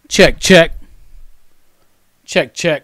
Check, check. Check, check.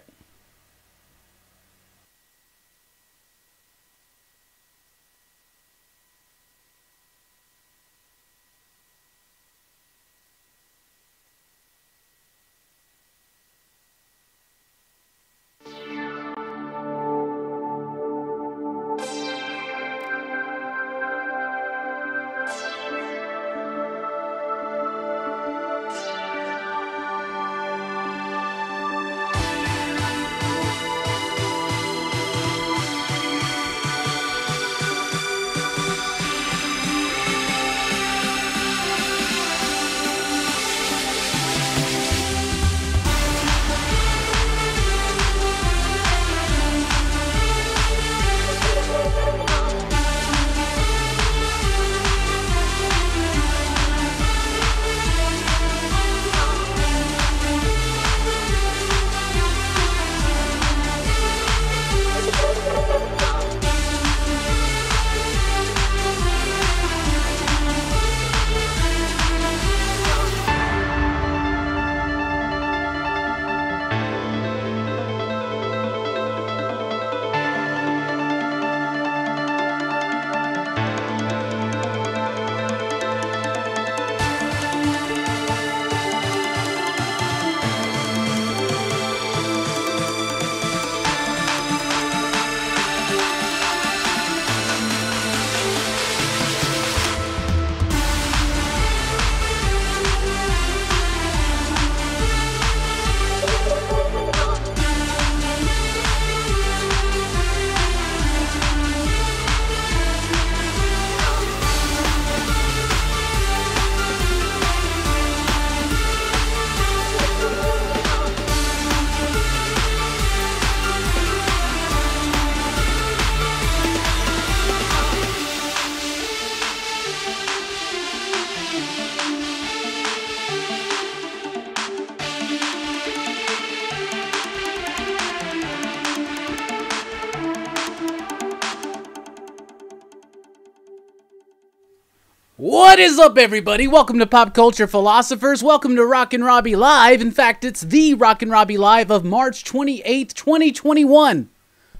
What is up, everybody? Welcome to Pop Culture Philosophers. Welcome to Rockin' Robbie Live. In fact, it's the Rockin' Robbie Live of March 28th, 2021.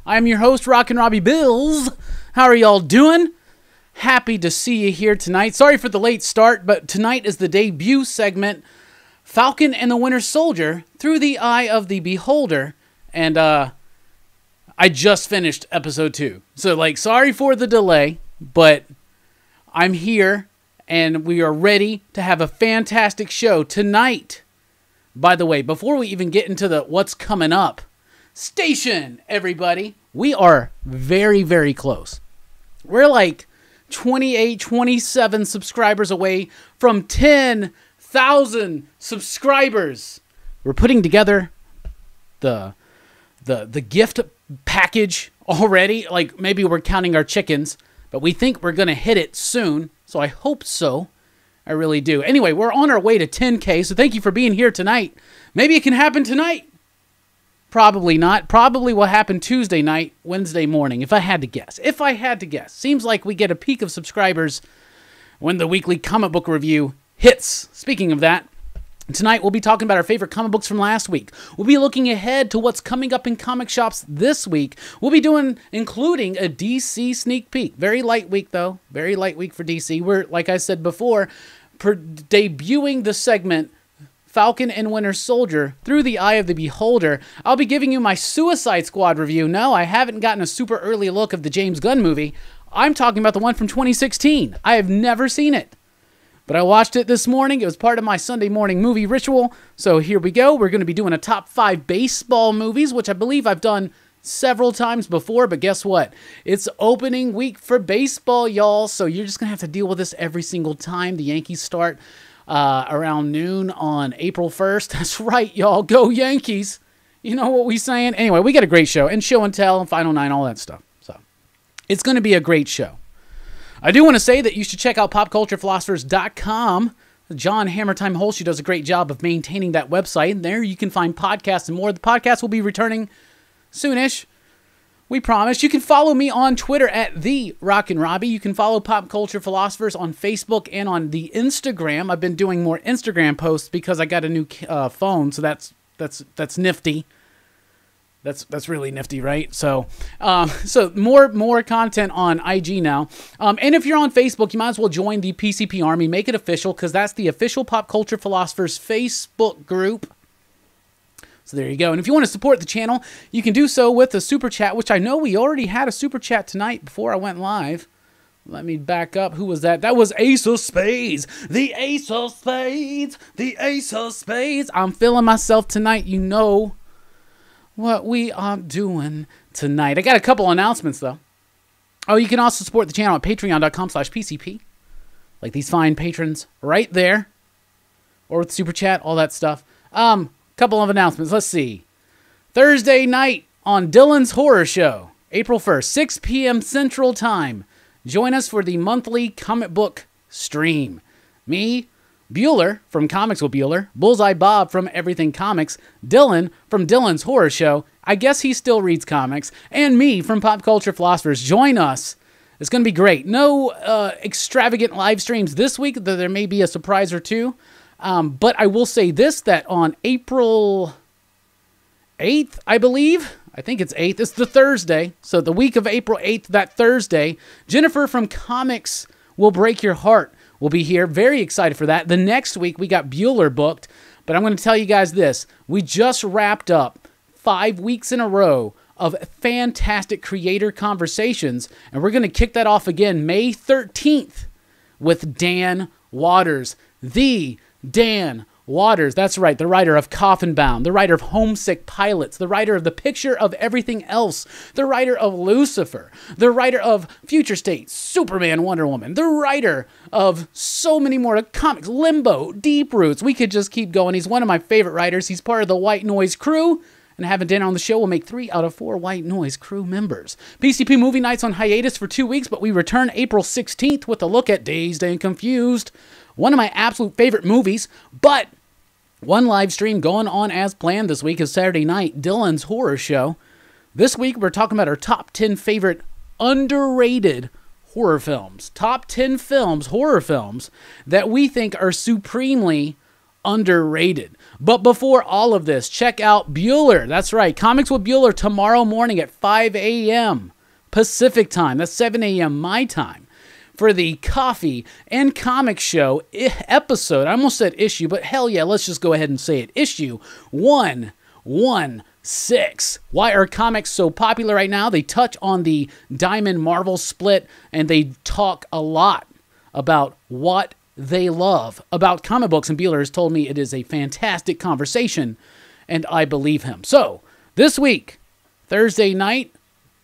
I'm your host, Rockin' Robbie Bills. How are y'all doing? Happy to see you here tonight. Sorry for the late start, but tonight is the debut segment, Falcon and the Winter Soldier, Through the Eye of the Beholder. And I just finished episode 2. So, sorry for the delay, but I'm here. And we are ready to have a fantastic show tonight. By the way, before we even get into what's coming up, station, everybody. We are very, very close. We're like 28, 27 subscribers away from 10,000 subscribers. We're putting together the gift package already. Like, maybe we're counting our chickens, but we think we're going to hit it soon. So I hope so. I really do. Anyway, we're on our way to 10K, so thank you for being here tonight. Maybe it can happen tonight. Probably not. Probably will happen Tuesday night, Wednesday morning, if I had to guess. Seems like we get a peak of subscribers when the weekly comic book review hits. Speaking of that, tonight we'll be talking about our favorite comic books from last week. We'll be looking ahead to what's coming up in comic shops this week. We'll be including a DC sneak peek. Very light week, though. Very light week for DC. We're, like I said before, debuting the segment Falcon and Winter Soldier, Through the Eye of the Beholder. I'll be giving you my Suicide Squad review. No, I haven't gotten a super early look of the James Gunn movie. I'm talking about the one from 2016. I have never seen it. But I watched it this morning. It was part of my Sunday morning movie ritual. So here we go. We're going to be doing a top 5 baseball movies, which I believe I've done several times before. But guess what? It's opening week for baseball, y'all. So you're just going to have to deal with this every single time. The Yankees start around noon on April 1st. That's right, y'all. Go Yankees. You know what we saying? Anyway, we got a great show. And show and tell and Final 9, all that stuff. So it's going to be a great show. I do want to say that you should check out popculturephilosophers.com. John Hammertime Holsche does a great job of maintaining that website. And there you can find podcasts and more. The podcast will be returning soonish. We promise. You can follow me on Twitter at the Rockin' Robbie. You can follow Pop Culture Philosophers on Facebook and on the Instagram. I've been doing more Instagram posts because I got a new phone, so that's nifty. That's really nifty, right? So more content on IG now. And if you're on Facebook, you might as well join the PCP Army. Make it official, because that's the official Pop Culture Philosophers Facebook group. So there you go. And if you want to support the channel, you can do so with a super chat, which I know we already had a super chat tonight before I went live. Let me back up. Who was that? That was Ace of Spades. The Ace of Spades. The Ace of Spades. I'm feeling myself tonight. You know what we are doing tonight. I got a couple announcements, though. Oh, you can also support the channel at patreon.com/PCP. Like these fine patrons right there. Or with super chat, all that stuff. Couple of announcements. Let's see. Thursday night on Dylan's Horror Show, April 1st, 6 p.m. Central Time. Join us for the monthly comic book stream. Me, Bueller from Comics with Bueller, Bullseye Bob from Everything Comics, Dylan from Dylan's Horror Show, I guess he still reads comics, and me from Pop Culture Philosophers. Join us. It's going to be great. No extravagant live streams this week, though there may be a surprise or two. But I will say this, that on April 8th, I believe, I think it's 8th, it's the Thursday, so the week of April 8th, that Thursday, Jennifer from Comics Will Break Your Heart will be here. Very excited for that. The next week, we got Bueller booked, but I'm going to tell you guys this. We just wrapped up 5 weeks in a row of fantastic creator conversations, and we're going to kick that off again May 13th with Dan Watters, the Dan Watters, that's right, the writer of Coffin Bound, the writer of Homesick Pilots, the writer of The Picture of Everything Else, the writer of Lucifer, the writer of Future State, Superman, Wonder Woman, the writer of so many more comics, Limbo, Deep Roots. We could just keep going. He's one of my favorite writers. He's part of the White Noise crew, and having Dan on the show will make 3 out of 4 White Noise crew members. PCP Movie Night's on hiatus for 2 weeks, but we return April 16th with a look at Dazed and Confused, one of my absolute favorite movies. But one live stream going on as planned this week is Saturday night, Dylan's Horror Show. This week, we're talking about our top 10 favorite underrated horror films. Top 10 films, horror films, that we think are supremely underrated. But before all of this, check out Bueller. That's right, Comics with Bueller tomorrow morning at 5 a.m. Pacific time. That's 7 a.m. my time. For the Coffee and Comics Show episode. I almost said issue, but hell yeah, let's just go ahead and say it. Issue 116. Why are comics so popular right now? They touch on the Diamond Marvel split, and they talk a lot about what they love about comic books. And Bueller has told me it is a fantastic conversation, and I believe him. So, this week, Thursday night,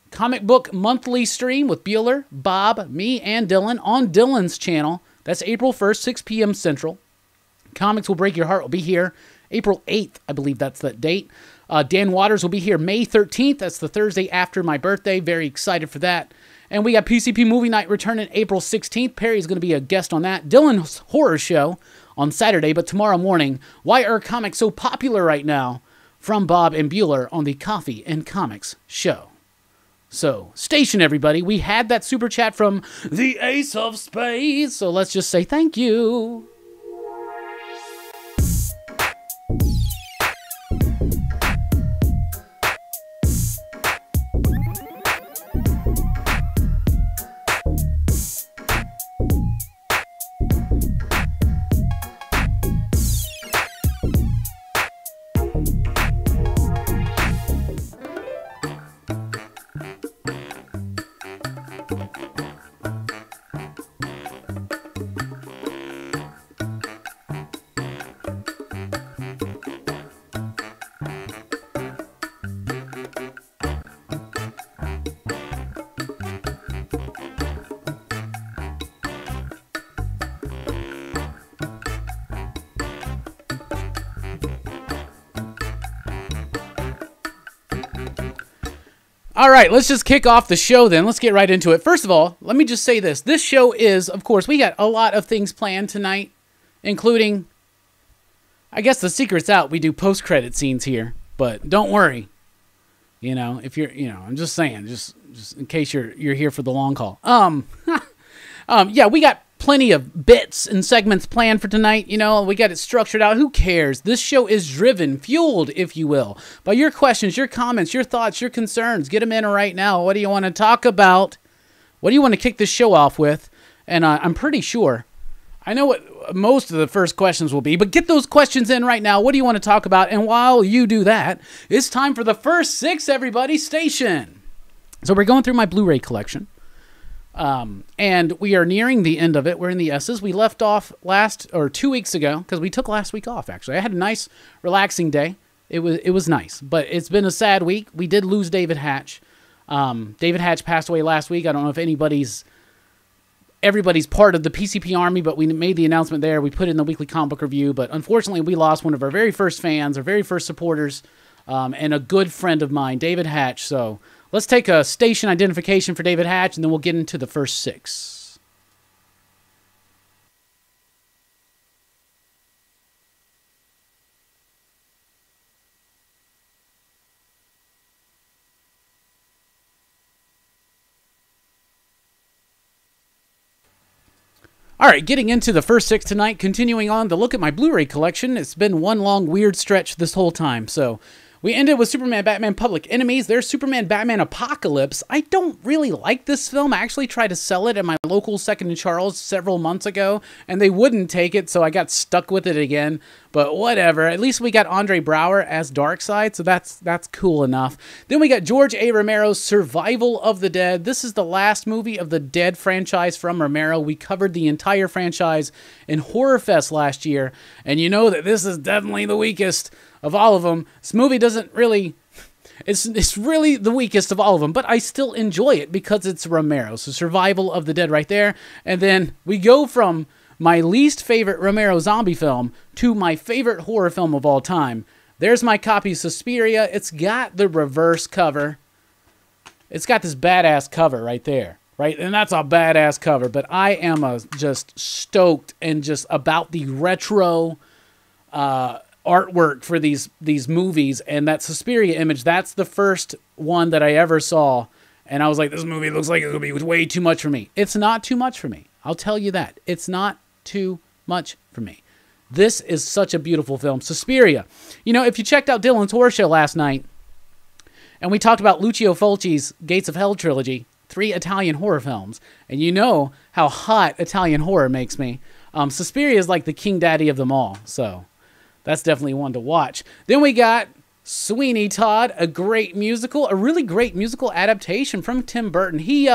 comic book monthly stream with Bueller, Bob, me, and Dylan on Dylan's channel. That's April 1st, 6 p.m. Central. Comics Will Break Your Heart will be here April 8th. I believe that's that date. Dan Watters will be here May 13th. That's the Thursday after my birthday. Very excited for that. And we got PCP Movie Night returning April 16th. Perry's going to be a guest on that. Dylan's Horror Show on Saturday. But tomorrow morning, why are comics so popular right now? From Bob and Bueller on the Coffee and Comics Show. So, station everybody. We had that super chat from the Ace of Spades, so let's just say thank you. All right, let's just kick off the show then. Let's get right into it. First of all, let me just say this. This show is, of course, we got a lot of things planned tonight, including, I guess the secret's out. We do post-credit scenes here, but don't worry. You know, if you're, I'm just saying, just in case you're here for the long haul. Yeah, we got plenty of bits and segments planned for tonight. You know, we got it structured out. Who cares? This show is driven, fueled, if you will, by your questions, your comments, your thoughts, your concerns. Get them in right now. What do you want to talk about? What do you want to kick this show off with? And I'm pretty sure I know what most of the first questions will be, but get those questions in right now. What do you want to talk about? And while you do that, it's time for the first 6, everybody, station. So we're going through my Blu-ray collection. And we are nearing the end of it. We're in the S's. We left off 2 weeks ago because we took last week off, actually. I had a nice, relaxing day. It was nice, but it's been a sad week. We did lose David Hatch. David Hatch passed away last week. I don't know if everybody's part of the PCP Army, but we made the announcement there. We put it in the weekly comic book review, but unfortunately we lost one of our very first fans, our very first supporters, and a good friend of mine, David Hatch. So let's take a station identification for David Hatch, and then we'll get into the first 6. All right, getting into the first 6 tonight, continuing on to look at my Blu-ray collection. It's been one long weird stretch this whole time. So we ended with Superman, Batman, Public Enemies. There's Superman, Batman, Apocalypse. I don't really like this film. I actually tried to sell it at my local Second and Charles several months ago, and they wouldn't take it, so I got stuck with it again. But whatever. At least we got Andre Braugher as Darkseid, so that's cool enough. Then we got George A. Romero's Survival of the Dead. This is the last movie of the Dead franchise from Romero. We covered the entire franchise in Horror Fest last year, and you know that this is definitely the weakest of all of them. This movie doesn't really... It's really the weakest of all of them, but I still enjoy it because it's Romero. So Survival of the Dead right there. And then we go from my least favorite Romero zombie film to my favorite horror film of all time. There's my copy of Suspiria. It's got the reverse cover. It's got this badass cover right there, right? And that's a badass cover, but I am just stoked and just about the retro artwork for these movies, and that Suspiria image, that's the first one that I ever saw, and I was like, this movie looks like it's going to be way too much for me. It's not too much for me. I'll tell you that. It's not too much for me. This is such a beautiful film. Suspiria. You know, if you checked out Dylan's Horror Show last night, and we talked about Lucio Fulci's Gates of Hell trilogy, 3 Italian horror films, and you know how hot Italian horror makes me. Suspiria is like the king daddy of them all, so that's definitely one to watch. Then we got Sweeney Todd, a great musical, a really great musical adaptation from Tim Burton. He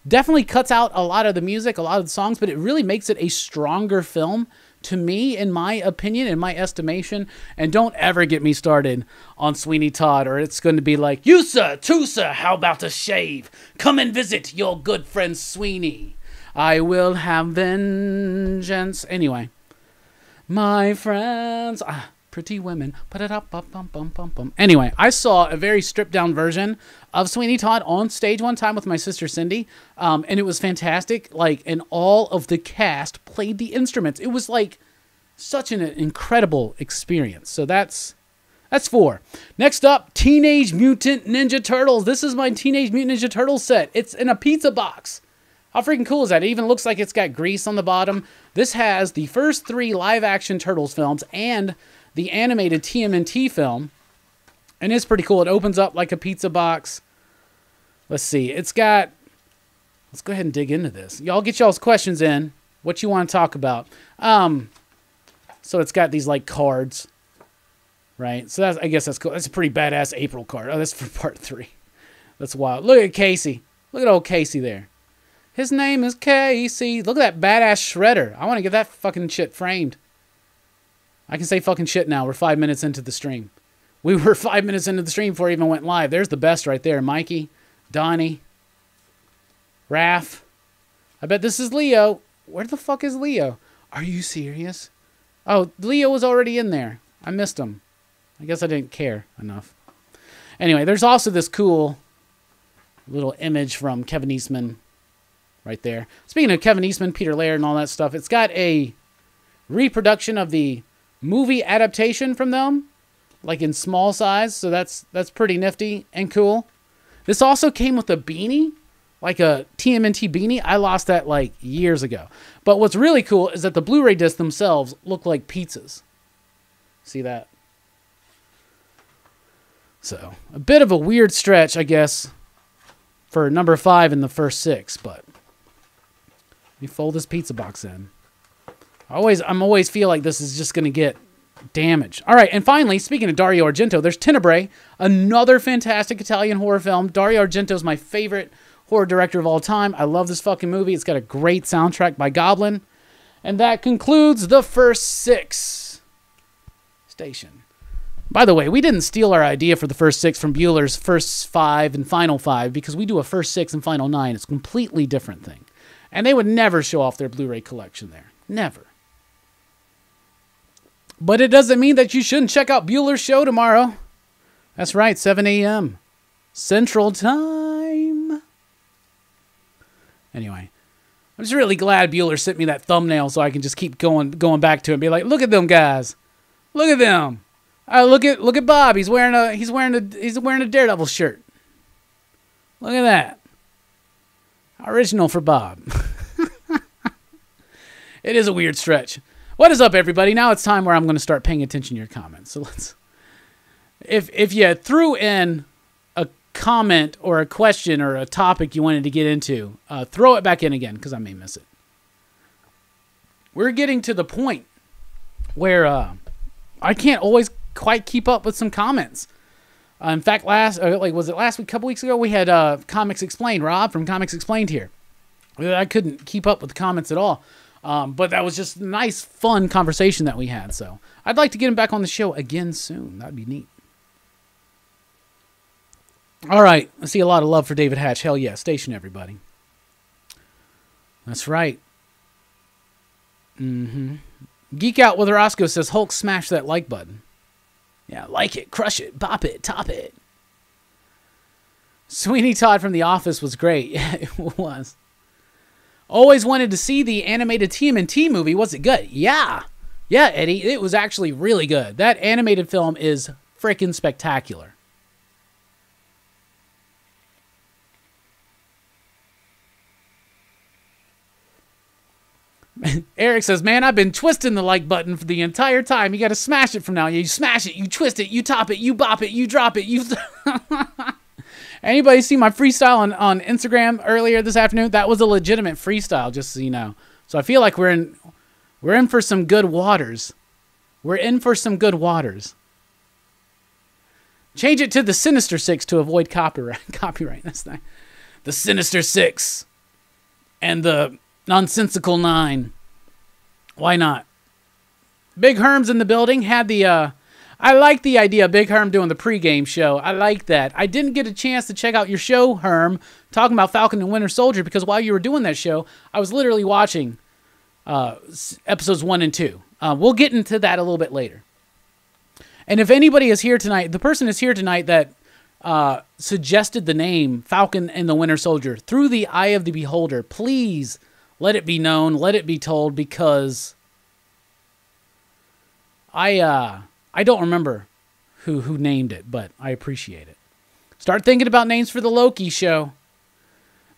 definitely cuts out a lot of the music, a lot of the songs, but it really makes it a stronger film to me, in my opinion, in my estimation. And don't ever get me started on Sweeney Todd, or it's going to be like, you sir, too sir, how about a shave? Come and visit your good friend Sweeney. I will have vengeance. Anyway. My friends, pretty women. Anyway, I saw a very stripped down version of Sweeney Todd on stage one time with my sister Cindy, and it was fantastic. Like, and all of the cast played the instruments. It was like such an incredible experience. So that's 4. Next up, Teenage Mutant Ninja Turtles. This is my Teenage Mutant Ninja Turtles set. It's in a pizza box. How freaking cool is that? It even looks like it's got grease on the bottom. This has the first 3 live-action Turtles films and the animated TMNT film. And it's pretty cool. It opens up like a pizza box. Let's see. Let's go ahead and dig into this. Y'all get y'all's questions in. What you want to talk about. So it's got these, like, cards. Right? So I guess that's cool. That's a pretty badass April card. Oh, that's for part 3. That's wild. Look at Casey. Look at old Casey there. His name is Casey. Look at that badass shredder. I want to get that fucking shit framed. I can say fucking shit now. We're 5 minutes into the stream. We were 5 minutes into the stream before it even went live. There's the best right there. Mikey, Donnie, Raph. I bet this is Leo. Where the fuck is Leo? Are you serious? Oh, Leo was already in there. I missed him. I guess I didn't care enough. Anyway, there's also this cool little image from Kevin Eastman right there. Speaking of Kevin Eastman, Peter Laird, and all that stuff, it's got a reproduction of the movie adaptation from them like in small size. So that's pretty nifty and cool. This also came with a beanie, like a TMNT beanie. I lost that like years ago. But what's really cool is that the Blu-ray discs themselves look like pizzas. See that? So a bit of a weird stretch, I guess, for number 5 in the first 6, but let me fold this pizza box in. I'm always feel like this is just going to get damaged. All right, and finally, speaking of Dario Argento, there's Tenebrae, another fantastic Italian horror film. Dario Argento is my favorite horror director of all time. I love this fucking movie. It's got a great soundtrack by Goblin. And that concludes the first 6. Station. By the way, we didn't steal our idea for the first 6 from Bueller's first 5 and final 5 because we do a first 6 and final 9. It's a completely different thing. And they would never show off their Blu-ray collection there. Never. But it doesn't mean that you shouldn't check out Bueller's show tomorrow. That's right, 7 a.m. Central Time. Anyway, I'm just really glad Bueller sent me that thumbnail so I can just keep going back to it and be like, look at them guys. Look at them. Look at Bob. He's wearing a Daredevil shirt. Look at that. Original for Bob. It is a weird stretch. What is up, everybody? Now it's time where I'm going to start paying attention to your comments. So let's, if you threw in a comment or a question or a topic you wanted to get into, throw it back in again because I may miss it. We're getting to the point where I can't always quite keep up with some comments. In fact, was it last week, a couple weeks ago, we had Comics Explained, Rob from Comics Explained here. I couldn't keep up with the comments at all. But that was just a nice, fun conversation that we had. So I'd like to get him back on the show again soon. That'd be neat. All right. I see a lot of love for David Hatch. Hell yeah. Station, everybody. That's right. Geek Out with Roscoe says, Hulk, smash that like button. Yeah, like it, crush it, bop it, top it. Sweeney Todd from The Office was great. Yeah, it was. Always wanted to see the animated TMNT movie. Was it good? Yeah. Yeah, Eddie, it was actually really good. That animated film is freaking spectacular. Eric says, man, I've been twisting the like button for the entire time. You got to smash it from now. You smash it, you twist it, you top it, you bop it, you drop it, you... Anybody see my freestyle on Instagram earlier this afternoon? That was a legitimate freestyle, just so you know. So I feel like we're in for some good waters. We're in for some good waters. Change it to the Sinister Six to avoid copyright. That's nice. The Sinister Six and the Nonsensical 9. Why not? Big Herm's in the building. Had the I like the idea of Big Herm doing the pregame show. I like that. I didn't get a chance to check out your show, Herm, talking about Falcon and Winter Soldier, because while you were doing that show, I was literally watching episodes 1 and 2. We'll get into that a little bit later. And if anybody is here tonight, the person is here tonight that suggested the name Falcon and the Winter Soldier through the eye of the beholder, please let it be known, let it be told, because I don't remember who named it, but I appreciate it. Start thinking about names for the Loki show.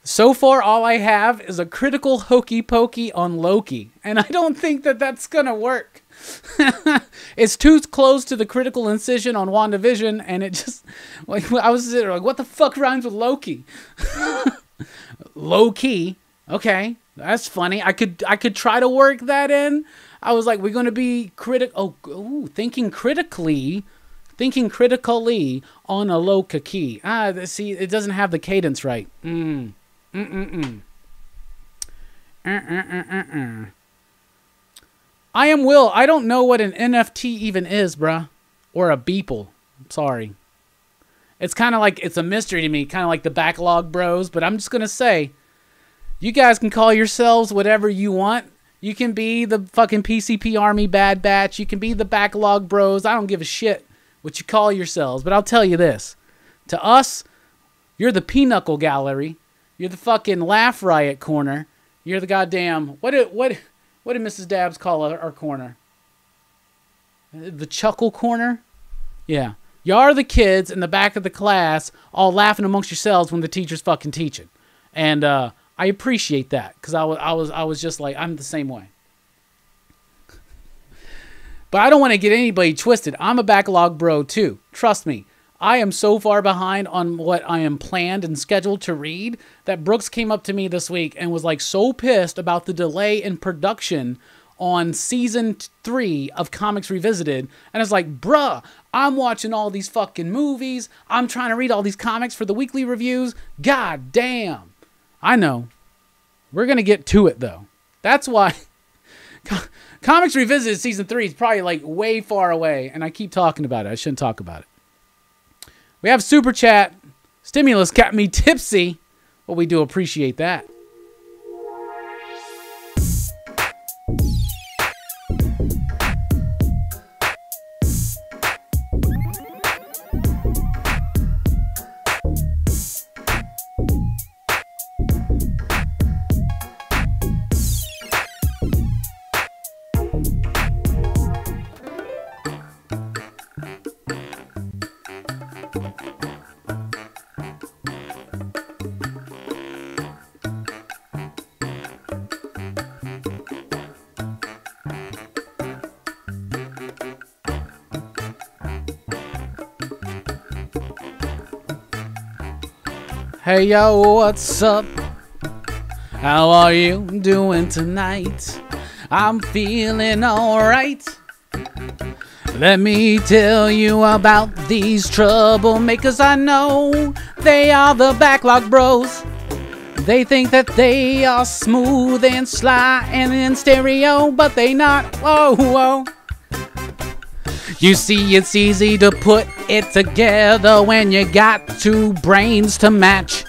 So far, all I have is a critical hokey pokey on Loki, and I don't think that that's going to work. It's too close to the critical incision on WandaVision, and it just, like, I was sitting there like, what the fuck rhymes with Loki? Low-key. Okay, that's funny. I could try to work that in. I was like, we're going to be thinking critically on a low key. See, it doesn't have the cadence right. I am Will. I don't know what an NFT even is, bruh. Or a Beeple. Sorry. It's kind of like, it's a mystery to me, kind of like the Backlog Bros, but I'm just going to say, you guys can call yourselves whatever you want. You can be the fucking PCP Army Bad Batch. You can be the Backlog Bros. I don't give a shit what you call yourselves. But I'll tell you this. To us, you're the Pinochle Gallery. You're the fucking Laugh Riot corner. You're the goddamn... What did Mrs. Dabbs call our corner? The Chuckle corner? Yeah. You are the kids in the back of the class all laughing amongst yourselves when the teacher's fucking teaching. And I appreciate that because I was just like, I'm the same way. But I don't want to get anybody twisted. I'm a backlog bro too. Trust me. I am so far behind on what I am planned and scheduled to read that Brooks came up to me this week and was like so pissed about the delay in production on season 3 of Comics Revisited. And it's like, bruh, I'm watching all these fucking movies. I'm trying to read all these comics for the weekly reviews. God damn. I know. We're going to get to it though. That's why Comics Revisited season 3 is probably like way far away. And I keep talking about it. I shouldn't talk about it. We have Super Chat. Stimulus got me tipsy. Well, we do appreciate that. Hey yo, what's up? How are you doing tonight? I'm feeling alright. Let me tell you about these troublemakers I know. They are the Backlog Bros. They think that they are smooth and sly and in stereo, but they not. Whoa, whoa. You see, it's easy to put it together when you got two brains to match.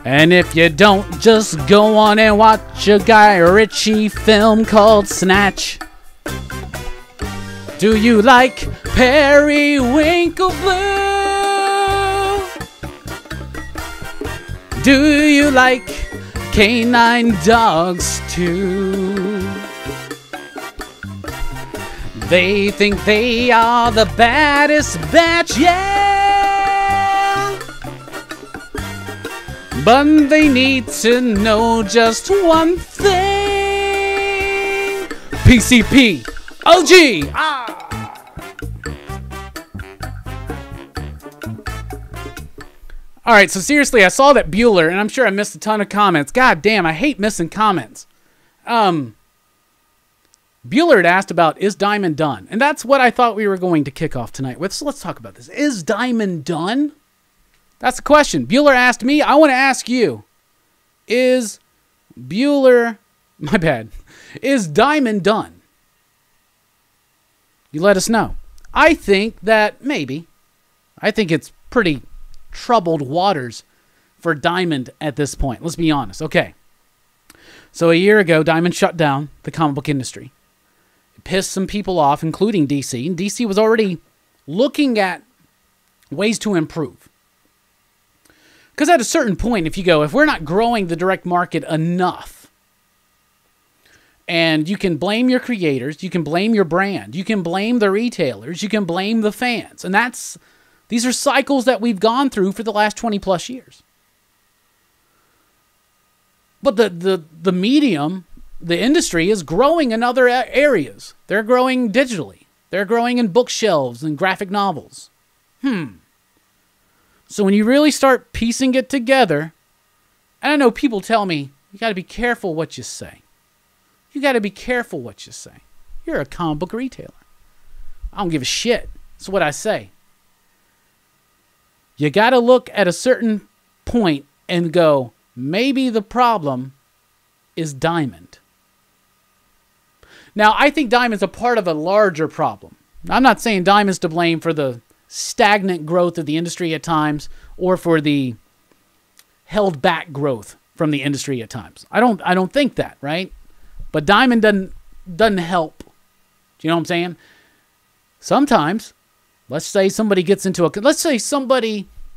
And if you don't, just go on and watch a Guy Ritchie film called Snatch. Do you like Periwinkle Blue? Do you like Canine Dogs too? They think they are the baddest batch, yeah. But they need to know just one thing. PCP, OG, All right, so seriously, I saw that Bueller, and I'm sure I missed a ton of comments. God damn, I hate missing comments. Bueller had asked about, is Diamond done? And that's what I thought we were going to kick off tonight with. So let's talk about this. Is Diamond done? That's the question. Bueller asked me. I want to ask you. Is Bueller... My bad. Is Diamond done? You let us know. I think that maybe. I think it's pretty troubled waters for Diamond at this point. Let's be honest. Okay. So a year ago, Diamond shut down the comic book industry. It pissed some people off, including DC. And DC was already looking at ways to improve. Because at a certain point, if we're not growing the direct market enough, and you can blame your creators, you can blame your brand, you can blame the retailers, you can blame the fans. And these are cycles that we've gone through for the last 20 plus years. But the medium, the industry is growing in other areas. They're growing digitally. They're growing in bookshelves and graphic novels. So when you really start piecing it together, and I know people tell me, you got to be careful what you say. You got to be careful what you say. You're a comic book retailer. I don't give a shit. That's what I say. You got to look at a certain point and go, maybe the problem is Diamond. Now, I think Diamond's a part of a larger problem. I'm not saying Diamond's to blame for the stagnant growth of the industry at times or for the held back growth from the industry at times. I don't think that, right? But Diamond doesn't help. Do you know what I'm saying? Sometimes, let's say somebody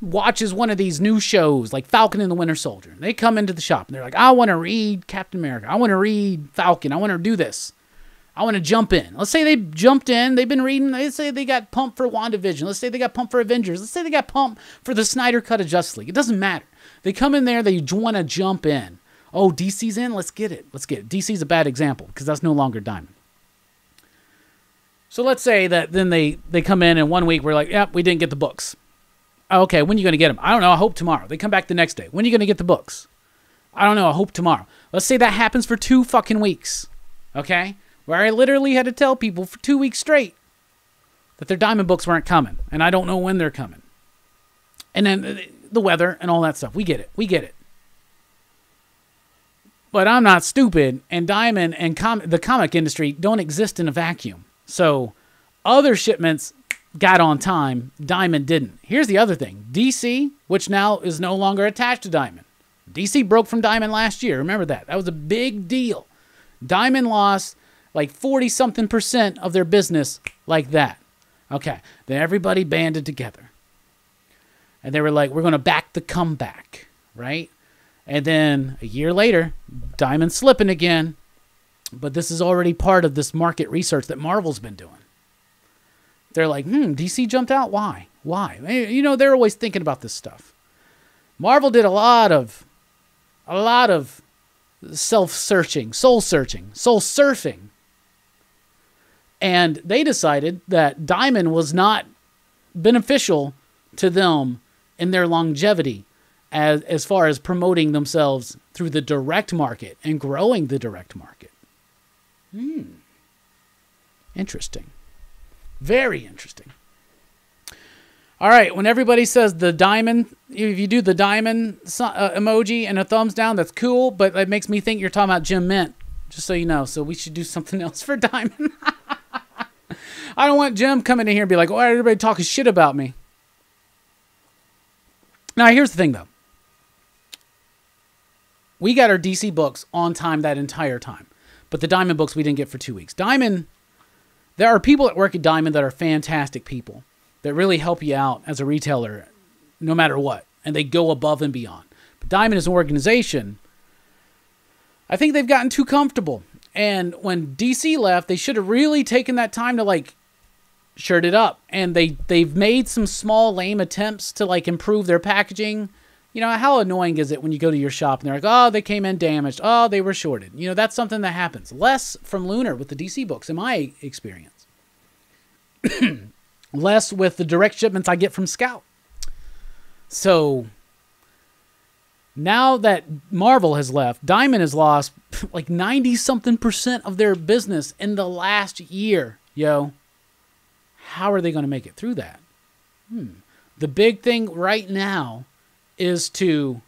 watches one of these new shows like Falcon and the Winter Soldier. They come into the shop and they're like, I want to read Captain America. I want to read Falcon. I want to do this. I want to jump in. Let's say they jumped in. They've been reading. Let's say they got pumped for WandaVision. Let's say they got pumped for Avengers. Let's say they got pumped for the Snyder Cut of Justice League. It doesn't matter. They come in there. They want to jump in. Oh, DC's in? Let's get it. Let's get it. DC's a bad example because that's no longer Diamond. So let's say that then they come in and 1 week we're like, yep, we didn't get the books. Okay, when are you going to get them? I don't know. I hope tomorrow. They come back the next day. When are you going to get the books? I don't know. I hope tomorrow. Let's say that happens for 2 fucking weeks. Okay? Where I literally had to tell people for 2 weeks straight that their Diamond books weren't coming. And I don't know when they're coming. And then the weather and all that stuff. We get it. We get it. But I'm not stupid. And Diamond and the comic industry don't exist in a vacuum. So other shipments got on time. Diamond didn't. Here's the other thing. DC, which now is no longer attached to Diamond. DC broke from Diamond last year. Remember that. That was a big deal. Diamond lost like 40-something% of their business like that. Okay. Then everybody banded together. And they were like, we're going to back the comeback. Right? And then a year later, Diamond's slipping again. But this is already part of this market research that Marvel's been doing. They're like, DC jumped out? Why? Why? You know, they're always thinking about this stuff. Marvel did a lot of self-searching, soul-searching, soul-surfing. And they decided that Diamond was not beneficial to them in their longevity as far as promoting themselves through the direct market and growing the direct market. Interesting. Very interesting. All right, when everybody says the diamond, if you do the diamond emoji and a thumbs down, that's cool, but it makes me think you're talking about Jim Mint, just so you know. So we should do something else for Diamond. I don't want Jim coming in here and be like, oh, everybody talking shit about me. Now, here's the thing, though. We got our DC books on time that entire time. But the Diamond books we didn't get for 2 weeks. Diamond, there are people that work at Diamond that are fantastic people that really help you out as a retailer no matter what. And they go above and beyond. But Diamond as an organization, I think they've gotten too comfortable. And when DC left, they should have really taken that time to like shirt it up. And they've made some small lame attempts to like improve their packaging. You know, how annoying is it when you go to your shop and they're like, oh, they came in damaged. Oh, they were shorted. You know, that's something that happens. Less from Lunar with the DC books, in my experience. Less with the direct shipments I get from Scout. So, now that Marvel has left, Diamond has lost like 90-something% of their business in the last year, yo. How are they going to make it through that? The big thing right now is to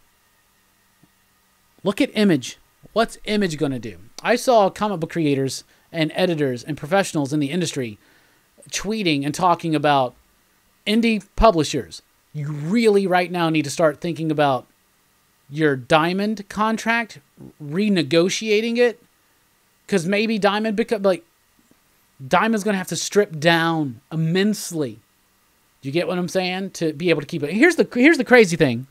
look at Image. What's Image going to do? I saw comic book creators and editors and professionals in the industry tweeting and talking about indie publishers. You really right now need to start thinking about your Diamond contract, renegotiating it, because maybe Diamond's going to have to strip down immensely. Do you get what I'm saying? To be able to keep it. Here's the crazy thing.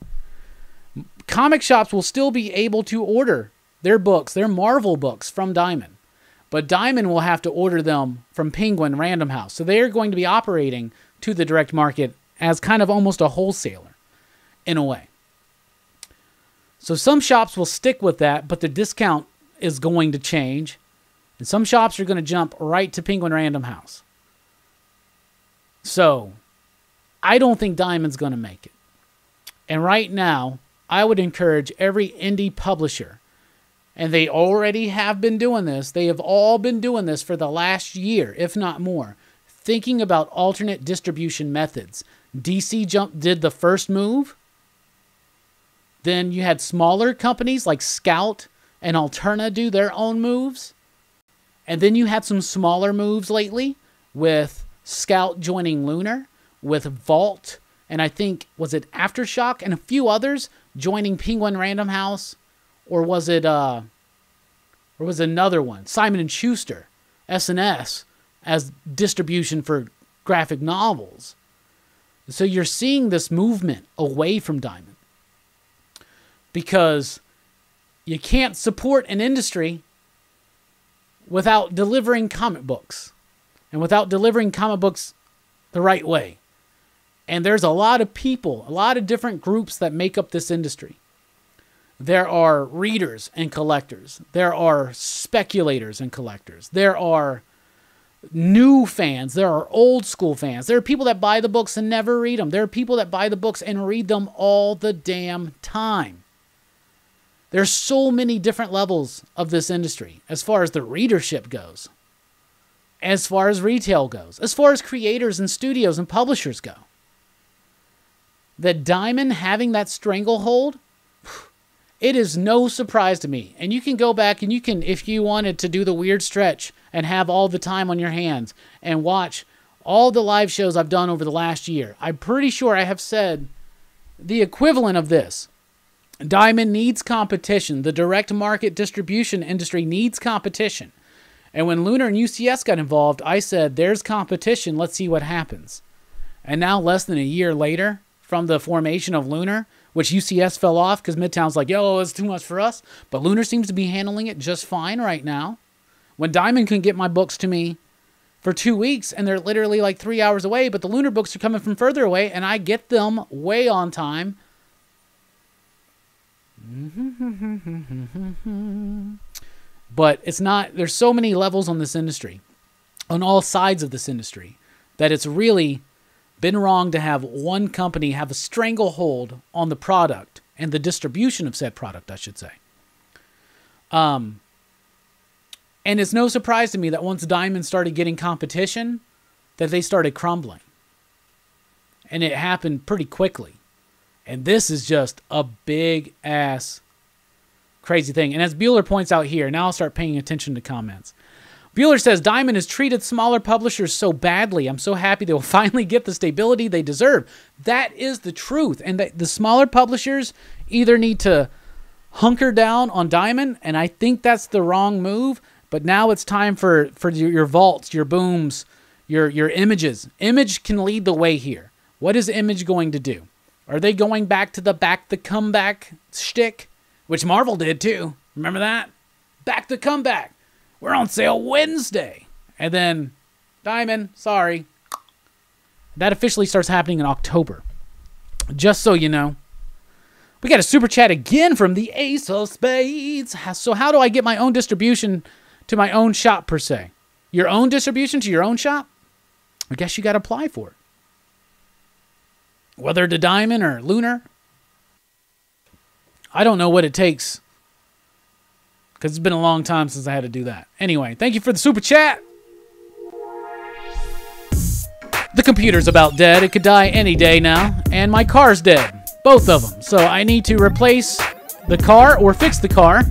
Comic shops will still be able to order their books, their Marvel books from Diamond. But Diamond will have to order them from Penguin Random House. So they're going to be operating to the direct market as kind of almost a wholesaler in a way. So some shops will stick with that, but the discount is going to change. And some shops are going to jump right to Penguin Random House. So I don't think Diamond's going to make it. And right now, I would encourage every indie publisher, and they already have been doing this. They have all been doing this for the last year, if not more, thinking about alternate distribution methods. DC did the first move. Then you had smaller companies like Scout and Alterna do their own moves. And then you had some smaller moves lately with Scout joining Lunar, with Vault, and I think, was it Aftershock and a few others joining Penguin Random House? Or was it, another one? Simon & Schuster, S&S, as distribution for graphic novels. So you're seeing this movement away from Diamond. Because you can't support an industry without delivering comic books and without delivering comic books the right way. And there's a lot of people, a lot of different groups that make up this industry. There are readers and collectors. There are speculators and collectors. There are new fans. There are old school fans. There are people that buy the books and never read them. There are people that buy the books and read them all the damn time. There's so many different levels of this industry as far as the readership goes, as far as retail goes, as far as creators and studios and publishers go. That Diamond having that stranglehold, it is no surprise to me. And you can go back and you can, if you wanted to do the weird stretch and have all the time on your hands and watch all the live shows I've done over the last year, I'm pretty sure I have said the equivalent of this. Diamond needs competition. The direct market distribution industry needs competition. And when Lunar and UCS got involved, I said, there's competition. Let's see what happens. And now, less than a year later, from the formation of Lunar, which UCS fell off because Midtown's like, yo, it's too much for us. But Lunar seems to be handling it just fine right now. When Diamond can get my books to me for 2 weeks, and they're literally like 3 hours away, but the Lunar books are coming from further away, and I get them way on time. But it's not, there's so many levels on this industry, on all sides of this industry, that it's really been wrong to have one company have a stranglehold on the product and the distribution of said product, I should say. And it's no surprise to me that once Diamond started getting competition, that they started crumbling. And it happened pretty quickly. And this is just a big-ass crazy thing. And as Bueller points out here, now I'll start paying attention to comments. Bueller says, Diamond has treated smaller publishers so badly. I'm so happy they will finally get the stability they deserve. That is the truth. And the smaller publishers either need to hunker down on Diamond, and I think that's the wrong move, but now it's time for your vaults, your booms, your images. Image can lead the way here. What is Image going to do? Are they going back to the comeback shtick, which Marvel did too? Remember that? Back the comeback. We're on sale Wednesday. And then Diamond, sorry. That officially starts happening in October. Just so you know. We got a super chat again from the Ace of Spades. So how do I get my own distribution to my own shop per se? Your own distribution to your own shop? I guess you got to apply for it. Whether to Diamond or Lunar. I don't know what it takes. Because it's been a long time since I had to do that. Anyway, thank you for the super chat. The computer's about dead. It could die any day now. And my car's dead. Both of them. So I need to replace the car or fix the car.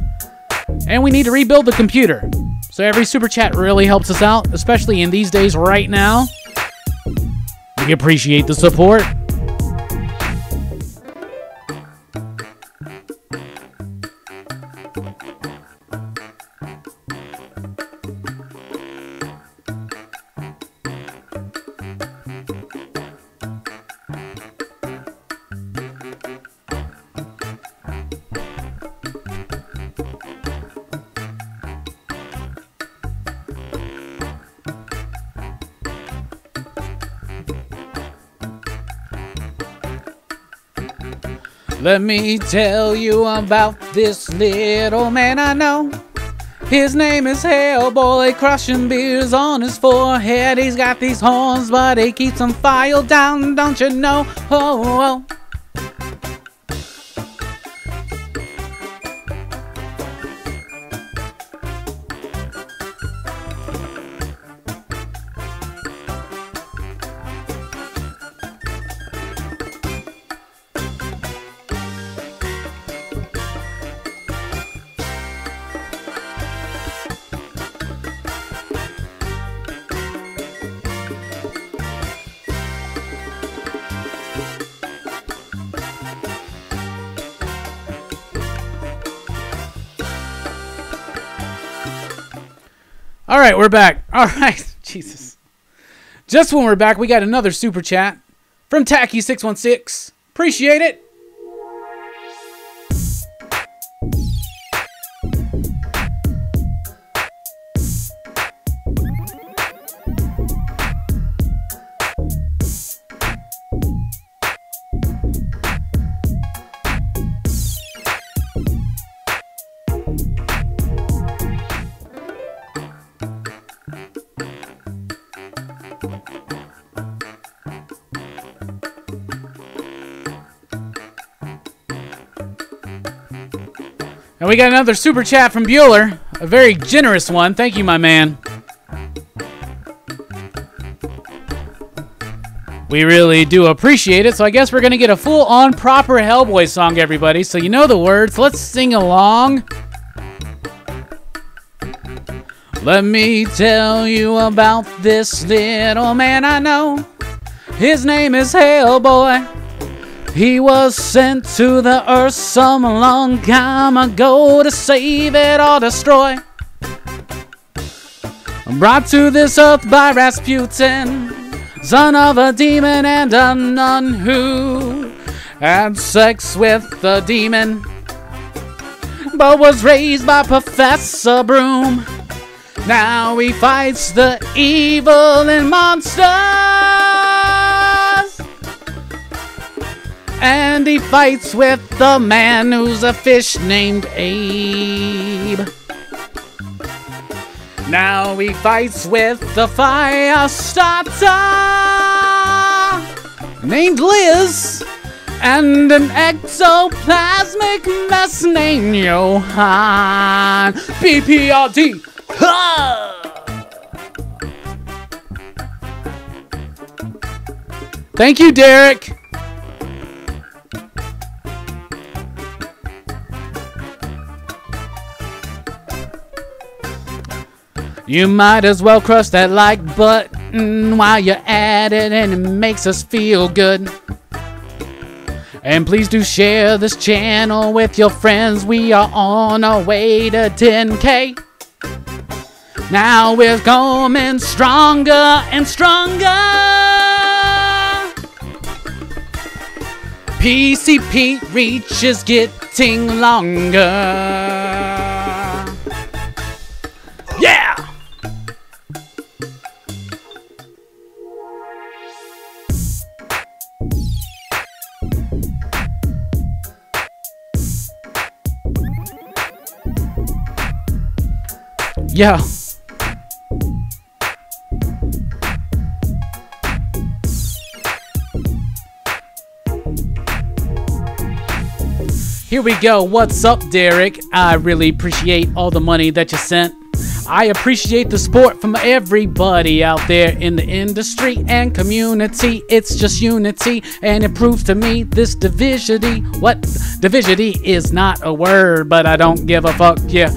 And we need to rebuild the computer. So every super chat really helps us out. Especially in these days right now. We appreciate the support. Let me tell you about this little man I know. His name is Hellboy, crushing beers on his forehead. He's got these horns, but he keeps them filed down, don't you know? Oh, oh. All right, we're back. All right, Jesus. Just when we're back, we got another super chat from Tacky616. Appreciate it. And we got another super chat from Bueller. A very generous one. Thank you, my man. We really do appreciate it. So I guess we're going to get a full-on proper Hellboy song, everybody. So you know the words. Let's sing along. Let me tell you about this little man I know. His name is Hellboy. He was sent to the earth some long time ago to save it or destroy. Brought to this earth by Rasputin, son of a demon and a nun who had sex with the demon, but was raised by Professor Broom. Now he fights the evil and monsters, and he fights with the man who's a fish named Abe. Now he fights with the fire starter named Liz, and an ectoplasmic mess named Johann. PPRD. Thank you, Derek. You might as well crush that like button while you're at it, and it makes us feel good. And please do share this channel with your friends. We are on our way to 10K. Now we're coming stronger and stronger. PCP reach is getting longer. Yeah! Yeah. Here we go. What's up, Derek? I really appreciate all the money that you sent. I appreciate the support from everybody out there in the industry and community. It's just unity, and it proves to me this diversity. What? Diversity is not a word, but I don't give a fuck. Yeah,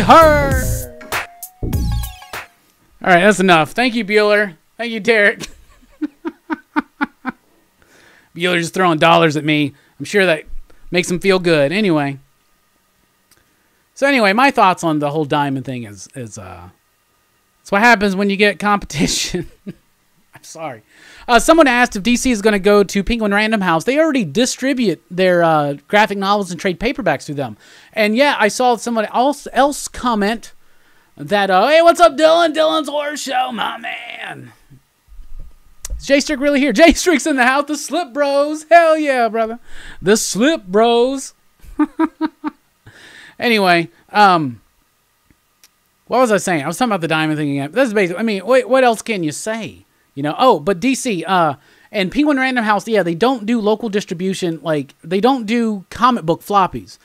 heard. All right, that's enough. Thank you, Bueller. Thank you, Derek. Bueller's throwing dollars at me. I'm sure that makes him feel good. Anyway. So anyway, my thoughts on the whole diamond thing is it's what happens when you get competition. I'm sorry. Someone asked if DC is going to go to Penguin Random House. They already distribute their graphic novels and trade paperbacks to them. And yeah, I saw someone else comment that, hey, what's up, Dylan? Dylan's Horror Show, my man. Is J-Strick really here? J-Strick's in the house. The Slip Bros. Hell yeah, brother. The Slip Bros. Anyway, what was I saying? I was talking about the diamond thing again. This is basically, I mean, what else can you say? You know, oh, but DC, and Penguin Random House, yeah, they don't do local distribution, like, they don't do comic book floppies,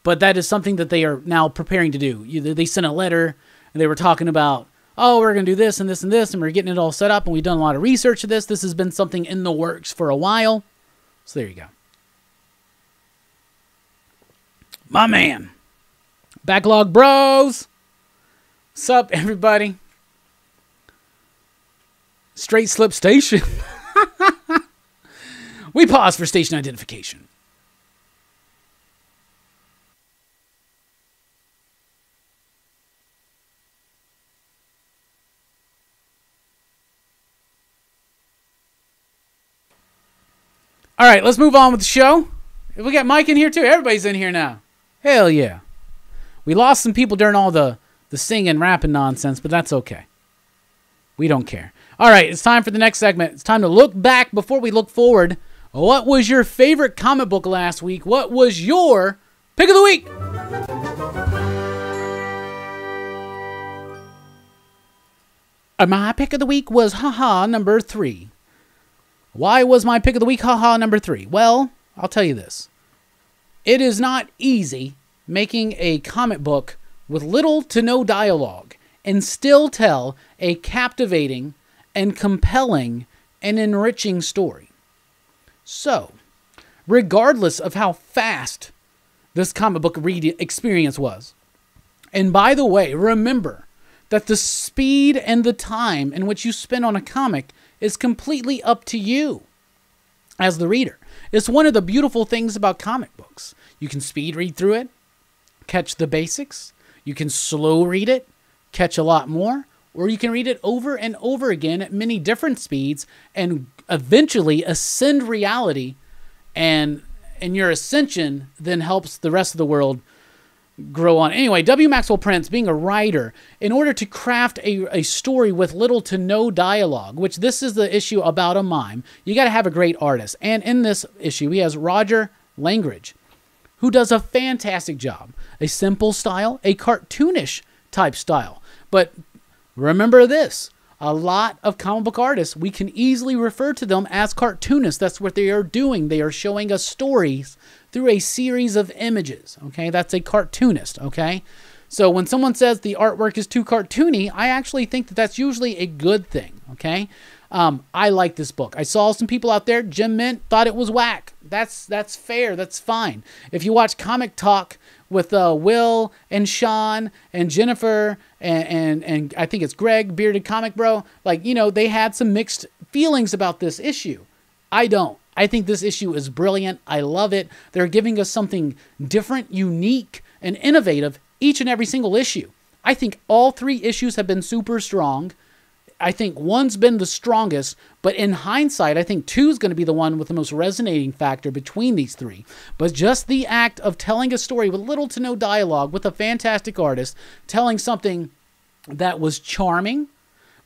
but that is something that they are now preparing to do. They sent a letter, and they were talking about, oh, we're going to do this and this and this, and we're getting it all set up, and we've done a lot of research of this. This has been something in the works for a while. So there you go. My man. Backlog Bros. What's up, everybody? Straight Slip Station. We pause for station identification. All right, let's move on with the show. We got Mike in here too. Everybody's in here now. Hell yeah. We lost some people during all the singing, rapping nonsense, but that's okay. We don't care. All right, it's time for the next segment. It's time to look back before we look forward. What was your favorite comic book last week? What was your pick of the week? All My pick of the week was haha number 3. Why was my pick of the week haha number 3? Well, I'll tell you this. It is not easy making a comic book with little to no dialogue and still tell a captivating and compelling and enriching story. So, regardless of how fast this comic book read experience was, and by the way, remember that the speed and the time in which you spend on a comic is completely up to you as the reader. It's one of the beautiful things about comic books. You can speed read through it, catch the basics. You can slow read it, catch a lot more. Or you can read it over and over again at many different speeds and eventually ascend reality. And your ascension then helps the rest of the world grow on. Anyway, W. Maxwell Prince, being a writer, in order to craft a story with little to no dialogue, which this is the issue about a mime, you got to have a great artist. And in this issue, he has Roger Langridge, who does a fantastic job. A simple style, a cartoonish type style. But remember this, a lot of comic book artists, we can easily refer to them as cartoonists. That's what they are doing. They are showing us stories through a series of images, okay? That's a cartoonist, okay? So when someone says the artwork is too cartoony, I actually think that that's usually a good thing, okay? I like this book. I saw some people out there, Jim Mint, thought it was whack. That's fair. That's fine. If you watch Comic Talk with Will and Sean and Jennifer and I think it's Greg, Bearded Comic Bro, like, you know, they had some mixed feelings about this issue. I don't. I think this issue is brilliant. I love it. They're giving us something different, unique, and innovative each and every single issue. I think all 3 issues have been super strong. I think one's been the strongest, but in hindsight, I think 2 is going to be the one with the most resonating factor between these 3. But just the act of telling a story with little to no dialogue with a fantastic artist, telling something that was charming,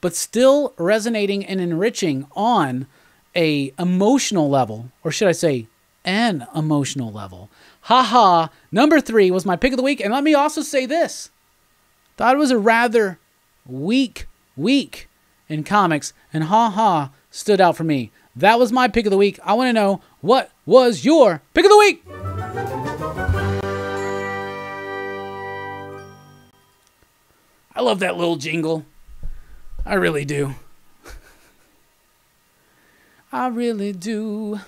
but still resonating and enriching on a emotional level, or should I say an emotional level. Haha, number 3 was my pick of the week. And let me also say this. Thought it was a rather weak week in comics, and haha stood out for me. That was my pick of the week. I want to know, what was your pick of the week? I love that little jingle. I really do. I really do.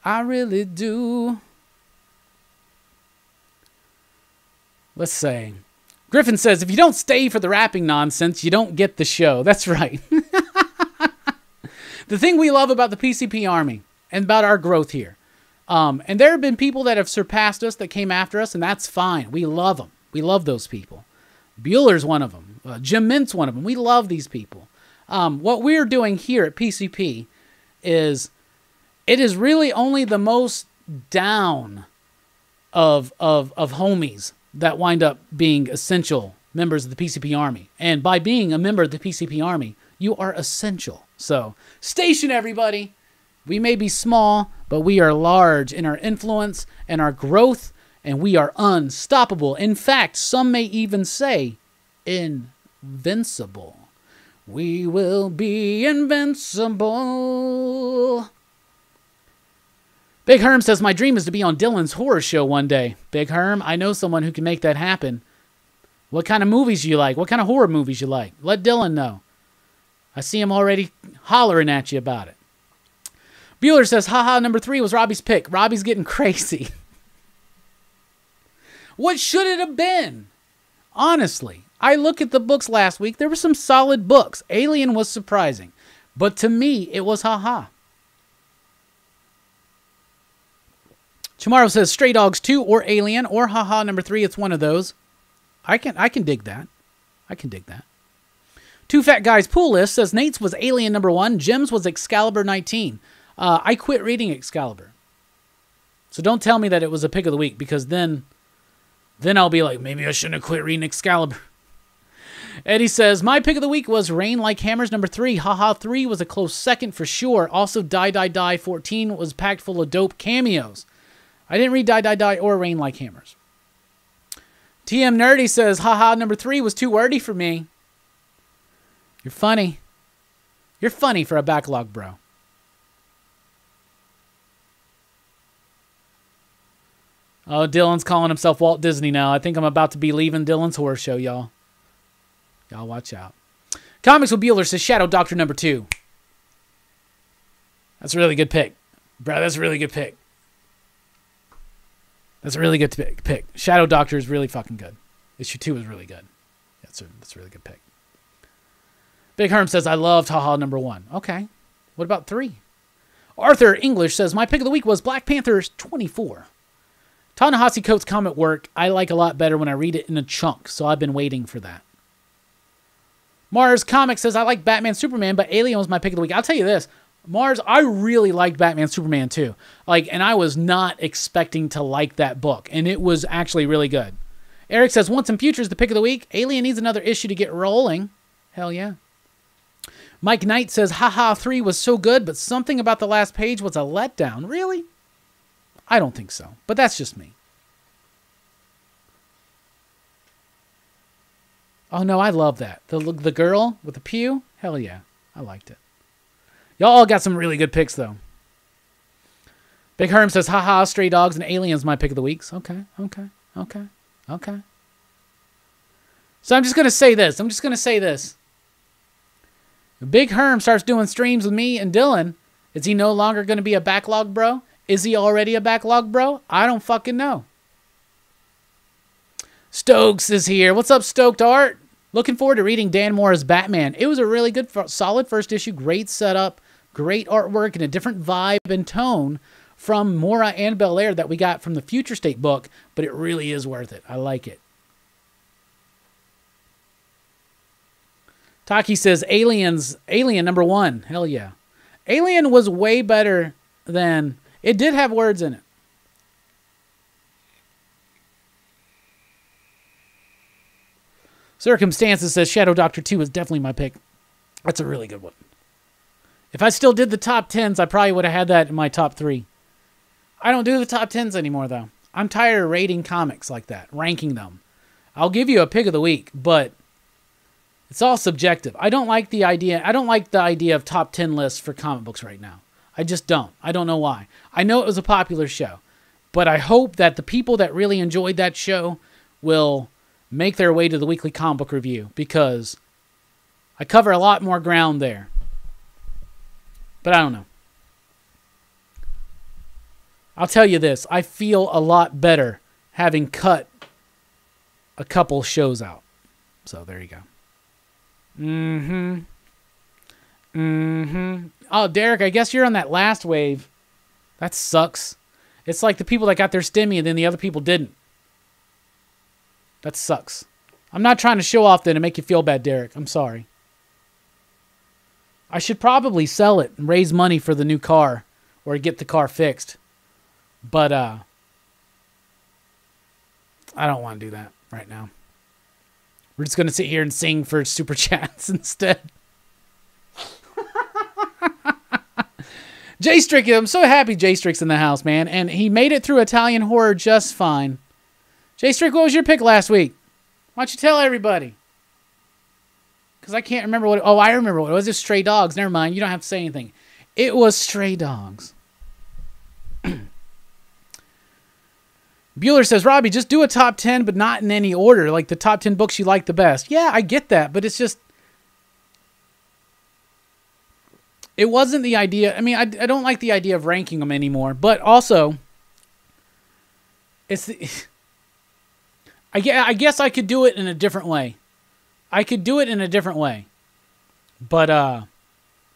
I really do. Let's say. Griffin says, if you don't stay for the rapping nonsense, you don't get the show. That's right. The thing we love about the PCP Army and about our growth here, and there have been people that have surpassed us that came after us, and that's fine. We love them. We love those people. Bueller's one of them. Jim Mint's one of them. We love these people. What we're doing here at PCP is, it is really only the most down of homies that wind up being essential members of the PCP Army. And by being a member of the PCP Army, you are essential. So, station everybody. We may be small, but we are large in our influence and our growth, and we are unstoppable. In fact, some may even say invincible. We will be invincible. Big Herm says, my dream is to be on Dylan's horror show one day. Big Herm, I know someone who can make that happen. What kind of movies you like? What kind of horror movies you like? Let Dylan know. I see him already hollering at you about it. Bueller says, haha, number 3 was Robbie's pick. Robbie's getting crazy. What should it have been? Honestly, I look at the books last week. There were some solid books. Alien was surprising. But to me, it was haha. Tomorrow says Stray Dogs 2 or Alien or haha number 3. It's one of those. I can dig that. I can dig that. Two Fat Guys Pool List says Nate's was Alien number 1. Jim's was Excalibur 19. I quit reading Excalibur. So don't tell me that it was a pick of the week, because then I'll be like, maybe I shouldn't have quit reading Excalibur. Eddie says, my pick of the week was Rain Like Hammers number 3. Haha 3 was a close second for sure. Also, Die Die Die 14 was packed full of dope cameos. I didn't read Die Die Die or Rain Like Hammers. TM Nerdy says, haha, number 3 was too wordy for me. You're funny. You're funny for a backlog bro. Oh, Dylan's calling himself Walt Disney now. I think I'm about to be leaving Dylan's horror show, y'all. Y'all watch out. Comics with Bueller says Shadow Doctor #2. That's a really good pick. Bro, that's a really good pick. That's a really good pick. Shadow Doctor is really fucking good. Issue 2 is really good. That's a really good pick. Big Herm says, I loved Haha #1. Okay. What about 3? Arthur English says, my pick of the week was Black Panther 24. Ta-Nehisi Coates' comic work I like a lot better when I read it in a chunk, so I've been waiting for that. Mars Comics says, I like Batman Superman, but Alien was my pick of the week. I'll tell you this, Mars, I really liked Batman Superman too. And I was not expecting to like that book, and it was actually really good. Eric says, Once and Future is the pick of the week. Alien needs another issue to get rolling. Hell yeah. Mike Knight says, Haha 3 was so good, but something about the last page was a letdown. Really? I don't think so, but that's just me. Oh, no, I love that. The girl with the pew? Hell yeah. I liked it. Y'all all got some really good picks, though. Big Herm says, haha, Stray Dogs and Aliens my pick of the weeks. Okay. So I'm just going to say this. If Big Herm starts doing streams with me and Dylan, is he no longer going to be a backlog bro? Is he already a backlog bro? I don't fucking know. Stokes is here. What's up, Stoked Art? Looking forward to reading Dan Mora's Batman. It was a really good, solid first issue. Great setup, great artwork, and a different vibe and tone from Mora and Belair that we got from the Future State book, but it really is worth it. I like it. Taki says, Alien #1. Hell yeah. Alien was way better than... It did have words in it. Circumstances says Shadow Doctor 2 is definitely my pick. That's a really good one. If I still did the top 10s, I probably would have had that in my top 3. I don't do the top 10s anymore, though. I'm tired of rating comics like that, ranking them. I'll give you a pick of the week, but it's all subjective. I don't like the idea of top 10 lists for comic books right now. I just don't. I don't know why. I know it was a popular show, but I hope that the people that really enjoyed that show will make their way to the weekly comic book review, because I cover a lot more ground there. But I don't know. I'll tell you this. I feel a lot better having cut a couple shows out. So there you go. Oh, Derek, I guess you're on that last wave. That sucks. It's like the people that got their stimmy and then the other people didn't. That sucks. I'm not trying to show off then and make you feel bad, Derek. I'm sorry. I should probably sell it and raise money for the new car or get the car fixed. But I don't want to do that right now. We're just going to sit here and sing for super chats instead. Jay Strick, I'm so happy Jay Strick's in the house, man. And he made it through Italian horror just fine. Jay Strick, what was your pick last week? Why don't you tell everybody? Because I can't remember what... Oh, I remember what it was. It was Stray Dogs. Never mind. You don't have to say anything. It was Stray Dogs. Bueller says, Robbie, just do a top 10, but not in any order. Like the top 10 books you like the best. Yeah, I get that. But it's just... It wasn't the idea. I mean, I don't like the idea of ranking them anymore. But also... It's the... I guess I could do it in a different way. But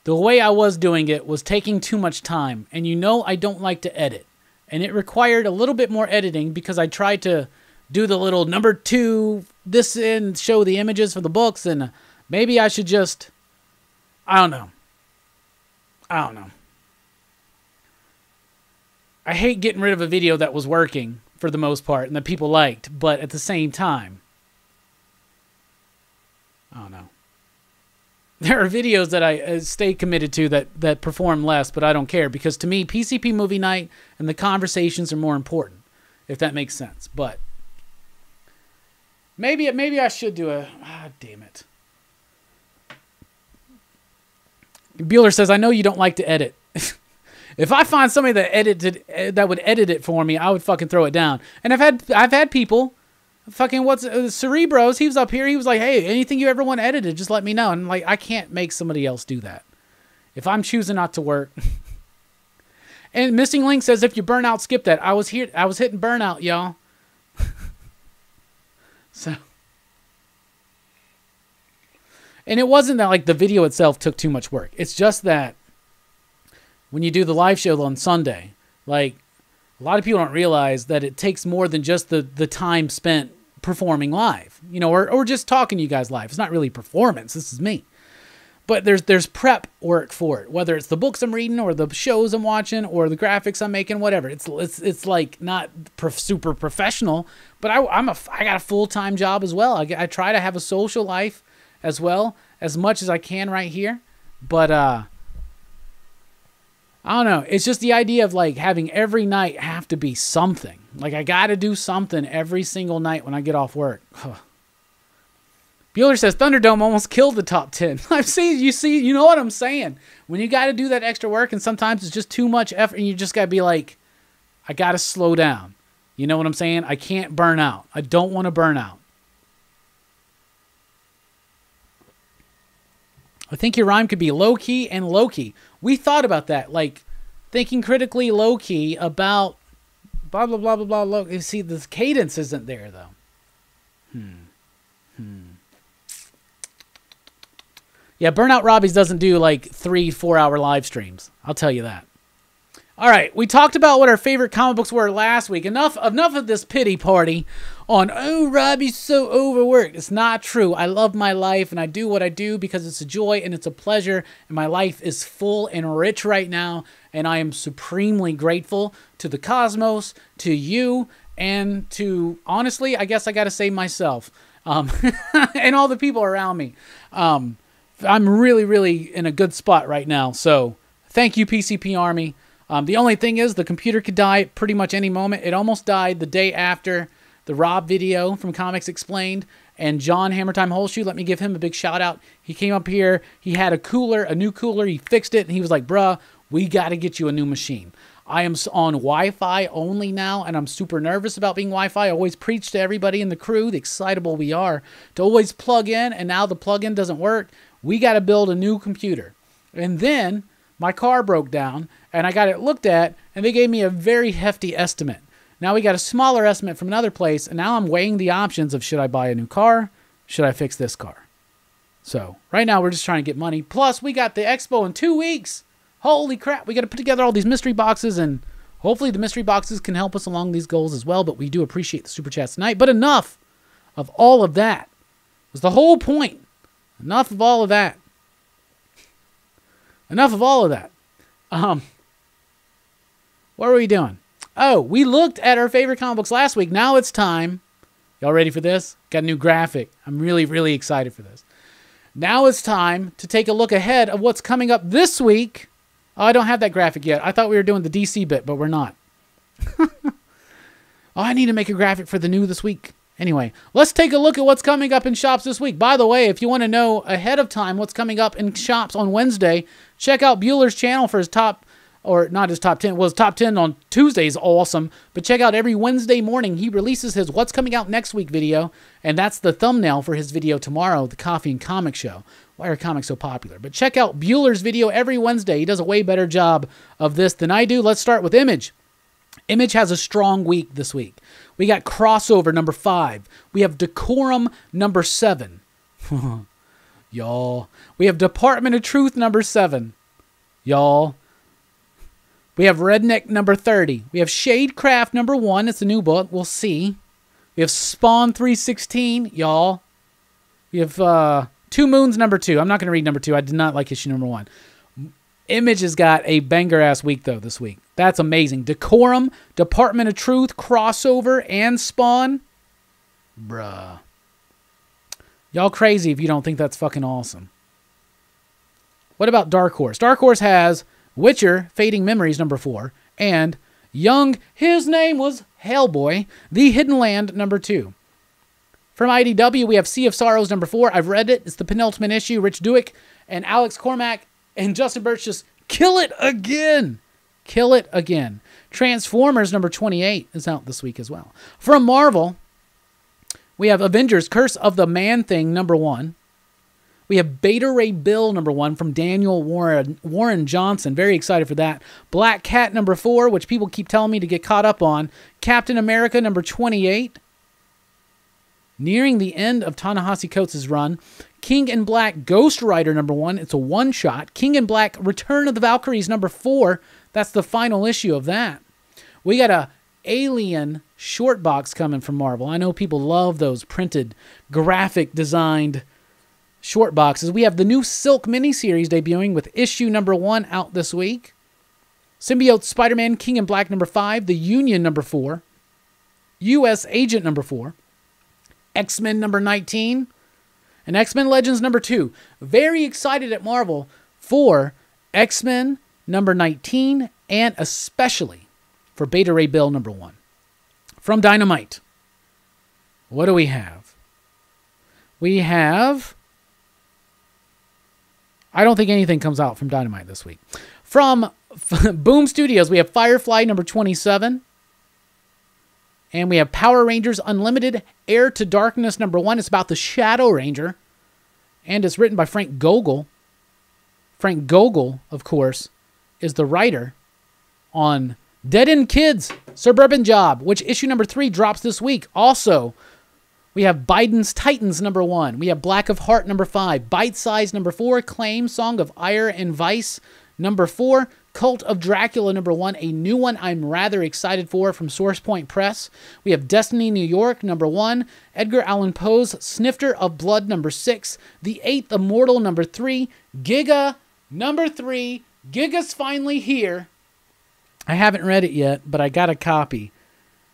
the way I was doing it was taking too much time. And you know I don't like to edit. And it required a little bit more editing because I tried to do the little number 2, this and show the images for the books. And maybe I should just, I don't know. I hate getting rid of a video that was working for the most part and that people liked. But at the same time, I don't know. There are videos that I stay committed to that perform less, but I don't care. Because to me, PCP movie night and the conversations are more important, if that makes sense. But maybe I should do a... Ah, damn it. Bueller says, I know you don't like to edit. If I find somebody that would edit it for me, I would fucking throw it down. And I've had people, fucking Cerebros, he was up here, he was like, hey, anything you ever want edited, just let me know. And like, I can't make somebody else do that. If I'm choosing not to work. And Missing Link says, if you burn out, skip that. I was hitting burnout, y'all. So. And it wasn't that like the video itself took too much work. It's just that when you do the live show on Sunday, like a lot of people don't realize that it takes more than just the time spent performing live, you know, or just talking to you guys live. It's not really performance. This is me. But there's prep work for it, whether it's the books I'm reading or the shows I'm watching or the graphics I'm making, whatever. It's like not super professional, but I got a full-time job as well. I try to have a social life as well, as much as I can right here. But I don't know. It's just the idea of like having every night have to be something. Like I got to do something every single night when I get off work. Bueller says Thunderdome almost killed the top 10. You know what I'm saying? When you got to do that extra work and sometimes it's just too much effort and you just got to be like, I got to slow down. You know what I'm saying? I can't burn out. I don't want to burn out. I think your rhyme could be low-key and low-key. We thought about that, like thinking critically low-key about blah, blah, blah, blah, blah, low. You see, the cadence isn't there, though. Yeah, Burnout Robbie's doesn't do like 3-4 hour live streams. I'll tell you that. All right, we talked about what our favorite comic books were last week. Enough of this pity party on, oh, Robbie's so overworked. It's not true. I love my life, and I do what I do because it's a joy and it's a pleasure, and my life is full and rich right now, and I am supremely grateful to the cosmos, to you, and to, honestly, I guess I got to say myself, and all the people around me. I'm really, really in a good spot right now, so thank you, PCP Army. The only thing is the computer could die pretty much any moment. It almost died the day after the Rob video from Comics Explained. And John Hammertime Holshoe, let me give him a big shout out. He came up here. He had a new cooler. He fixed it. And he was like, bruh, we got to get you a new machine. I am on Wi-Fi only now, and I'm super nervous about being Wi-Fi. I always preach to everybody in the crew, the excitable we are, to always plug in. And now the plug-in doesn't work. We got to build a new computer. And then my car broke down. And I got it looked at, and they gave me a very hefty estimate. Now we got a smaller estimate from another place, and now I'm weighing the options of should I buy a new car? Should I fix this car? So right now we're just trying to get money. Plus we got the expo in 2 weeks. Holy crap. We got to put together all these mystery boxes, and hopefully the mystery boxes can help us along these goals as well. But we do appreciate the super chats tonight. But enough of all of that. Was the whole point. Enough of all of that. Enough of all of that. What are we doing? Oh, we looked at our favorite comic books last week. Now it's time. Y'all ready for this? Got a new graphic. I'm really, really excited for this. Now it's time to take a look ahead of what's coming up this week. Oh, I don't have that graphic yet. I thought we were doing the DC bit, but we're not. Oh, I need to make a graphic for the new this week. Anyway, let's take a look at what's coming up in shops this week. By the way, if you want to know ahead of time what's coming up in shops on Wednesday, check out Bueller's channel for his top, or not his top 10, well, his top 10 on Tuesday is awesome, but check out every Wednesday morning, he releases his What's Coming Out Next Week video, and that's the thumbnail for his video tomorrow, the Coffee and Comic Show. Why are comics so popular? But check out Bueller's video every Wednesday. He does a way better job of this than I do. Let's start with Image. Image has a strong week this week. We got Crossover number 5. We have Decorum number 7. Y'all. We have Department of Truth number 7. Y'all. We have Redneck number 30. We have Shadecraft number 1. It's a new book. We'll see. We have Spawn 316. Y'all. We have Two Moons number 2. I'm not going to read number 2. I did not like issue number 1. Image has got a banger-ass week, though, this week. That's amazing. Decorum, Department of Truth, Crossover, and Spawn. Bruh. Y'all crazy if you don't think that's fucking awesome. What about Dark Horse? Dark Horse has Witcher, Fading Memories, number 4, and Young, his name was Hellboy, The Hidden Land, number 2. From IDW, we have Sea of Sorrows, number 4. I've read it. It's the penultimate issue. Rich Douek and Alex Cormack And Justin Birch just kill it again. Kill it again. Transformers number 28 is out this week as well. From Marvel, we have Avengers Curse of the Man-Thing number 1. We have Beta Ray Bill number 1 from Daniel Warren Johnson. Very excited for that. Black Cat number 4, which people keep telling me to get caught up on. Captain America number 28. Nearing the end of Ta-Nehisi Coates' run. King in Black Ghost Rider number 1. It's a one-shot. King in Black Return of the Valkyries number 4. That's the final issue of that. We got a Alien short box coming from Marvel. I know people love those printed, graphic designed short boxes. We have the new Silk miniseries debuting with issue number 1 out this week. Symbiote Spider-Man King in Black number 5. The Union number 4. U.S. Agent number 4. X-Men number 19. And X-Men Legends number 2. Very excited at Marvel for X-Men number 19 and especially for Beta Ray Bill number 1. From Dynamite, what do we have? We have... I don't think anything comes out from Dynamite this week. From Boom Studios, we have Firefly number 27. And we have Power Rangers Unlimited Heir to Darkness number 1. It's about the Shadow Ranger. And it's written by Frank Gogol. Frank Gogol, of course, is the writer on Dead End Kids, Suburban Job, which issue number 3 drops this week. Also, we have Biden's Titans number 1. We have Black of Heart number 5. Bite Size number 4. Claim Song of Ire and Vice number 4. Cult of Dracula number 1. A new one I'm rather excited for from Source Point Press. We have Destiny New York number 1. Edgar Allan Poe's Snifter of Blood number 6. The Eighth Immortal number 3. Giga number 3. Giga's finally here. I haven't read it yet, but I got a copy.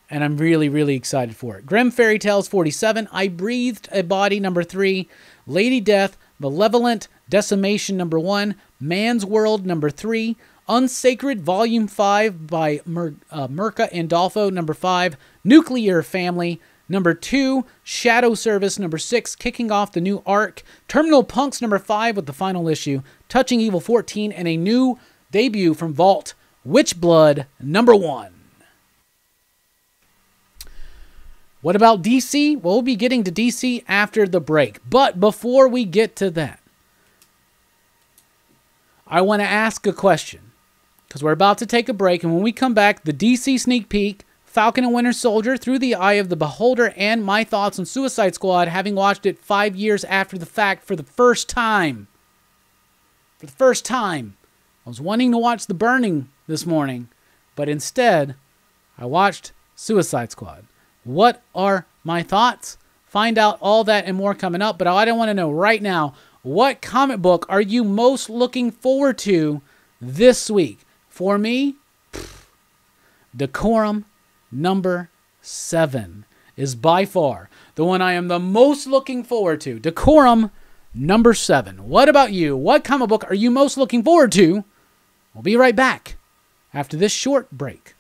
And I'm really, really excited for it. Grim Fairy Tales 47. I Breathed a Body number 3. Lady Death. Malevolent Decimation number 1. Man's World number 3. Unsacred Volume 5 by Mirka Andolfo number 5. Nuclear Family number 2. Shadow Service number 6. Kicking off the new arc. Terminal Punks number 5 with the final issue. Touching Evil 14. And a new debut from Vault. Witchblood number 1. What about DC? Well, we'll be getting to DC after the break. But before we get to that, I want to ask a question. Because we're about to take a break, and when we come back, the DC sneak peek, Falcon and Winter Soldier, Through the Eye of the Beholder, and my thoughts on Suicide Squad, having watched it 5 years after the fact for the first time. For the first time. I was wanting to watch The Burning this morning, but instead, I watched Suicide Squad. What are my thoughts? Find out all that and more coming up, but I don't want to know right now, what comic book are you most looking forward to this week? For me, Decorum number 7 is by far the one I am the most looking forward to. Decorum number 7. What about you? What comic book are you most looking forward to? We'll be right back after this short break.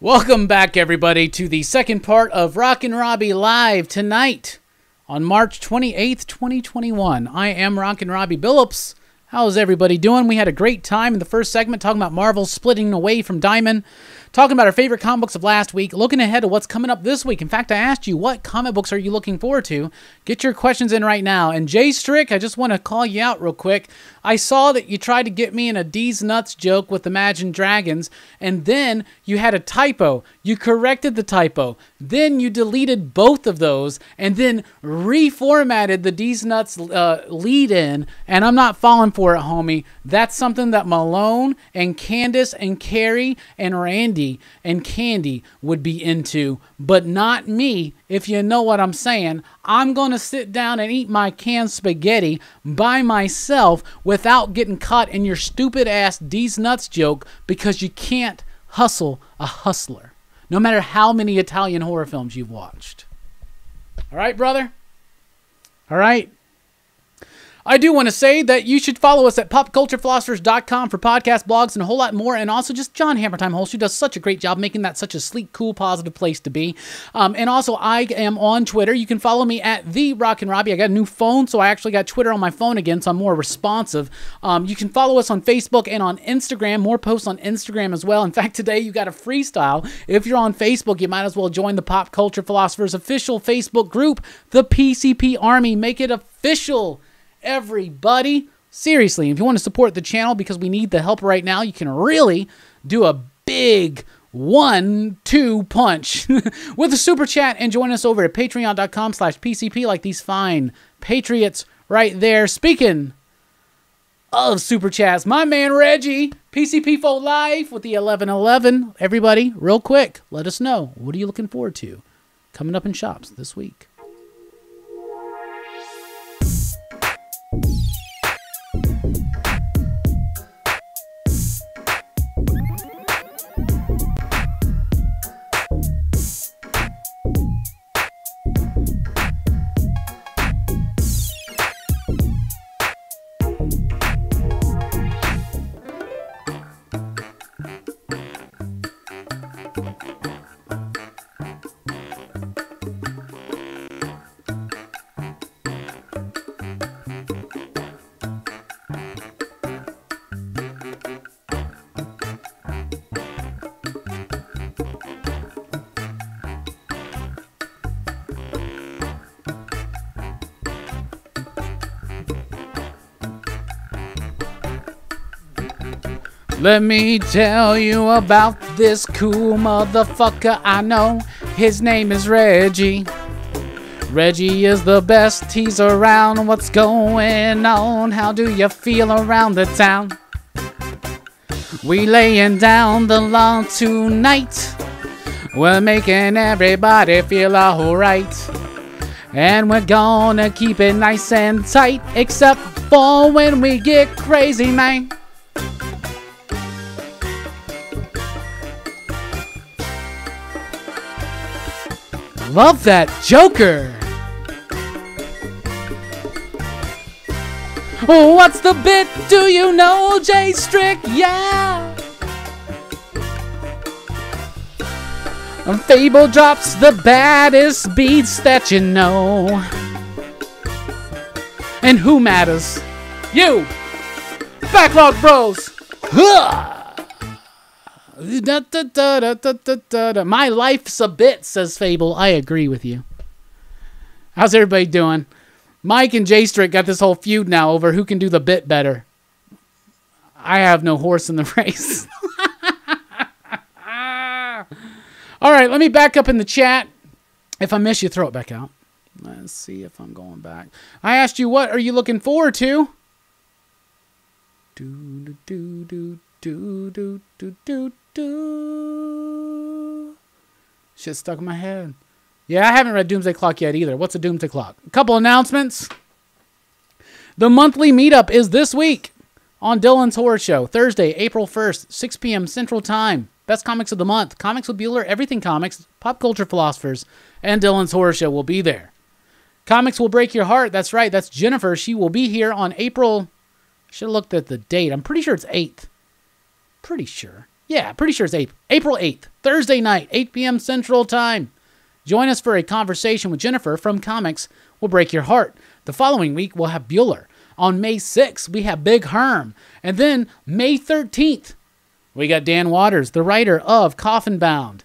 Welcome back, everybody, to the second part of Rockin' Robbie Live tonight on March 28th, 2021. I am Rockin' Robbie Billups. How's everybody doing? We had a great time in the first segment talking about Marvel splitting away from Diamond, talking about our favorite comic books of last week, looking ahead to what's coming up this week. In fact, I asked you, what comic books are you looking forward to? Get your questions in right now. And Jay Strick, I just want to call you out real quick. I saw that you tried to get me in a D's Nuts joke with Imagine Dragons, and then you had a typo. You corrected the typo. Then you deleted both of those, and then reformatted the D's Nuts lead-in, and I'm not falling for it, homie. That's something that Malone and Candace and Carrie and Randy and Candy would be into, but not me, if you know what I'm saying. I'm going to sit down and eat my canned spaghetti by myself without getting caught in your stupid-ass D's Nuts joke, because you can't hustle a hustler, no matter how many Italian horror films you've watched. All right, brother? All right? I do want to say that you should follow us at popculturephilosophers.com for podcast blogs and a whole lot more. And also just John Hammertime Holst, who does such a great job making that such a sleek, cool, positive place to be. And also I am on Twitter. You can follow me at The Rockin' Robbie. I got a new phone, so I actually got Twitter on my phone again, so I'm more responsive. You can follow us on Facebook and on Instagram. More posts on Instagram as well. In fact, today you got a freestyle. If you're on Facebook, you might as well join the Pop Culture Philosophers official Facebook group, the PCP Army. Make it official, everybody. Seriously, if you want to support the channel, because we need the help right now, you can really do a big 1-2 punch with a super chat and join us over at patreon.com/PCP, like these fine patriots right there. Speaking of super chats, my man Reggie, PCP for life with the 1111. Everybody, real quick, let us know, what are you looking forward to coming up in shops this week? Let me tell you about this cool motherfucker I know. His name is Reggie. Reggie is the best, he's around. What's going on? How do you feel around the town? We laying down the law tonight. We're making everybody feel alright. And we're gonna keep it nice and tight, except for when we get crazy, man. Love that Joker. What's the bit? Do you know, Jay Strick? Yeah. Fable drops the baddest beats that you know. And who matters? You. Backlog Bros. My life's a bit, says Fable. I agree with you. How's everybody doing? Mike and Jay Strick got this whole feud now over who can do the bit better. I have no horse in the race. All right, let me back up in the chat. If I miss you, throw it back out. Let's see if I'm going back. I asked you, what are you looking forward to? Shit stuck in my head. Yeah, I haven't read Doomsday Clock yet either. What's a Doomsday Clock? A couple announcements. The monthly meetup is this week on Dylan's Horror Show. Thursday, April 1st, 6 p.m. Central Time. Best comics of the month. Comics with Bueller, Everything Comics, Pop Culture Philosophers, and Dylan's Horror Show will be there. Comics Will Break Your Heart. That's right. That's Jennifer. She will be here on April... Should have looked at the date. I'm pretty sure it's 8th. Pretty sure. Yeah, pretty sure it's April 8th, Thursday night, 8 p.m. Central Time. Join us for a conversation with Jennifer from Comics Will Break Your Heart. The following week, we'll have Bueller. On May 6th, we have Big Herm. And then May 13th, we got Dan Waters, the writer of Coffin Bound,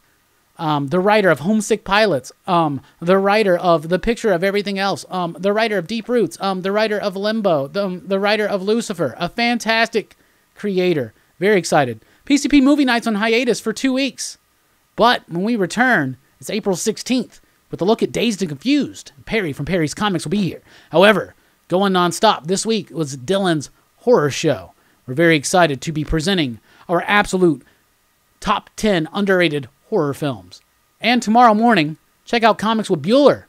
the writer of Homesick Pilots, the writer of The Picture of Everything Else, the writer of Deep Roots, the writer of Limbo, the writer of Lucifer, a fantastic creator. Very excited. PCP Movie Night's on hiatus for 2 weeks. But when we return, it's April 16th with a look at Dazed and Confused. Perry from Perry's Comics will be here. However, going nonstop this week was Dylan's horror show. We're very excited to be presenting our absolute top 10 underrated horror films. And tomorrow morning, check out Comics with Bueller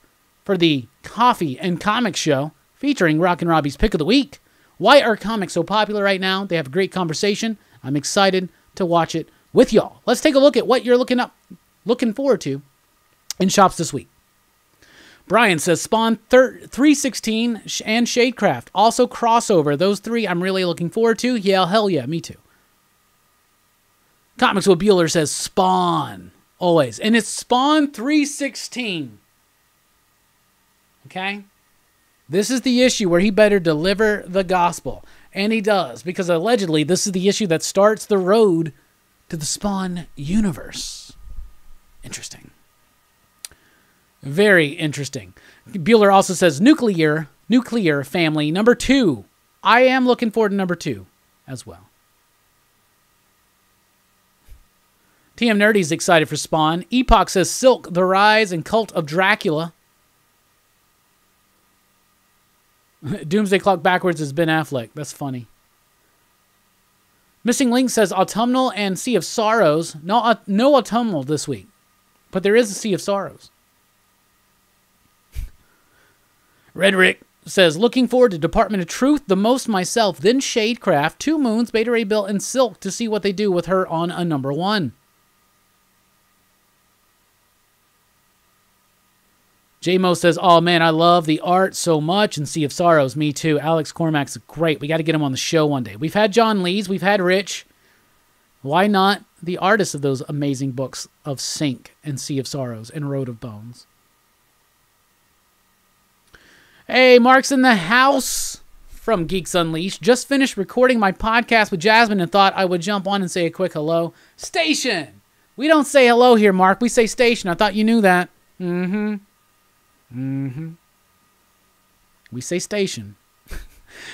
for the Coffee and Comics show featuring Rockin' Robbie's Pick of the Week. Why are comics so popular right now? They have a great conversation. I'm excited to watch it with y'all. Let's take a look at what you're looking forward to in shops this week. Brian says Spawn 316 and Shadecraft. Also crossover. Those three I'm really looking forward to. Yeah, hell yeah, me too. Comics with Bueller says Spawn. Always. And it's Spawn 316. Okay? This is the issue where he better deliver the gospel. And he does. Because allegedly this is the issue that starts the road to the Spawn universe. Interesting. Very interesting. Bueller also says Nuclear Family number 2. I am looking forward to number 2 as well. TM Nerdy's excited for Spawn. Epoch says Silk, The Rise and Cult of Dracula. Doomsday Clock backwards is Ben Affleck. That's funny. Missing Link says Autumnal and Sea of Sorrows. No Autumnal this week. But there is a Sea of Sorrows. Red Rick says, looking forward to Department of Truth the most myself, then Shadecraft, 2 Moons, Beta Ray Bill, and Silk to see what they do with her on a number 1. J-Mo says, oh man, I love the art so much and Sea of Sorrows. Me too. Alex Cormac's great. We got to get him on the show one day. We've had John Lees. We've had Rich. Why not the artists of those amazing books of Sync and Sea of Sorrows and Road of Bones? Hey, Mark's in the house from Geeks Unleashed. Just finished recording my podcast with Jasmine and thought I would jump on and say a quick hello. Station! We don't say hello here, Mark. We say station. I thought you knew that. We say station.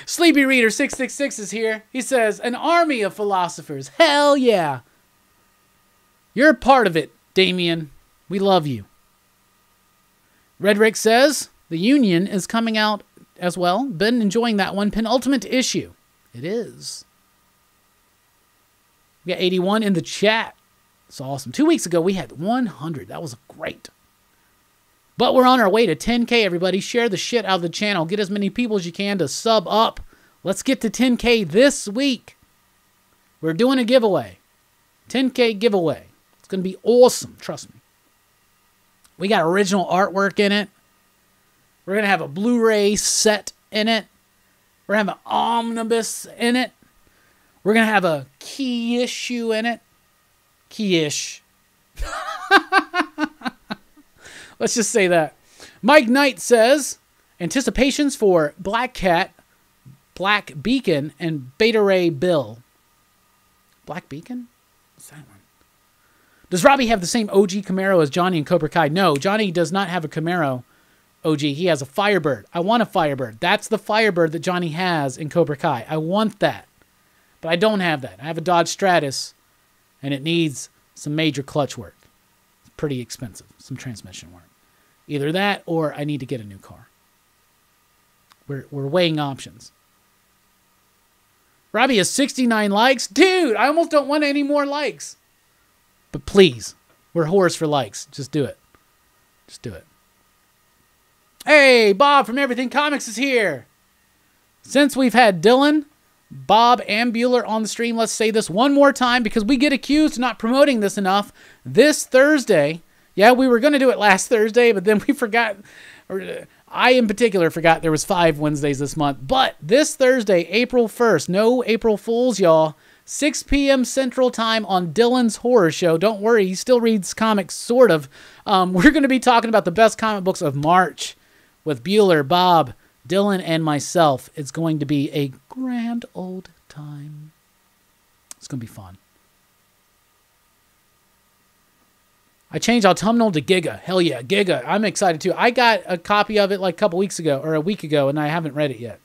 Sleepy Reader 666 is here. He says, an army of philosophers. Hell yeah. You're a part of it, Damien. We love you. Red Rick says, The Union is coming out as well. Been enjoying that one. Penultimate issue. It is. We got 81 in the chat. It's awesome. 2 weeks ago, we had 100. That was great. But we're on our way to 10K, everybody. Share the shit out of the channel. Get as many people as you can to sub up. Let's get to 10K this week. We're doing a giveaway. 10K giveaway. It's going to be awesome. Trust me. We got original artwork in it. We're going to have a Blu-ray set in it. We're going to have an omnibus in it. We're going to have a key issue in it. Key-ish. Let's just say that. Mike Knight says, anticipations for Black Cat, Black Beacon, and Beta Ray Bill. Black Beacon? What's that one? Does Robbie have the same OG Camaro as Johnny and Cobra Kai? No, Johnny does not have a Camaro OG. He has a Firebird. I want a Firebird. That's the Firebird that Johnny has in Cobra Kai. I want that. But I don't have that. I have a Dodge Stratus, and it needs some major clutch work. It's pretty expensive. Some transmission work. Either that or I need to get a new car. We're weighing options. Robbie has 69 likes. Dude, I almost don't want any more likes. But please, we're whores for likes. Just do it. Just do it. Hey, Bob from Everything Comics is here. Since we've had Dylan, Bob, and Bueller on the stream, let's say this one more time because we get accused of not promoting this enough. This Thursday, yeah, we were going to do it last Thursday, but then we forgot, or I in particular forgot there was 5 Wednesdays this month. But this Thursday, April 1st, no April Fools, y'all. 6 p.m. Central Time on Dylan's Horror Show. Don't worry, he still reads comics, sort of. We're going to be talking about the best comic books of March with Bueller, Bob, Dylan, and myself. It's going to be a grand old time. It's going to be fun. I changed autumnal to Giga. Hell yeah, Giga. I'm excited too. I got a copy of it like a couple weeks ago, or a week ago, and I haven't read it yet.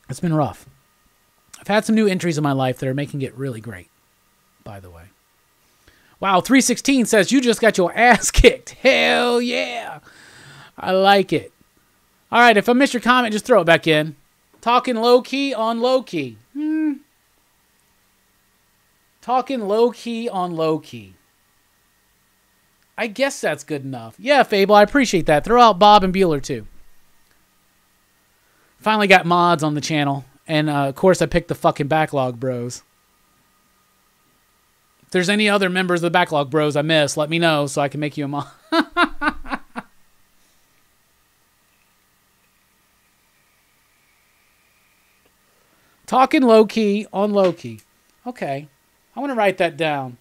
It's been rough. I've had some new entries in my life that are making it really great, by the way. Wow, 316 says, you just got your ass kicked. Hell yeah. I like it. All right, if I missed your comment, just throw it back in. Talking low-key on low-key. Talking low-key on low-key. I guess that's good enough. Yeah, Fable, I appreciate that. Throw out Bob and Bueller, too. Finally got mods on the channel. And, of course, I picked the fucking Backlog Bros. If there's any other members of the Backlog Bros I missed, let me know so I can make you a mod. Talking low-key on low-key. Okay. I want to write that down.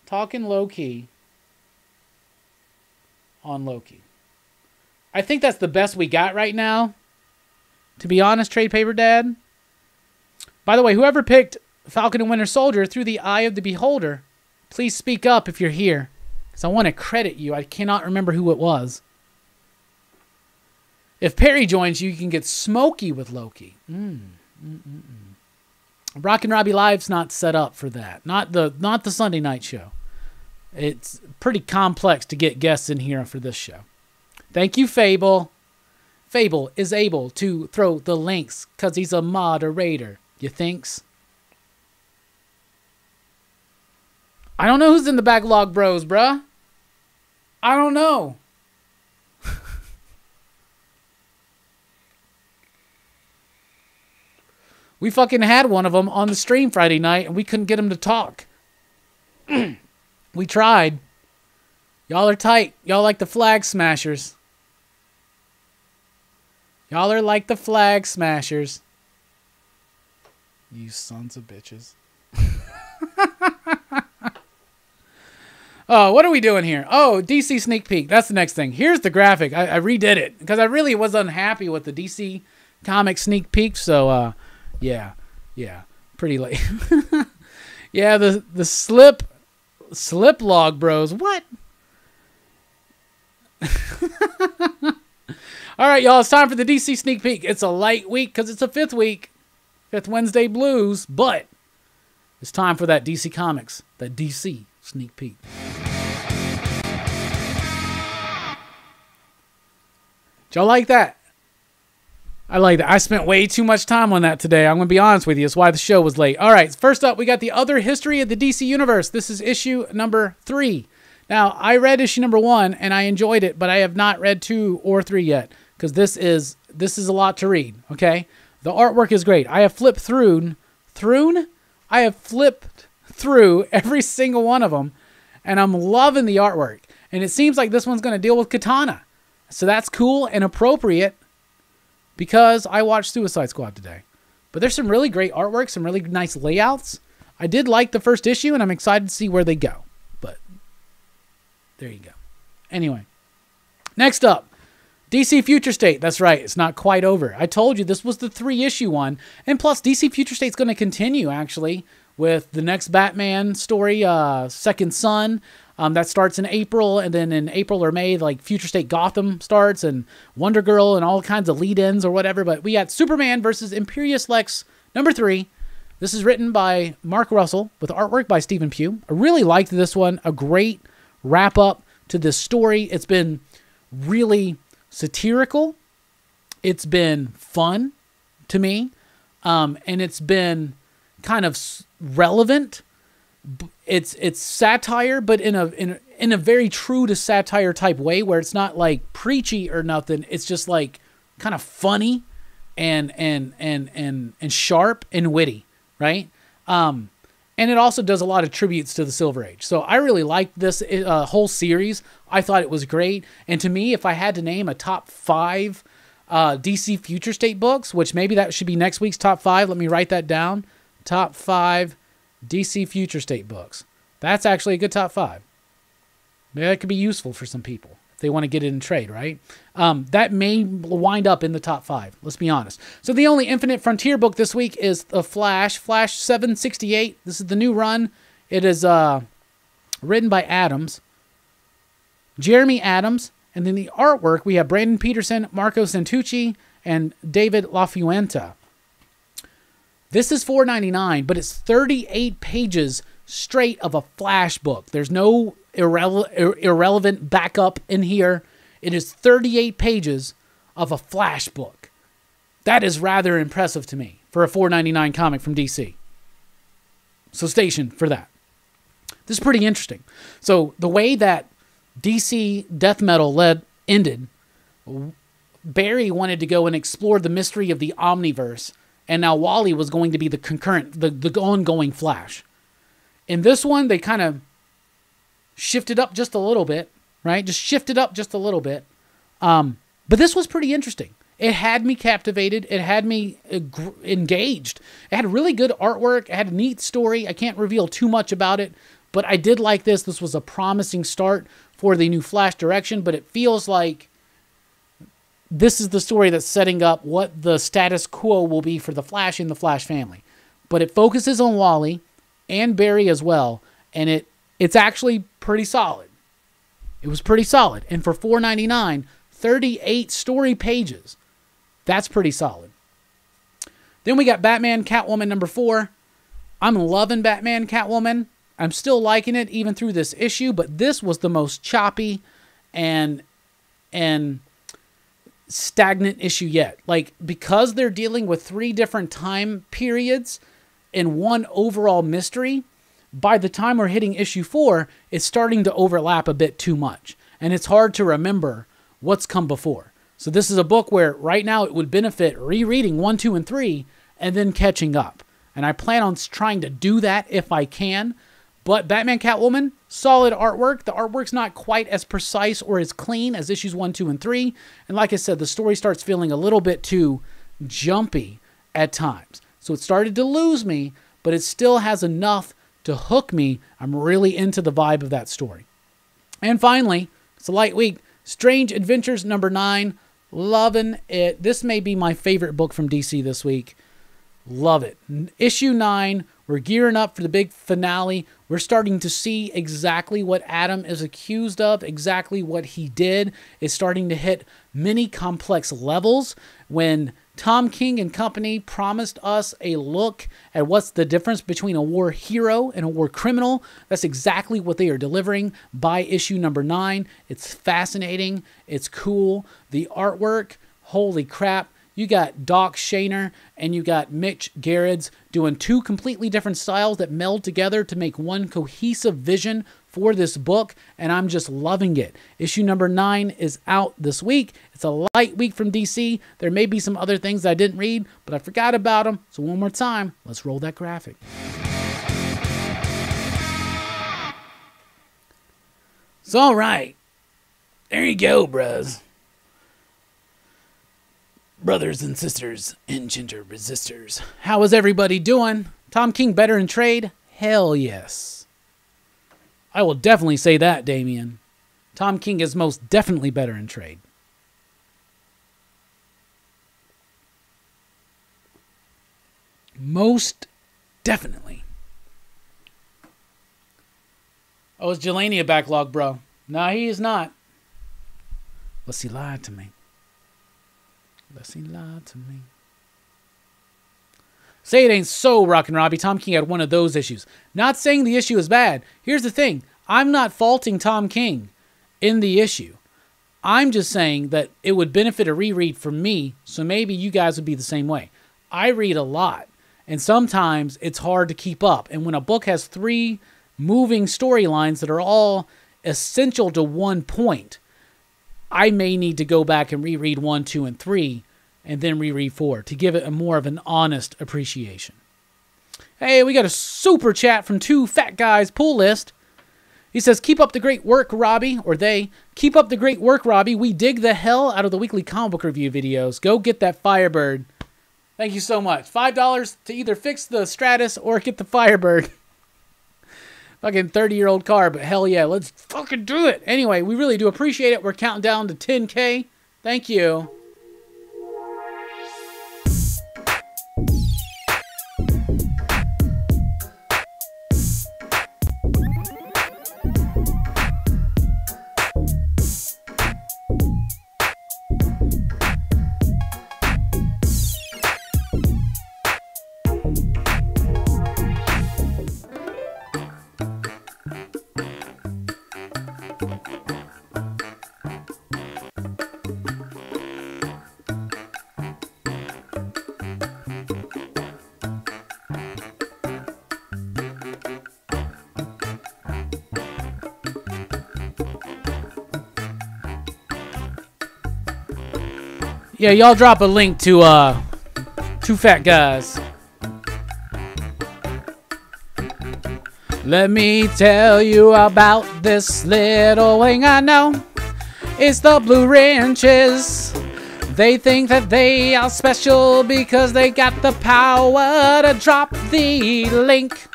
Talking low-key on low-key. I think that's the best we got right now. To be honest, Trade Paper Dad. By the way, whoever picked Falcon and Winter Soldier through the eye of the beholder, please speak up if you're here. Because I want to credit you. I cannot remember who it was. If Perry joins you, you can get smoky with Loki. Rockin' Robbie Live's not set up for that. Not the Sunday night show. It's pretty complex to get guests in here for this show. Thank you, Fable. Fable is able to throw the links because he's a moderator. You thinks? I don't know who's in the Backlog Bros, bruh. I don't know. We fucking had one of them on the stream Friday night, and we couldn't get him to talk. We tried. Y'all are tight. Y'all like the Flag Smashers. Y'all are like the Flag Smashers. You sons of bitches. Oh, what are we doing here? Oh, DC sneak peek. That's the next thing. Here's the graphic. I redid it because I really was unhappy with the DC comic sneak peek. So, yeah, pretty late. Yeah, the slip log bros. What? All right, y'all. It's time for the DC sneak peek. It's a light week because it's a 5th week, 5th Wednesday blues, but it's time for that DC Comics, that DC sneak peek. Did y'all like that? I like that. I spent way too much time on that today. I'm going to be honest with you. That's why the show was late. All right. First up, we got the other history of the DC Universe. This is issue number 3. Now, I read issue number 1, and I enjoyed it, but I have not read 2 or 3 yet, because this is a lot to read, okay? The artwork is great. I have flipped through every single one of them, and I'm loving the artwork. And it seems like this one's going to deal with Katana. So that's cool and appropriate, because I watched Suicide Squad today. But there's some really great artwork, some really nice layouts. I did like the first issue, and I'm excited to see where they go. But there you go. Anyway, next up, DC Future State. That's right. It's not quite over. I told you this was the 3-issue one. And plus, DC Future State's going to continue, actually, with the next Batman story, Second Son. That starts in April, and then in April or May, like Future State Gotham starts, and Wonder Girl, and all kinds of lead-ins or whatever. But we got Superman versus Imperious Lex, number 3. This is written by Mark Russell with artwork by Stephen Pugh. I really liked this one. A great wrap-up to this story. It's been really satirical. It's been fun to me, and it's been kind of relevant. It's satire, but in a very true to satire type way, where it's not like preachy or nothing. It's just like kind of funny and sharp and witty, right? And it also does a lot of tributes to the Silver Age. So I really liked this whole series. I thought it was great. And to me, if I had to name a top 5 DC Future State books, which maybe that should be next week's top 5, let me write that down. top 5 DC Future State books. That's actually a good top 5. Maybe that could be useful for some people if they want to get it in trade, right? That may wind up in the top 5. Let's be honest. So the only Infinite Frontier book this week is The Flash, Flash 768. This is the new run. It is written by Jeremy Adams. And then the artwork, we have Brandon Peterson, Marco Santucci, and David LaFuente. This is $4.99, but it's 38 pages straight of a Flash book. There's no irrelevant backup in here. It is 38 pages of a Flash book. That is rather impressive to me for a $4.99 comic from DC. So stay tuned for that. This is pretty interesting. So the way that DC Death Metal ended, Barry wanted to go and explore the mystery of the Omniverse, and now Wally was going to be the ongoing Flash. In this one, they kind of shifted up just a little bit, right? Just shifted up just a little bit. But this was pretty interesting. It had me captivated. It had me engaged. It had really good artwork. It had a neat story. I can't reveal too much about it, but I did like this. This was a promising start for the new Flash direction, but it feels like this is the story that's setting up what the status quo will be for the Flash and the Flash family. But it focuses on Wally and Barry as well, and it's actually pretty solid. It was pretty solid. And for $4.99, 38 story pages. That's pretty solid. Then we got Batman Catwoman number 4. I'm loving Batman Catwoman. I'm still liking it even through this issue, but this was the most choppy and stagnant issue yet. Like, because they're dealing with 3 different time periods in one overall mystery, by the time we're hitting issue 4, it's starting to overlap a bit too much. And it's hard to remember what's come before. So this is a book where right now it would benefit rereading 1, 2, and 3 and then catching up. And I plan on trying to do that if I can. But Batman Catwoman, solid artwork. The artwork's not quite as precise or as clean as issues 1, 2, and 3. And like I said, the story starts feeling a little bit too jumpy at times. So it started to lose me, but it still has enough to hook me. I'm really into the vibe of that story. And finally, it's a light week. Strange Adventures number 9. Loving it. This may be my favorite book from DC this week. Love it. Issue 9. We're gearing up for the big finale. We're starting to see exactly what Adam is accused of, exactly what he did. It's starting to hit many complex levels. When Tom King and company promised us a look at what's the difference between a war hero and a war criminal, that's exactly what they are delivering by issue number 9. It's fascinating. It's cool. The artwork, holy crap. You got Doc Shaner and you got Mitch Gerrits doing 2 completely different styles that meld together to make one cohesive vision for this book, and I'm just loving it. Issue number 9 is out this week. It's a light week from DC. There may be some other things I didn't read, but I forgot about them. So one more time, let's roll that graphic. So all right, there you go, bros. Brothers and sisters and ginger resistors. How is everybody doing? Tom King better in trade? Hell yes. I will definitely say that, Damien. Tom King is most definitely better in trade. Most definitely. Oh, is Jelani a backlog, bro? No, he is not. Unless he lied to me. Unless he lied to me. Say it ain't so, Rockin' Robbie. Tom King had one of those issues. Not saying the issue is bad. Here's the thing. I'm not faulting Tom King in the issue. I'm just saying that it would benefit a reread for me, so maybe you guys would be the same way. I read a lot, and sometimes it's hard to keep up. And when a book has 3 moving storylines that are all essential to one point, I may need to go back and reread 1, 2, and 3, and then reread 4 to give it a more of an honest appreciation. Hey, we got a super chat from 2 Fat Guys Pull List. He says, keep up the great work, Robbie, or they. Keep up the great work, Robbie. We dig the hell out of the weekly comic book review videos. Go get that Firebird. Thank you so much. $5 to either fix the Stratus or get the Firebird. Fucking 30-year-old car, but hell yeah, let's fucking do it. Anyway, we really do appreciate it. We're counting down to 10K. Thank you. Yeah, y'all drop a link to Two Fat Guys. Let me tell you about this little thing I know. It's the Blue Wrenches. They think that they are special because they got the power to drop the link.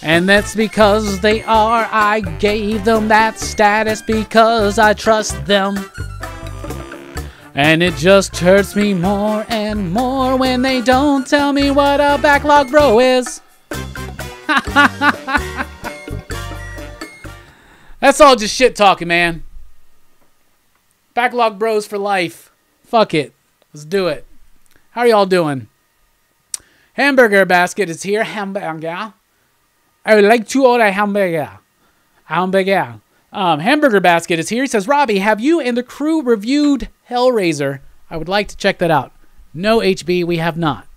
And that's because they are. I gave them that status because I trust them. And it just hurts me more and more when they don't tell me what a backlog bro is. That's all just shit talking, man. Backlog bros for life. Fuck it. Let's do it. How are y'all doing? Hamburger Basket is here. Hamburger. I would like to order hamburger. Hamburger. Hamburger Basket is here. He says, Robbie, have you and the crew reviewed Hellraiser? I would like to check that out. No, HB, we have not.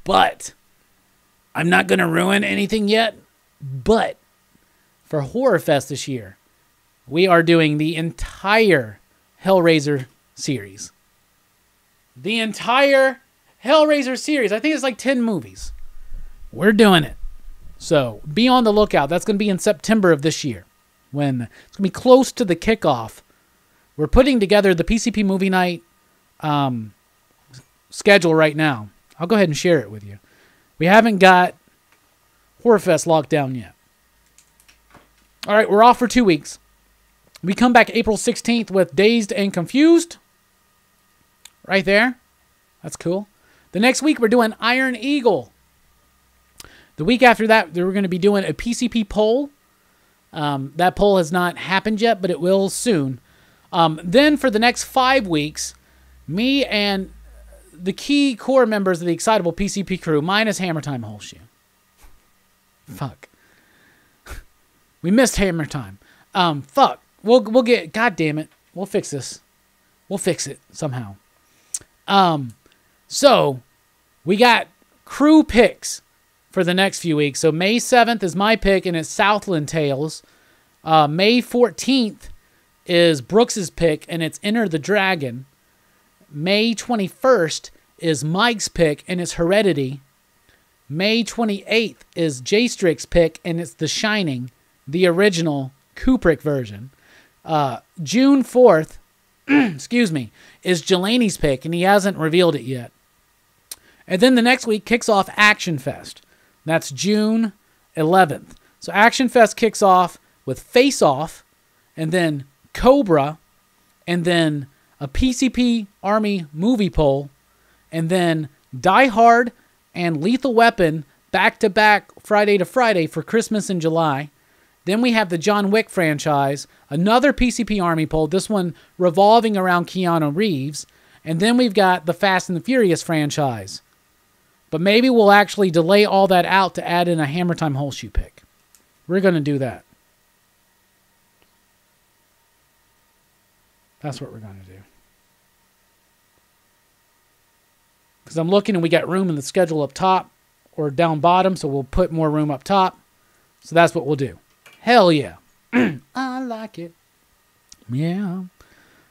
But I'm not going to ruin anything yet. But for Horror Fest this year, we are doing the entire Hellraiser series. The entire Hellraiser series. I think it's like 10 movies. We're doing it. So be on the lookout. That's going to be in September of this year, when it's going to be close to the kickoff. We're putting together the PCP Movie Night schedule right now. I'll go ahead and share it with you. We haven't got Horror Fest locked down yet. All right, we're off for 2 weeks. We come back April 16th with Dazed and Confused. Right there. That's cool. The next week, we're doing Iron Eagle. The week after that, we're going to be doing a PCP poll. That poll has not happened yet, but it will soon. Then for the next 5 weeks, me and the key core members of the Excitable PCP crew, minus Hammer Time Holshoe. Fuck. We missed Hammer Time. Fuck. We'll get, god damn it. We'll fix this. We'll fix it somehow. So we got crew picks for the next few weeks. So May 7th is my pick, and it's Southland Tales. May 14th is Brooks's pick, and it's Enter the Dragon. May 21st is Mike's pick, and it's Heredity. May 28th is J-Strick's pick, and it's The Shining, the original Kubrick version. June 4th, excuse me, is Jelani's pick, and he hasn't revealed it yet. And then the next week kicks off Action Fest. That's June 11th. So Action Fest kicks off with Face Off, and then Cobra, and then a PCP Army movie poll, and then Die Hard and Lethal Weapon back-to-back Friday to Friday for Christmas in July. Then we have the John Wick franchise, another PCP Army poll, this one revolving around Keanu Reeves. And then we've got the Fast and the Furious franchise. But maybe we'll actually delay all that out to add in a Hammer Time Holshoe pick. We're going to do that. That's what we're going to do. Because I'm looking and we got room in the schedule up top or down bottom, so we'll put more room up top. So that's what we'll do. Hell yeah. I like it. Yeah.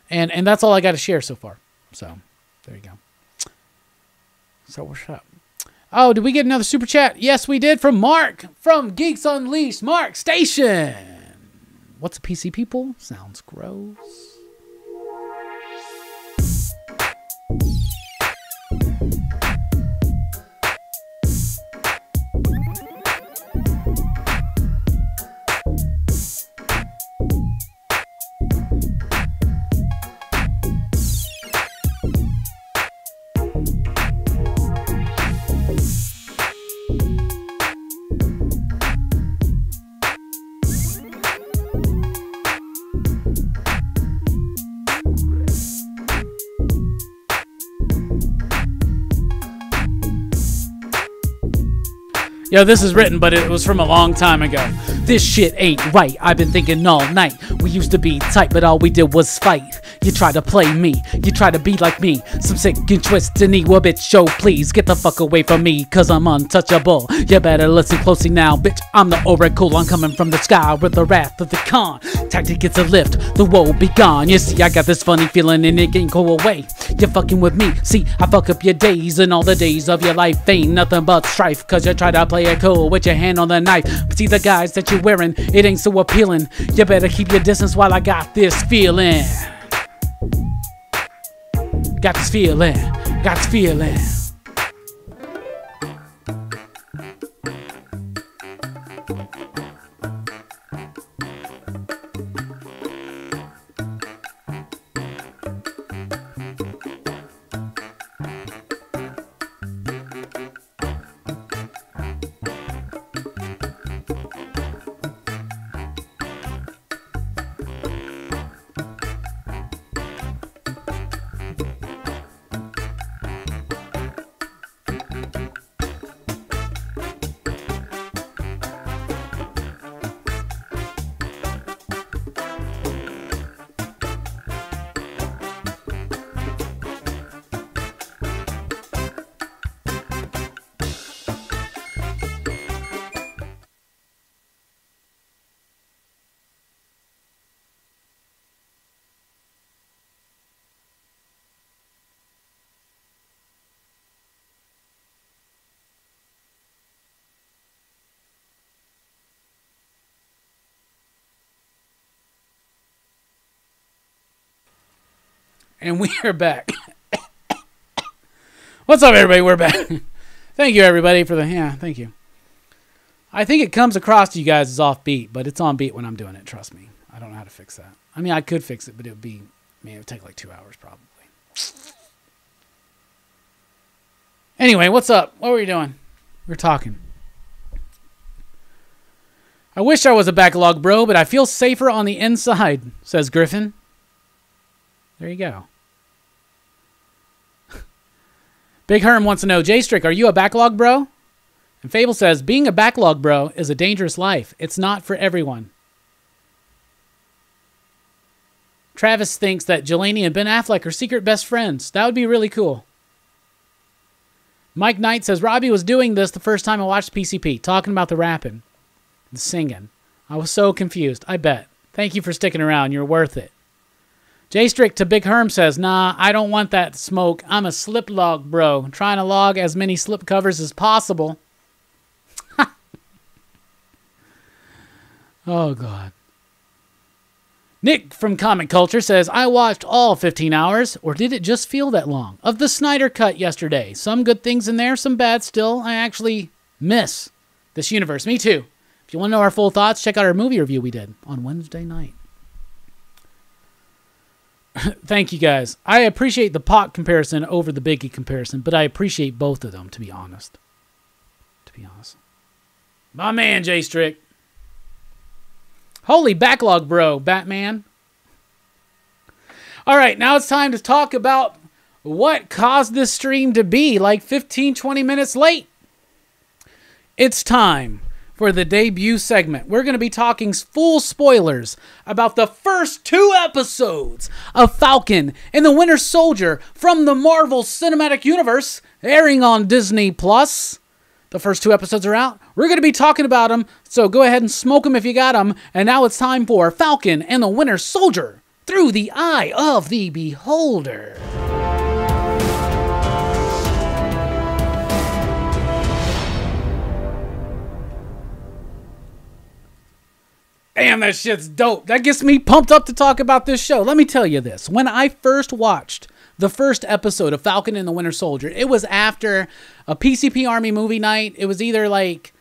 And that's all I got to share so far. So, there you go. So, what's up? Oh, did we get another super chat? Yes, we did, from Mark from Geeks Unleashed. Mark Station. What's a PC people? Sounds gross. Yo, this is written, but it was from a long time ago. This shit ain't right, I've been thinking all night. We used to be tight, but all we did was fight. You try to play me, you try to be like me. Some sick and twisted knee, well bitch, yo please get the fuck away from me, cause I'm untouchable. You better listen closely now, bitch, I'm the oracle. I'm coming from the sky with the wrath of the Khan. Tactic gets a lift, the woe be gone. You see, I got this funny feeling and it can't go away. You're fucking with me, see, I fuck up your days, and all the days of your life ain't nothing but strife, cause you try to play it cool with your hand on the knife. But see the guys that you're wearing, it ain't so appealing. You better keep your distance while I got this feeling. Got this feeling, got this feeling. And we are back. What's up, everybody? We're back. Thank you, everybody, for the... Yeah, thank you. I think it comes across to you guys as offbeat, but it's on beat when I'm doing it. Trust me. I don't know how to fix that. I mean, I could fix it, but it would be... I mean, it would take like 2 hours, probably. Anyway, what's up? What were you doing? We were talking. I wish I was a backlog bro, but I feel safer on the inside, says Griffin. There you go. Big Herm wants to know, J-Strick, are you a backlog bro? And Fable says, being a backlog bro is a dangerous life. It's not for everyone. Travis thinks that Jelani and Ben Affleck are secret best friends. That would be really cool. Mike Knight says, Robbie was doing this the first time I watched PCP, talking about the rapping, the singing. I was so confused. I bet. Thank you for sticking around. You're worth it. J-Strick to Big Herm says, nah, I don't want that smoke. I'm a slip log bro, trying to log as many slip covers as possible. Oh, God. Nick from Comic Culture says, I watched all 15 hours, or did it just feel that long, of the Snyder Cut yesterday. Some good things in there, some bad still. I actually miss this universe. Me too. If you want to know our full thoughts, check out our movie review we did on Wednesday night. Thank you, guys. I appreciate the Pac comparison over the Biggie comparison, but I appreciate both of them, to be honest. My man, J-Strick. Holy backlog, bro, Batman. All right, now it's time to talk about what caused this stream to be like 15, 20 minutes late. It's time for the debut segment. We're going to be talking full spoilers about the first 2 episodes of Falcon and the Winter Soldier from the Marvel Cinematic Universe, airing on Disney+. The first 2 episodes are out. We're going to be talking about them, so go ahead and smoke them if you got them. And now it's time for Falcon and the Winter Soldier, Through the Eye of the Beholder. Damn, that shit's dope. That gets me pumped up to talk about this show. Let me tell you this. When I first watched the first episode of Falcon and the Winter Soldier, it was after a PCP Army movie night. It was either like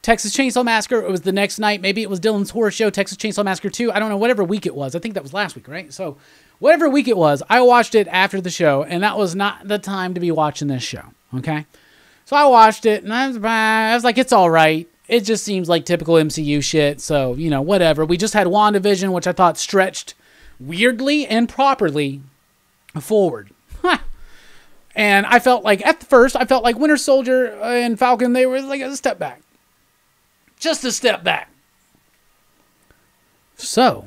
Texas Chainsaw Massacre, or it was the next night. Maybe it was Dylan's Horror Show, Texas Chainsaw Massacre 2. I don't know, whatever week it was. I think that was last week, right? So whatever week it was, I watched it after the show, and that was not the time to be watching this show, okay? So I watched it, and I was like, it's all right. It just seems like typical MCU shit, so, you know, whatever. We just had WandaVision, which I thought stretched weirdly and properly forward. And I felt like, at first, I felt like Winter Soldier and Falcon, they were like a step back. just a step back. So,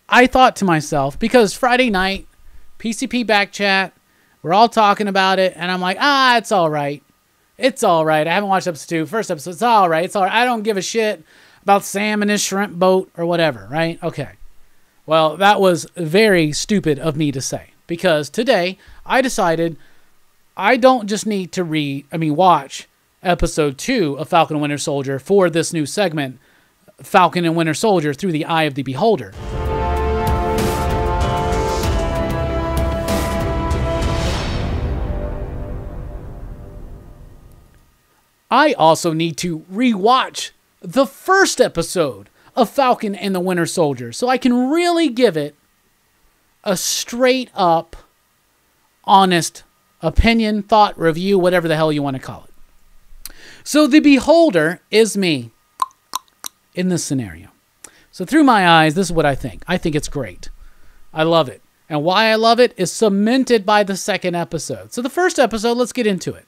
I thought to myself, because Friday night, PCP back chat, we're all talking about it, and I'm like, it's all right. It's all right. I haven't watched episode 2. First episode, it's all right. It's all right. I don't give a shit about Sam and his shrimp boat or whatever, right? Okay. Well, that was very stupid of me to say, because today I decided I don't just need to watch episode 2 of Falcon and Winter Soldier for this new segment, Falcon and Winter Soldier Through the Eye of the Beholder. I also need to rewatch the first episode of Falcon and the Winter Soldier so I can really give it a straight up, honest opinion, thought, review, whatever the hell you want to call it. So the Beholder is me in this scenario. So through my eyes, this is what I think. I think it's great. I love it. And why I love it is cemented by the second episode. So the first episode, let's get into it.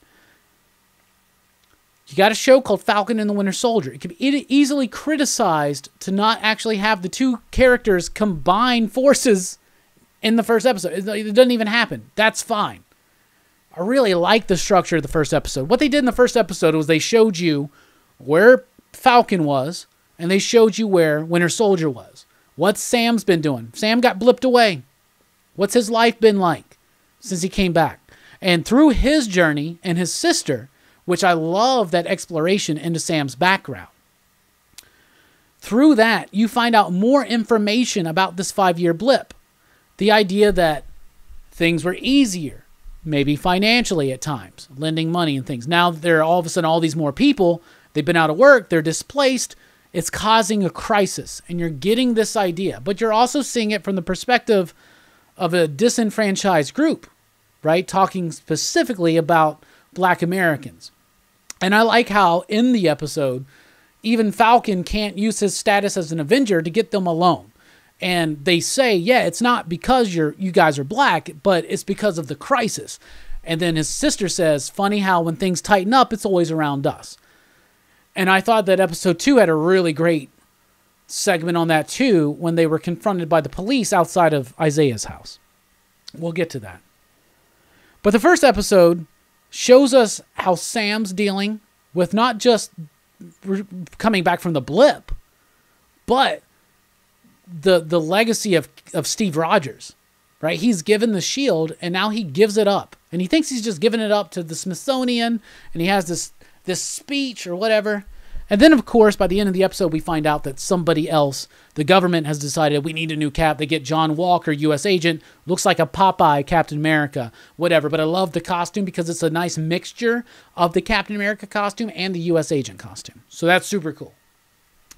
You got a show called Falcon and the Winter Soldier. It can be easily criticized to not actually have the two characters combine forces in the first episode. It doesn't even happen. That's fine. I really like the structure of the first episode. What they did in the first episode was they showed you where Falcon was, and they showed you where Winter Soldier was. What Sam's been doing. Sam got blipped away. What's his life been like since he came back? And through his journey and his sister, which I love that exploration into Sam's background. Through that, you find out more information about this 5-year blip. The idea that things were easier, maybe financially at times, lending money and things. Now there are all of a sudden all these more people, they've been out of work, they're displaced, it's causing a crisis, and you're getting this idea. But you're also seeing it from the perspective of a disenfranchised group, right? Talking specifically about Black Americans. And I like how in the episode, even Falcon can't use his status as an Avenger to get them alone. And they say, yeah, it's not because you guys are black, but it's because of the crisis. And then his sister says, funny how when things tighten up, it's always around us. And I thought that episode 2 had a really great segment on that too, when they were confronted by the police outside of Isaiah's house. We'll get to that. But the first episode shows us how Sam's dealing with not just coming back from the blip, but the legacy of Steve Rogers, right? He's given the shield, and now he gives it up. And he thinks he's just giving it up to the Smithsonian, and he has this speech or whatever. And then, of course, by the end of the episode, we find out that somebody else, the government has decided we need a new cap. They get John Walker, U.S. agent, looks like a Popeye Captain America, whatever. But I love the costume because it's a nice mixture of the Captain America costume and the U.S. agent costume. So that's super cool.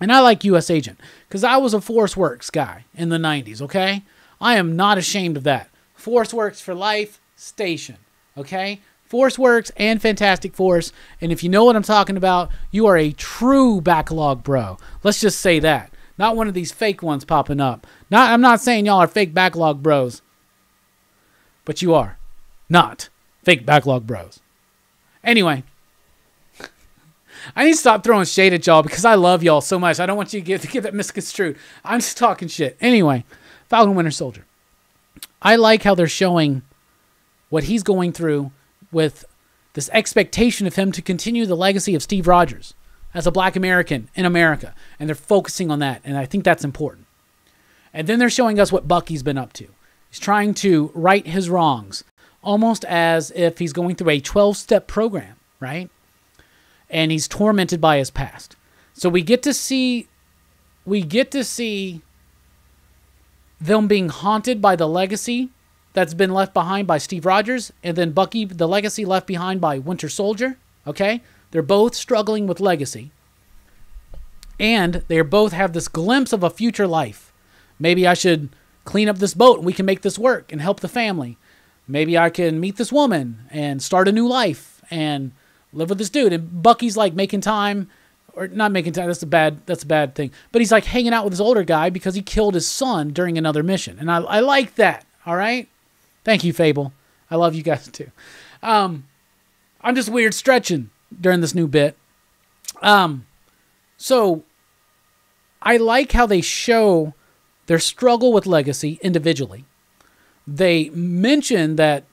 And I like U.S. agent because I was a Force Works guy in the 90s, okay? I am not ashamed of that. Force Works for life, station, okay? Force Works and Fantastic Force. And if you know what I'm talking about, you are a true backlog bro. Let's just say that. Not one of these fake ones popping up. I'm not saying y'all are fake backlog bros. But you are not fake backlog bros. Anyway. I need to stop throwing shade at y'all because I love y'all so much. I don't want you to get that misconstrued. I'm just talking shit. Anyway, Falcon Winter Soldier. I like how they're showing what he's going through with this expectation of him to continue the legacy of Steve Rogers as a Black American in America. And they're focusing on that. And I think that's important. And then they're showing us what Bucky's been up to. He's trying to right his wrongs, almost as if he's going through a 12-step program, right? And he's tormented by his past. So we get to see them being haunted by the legacy that's been left behind by Steve Rogers, and then Bucky, the legacy left behind by Winter Soldier, okay? They're both struggling with legacy. And they both have this glimpse of a future life. Maybe I should clean up this boat and we can make this work and help the family. Maybe I can meet this woman and start a new life and live with this dude. And Bucky's like making time, or not making time, that's a bad thing. But he's like hanging out with this older guy because he killed his son during another mission. And I like that, all right? Thank you, Fable. I love you guys too. I'm just weird stretching during this new bit. So I like how they show their struggle with Legacy individually. They mention that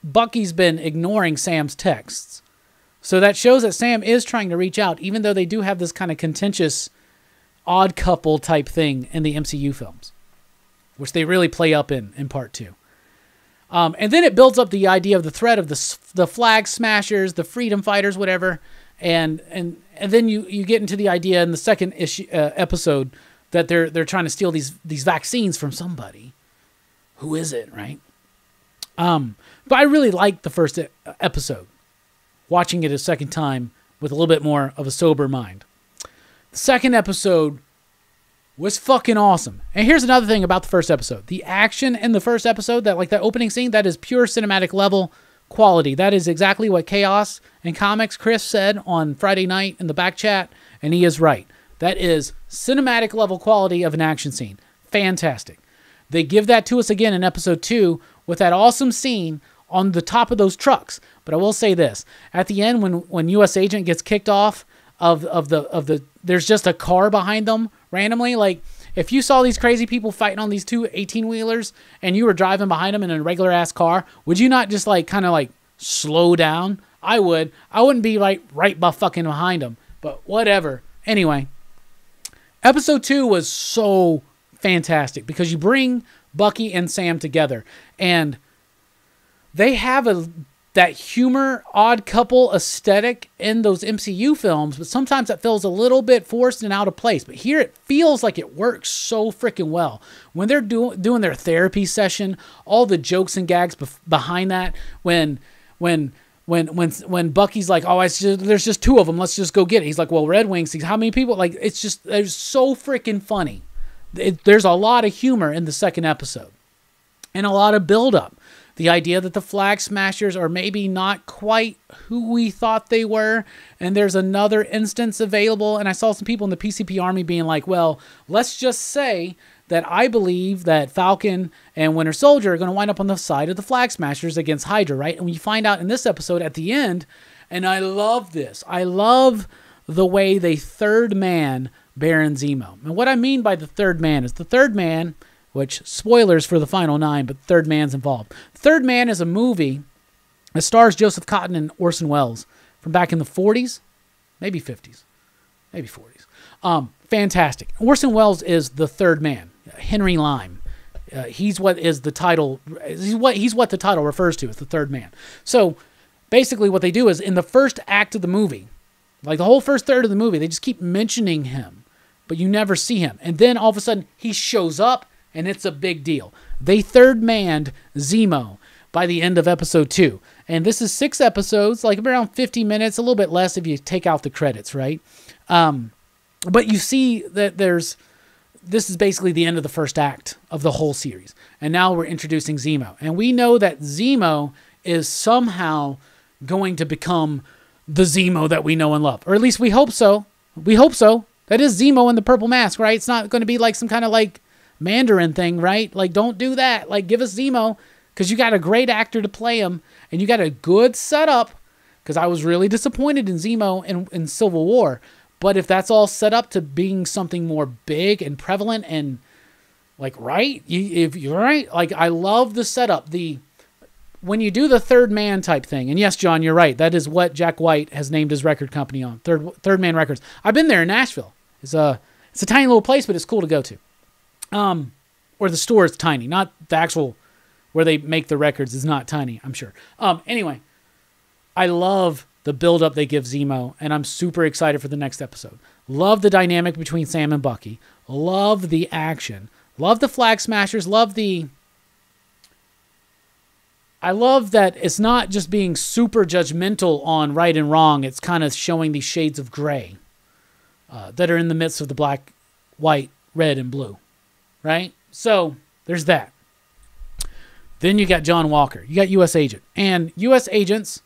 Bucky's been ignoring Sam's texts. So that shows that Sam is trying to reach out, even though they do have this kind of contentious odd couple type thing in the MCU films, which they really play up in part 2. And then it builds up the idea of the threat of the flag smashers, the freedom fighters, whatever. And then you get into the idea in the second episode that they're trying to steal these vaccines from somebody. Who is it, right? But I really liked the first episode, watching it a second time with a little bit more of a sober mind. The second episode was fucking awesome. And here's another thing about the first episode. The action in the first episode, that opening scene, that is pure cinematic level quality. That is exactly what Chaos and Comics Chris said on Friday night in the back chat, and he is right. That is cinematic level quality of an action scene. Fantastic. They give that to us again in episode 2 with that awesome scene on the top of those trucks. But I will say this. At the end, when U.S. Agent gets kicked off of the there's just a car behind them randomly. Like, if you saw these crazy people fighting on these two 18-wheelers and you were driving behind them in a regular-ass car, would you not just, kind of slow down? I would. I wouldn't be, right fucking behind them. But whatever. Anyway, episode 2 was so fantastic because you bring Bucky and Sam together, and they have that humor, odd couple aesthetic in those MCU films, but sometimes that feels a little bit forced and out of place. But here it feels like it works so freaking well. When they're doing their therapy session, all the jokes and gags behind that, when Bucky's like, oh, there's just 2 of them, let's just go get it. He's like, well, Red Wings, how many people? It's so freaking funny. There's a lot of humor in the second episode and a lot of build-up. The idea that the Flag Smashers are maybe not quite who we thought they were, and there's another instance available, and I saw some people in the PCP Army being like, well, let's just say that I believe that Falcon and Winter Soldier are going to wind up on the side of the Flag Smashers against Hydra, right? And we find out in this episode at the end, and I love this. I love the way they third man Baron Zemo. And what I mean by the third man is the third man, which, spoilers for the final 9, but Third Man's involved. Third Man is a movie that stars Joseph Cotton and Orson Welles from back in the 40s, maybe 50s, maybe 40s. Fantastic. Orson Welles is the third man, Henry Lime. He's what the title refers to as the third man. So basically what they do is in the first act of the movie, like the whole first third of the movie, they just keep mentioning him, but you never see him. And then all of a sudden he shows up, and it's a big deal. They third-manned Zemo by the end of episode 2. And this is 6 episodes, around 50 minutes, a little bit less if you take out the credits, right? But you see that this is basically the end of the first act of the whole series. And now we're introducing Zemo. And we know that Zemo is somehow going to become the Zemo that we know and love. Or at least we hope so. We hope so. That is Zemo in the purple mask, right? It's not going to be some kind of Mandarin thing, right? Don't do that. Give us Zemo, because you got a great actor to play him, and you got a good setup, because I was really disappointed in Zemo in Civil War. But if that's all set up to being something more big and prevalent and, right? If you're right, I love the setup. When you do the third man type thing, and yes, John, you're right. That is what Jack White has named his record company on, Third Man Records. I've been there in Nashville. It's a tiny little place, but it's cool to go to. Or the store is tiny, not the actual where they make the records is not tiny, I'm sure. Anyway, I love the build-up they give Zemo, and I'm super excited for the next episode. Love the dynamic between Sam and Bucky. Love the action. Love the Flag Smashers. I love that it's not just being super judgmental on right and wrong. It's kind of showing these shades of gray that are in the midst of the black, white, red, and blue. Right? So, there's that. Then you got John Walker. You got U.S. Agent. And U.S. Agent's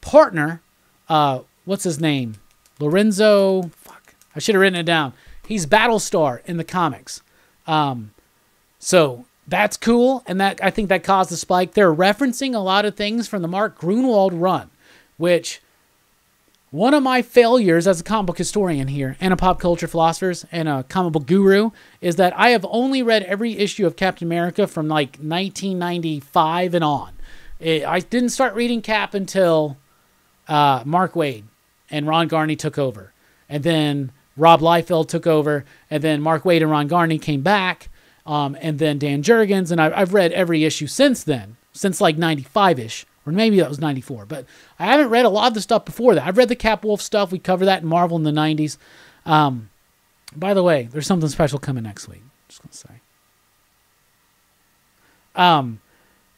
partner, what's his name? Lorenzo, I should have written it down. He's Battlestar in the comics. So, that's cool, and I think that caused a spike. They're referencing a lot of things from the Mark Gruenwald run, which One of my failures as a comic book historian here and a pop culture philosopher and a comic book guru is that I have only read every issue of Captain America from like 1995 and on. I didn't start reading Cap until Mark Waid and Ron Garney took over. And then Rob Liefeld took over. And then Mark Waid and Ron Garney came back. And then Dan Jurgens. And I've read every issue since then, since like 95-ish. Or maybe that was 94. But I haven't read a lot of the stuff before that. I've read the Cap Wolf stuff. We covered that in Marvel in the 90s. By the way, there's something special coming next week. Just going to say.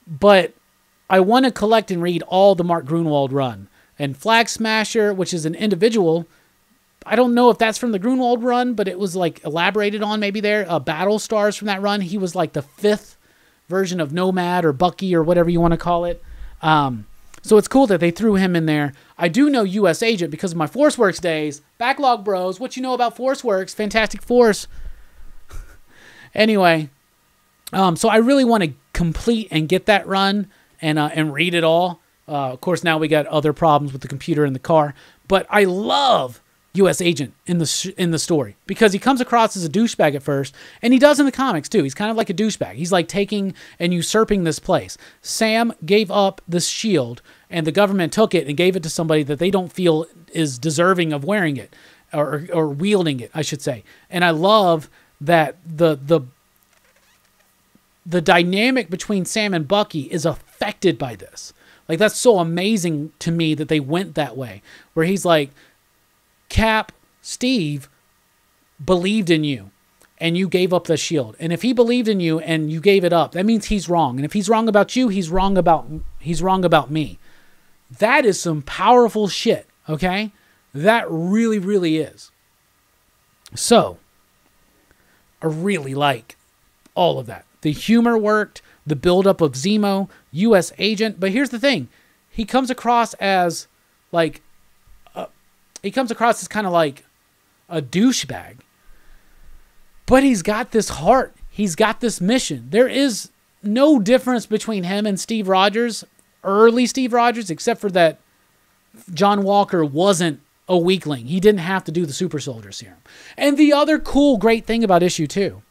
But I want to collect and read all the Mark Gruenwald run. And Flag Smasher, which is an individual, I don't know if that's from the Gruenwald run, but it was like elaborated on maybe there. Battle Stars from that run. He was like the 5th version of Nomad or Bucky or whatever you want to call it. So it's cool that they threw him in there. I do know U.S. Agent because of my ForceWorks days. Backlog Bros, what you know about ForceWorks? Fantastic Force. Anyway, so I really want to complete and get that run and read it all. Of course, now we got other problems with the computer in the car. But I love U.S. Agent in the story because he comes across as a douchebag at first, and he does in the comics too. He's kind of like a douchebag. He's like taking and usurping this place. Sam gave up this shield, and the government took it and gave it to somebody that they don't feel is deserving of wearing it or wielding it, I should say. And I love that the dynamic between Sam and Bucky is affected by this. Like, that's so amazing to me that they went that way, where he's like, Cap, Steve believed in you and you gave up the shield. And if he believed in you and you gave it up, that means he's wrong. And if he's wrong about you, he's wrong about me. That is some powerful shit, okay? That really, really is. So, I really like all of that. The humor worked, the buildup of Zemo, U.S. Agent. But here's the thing. He comes across as like, kind of like a douchebag. But he's got this heart. He's got this mission. There is no difference between him and Steve Rogers, early Steve Rogers, except for that John Walker wasn't a weakling. He didn't have to do the super soldier serum. And the other cool, great thing about issue 2,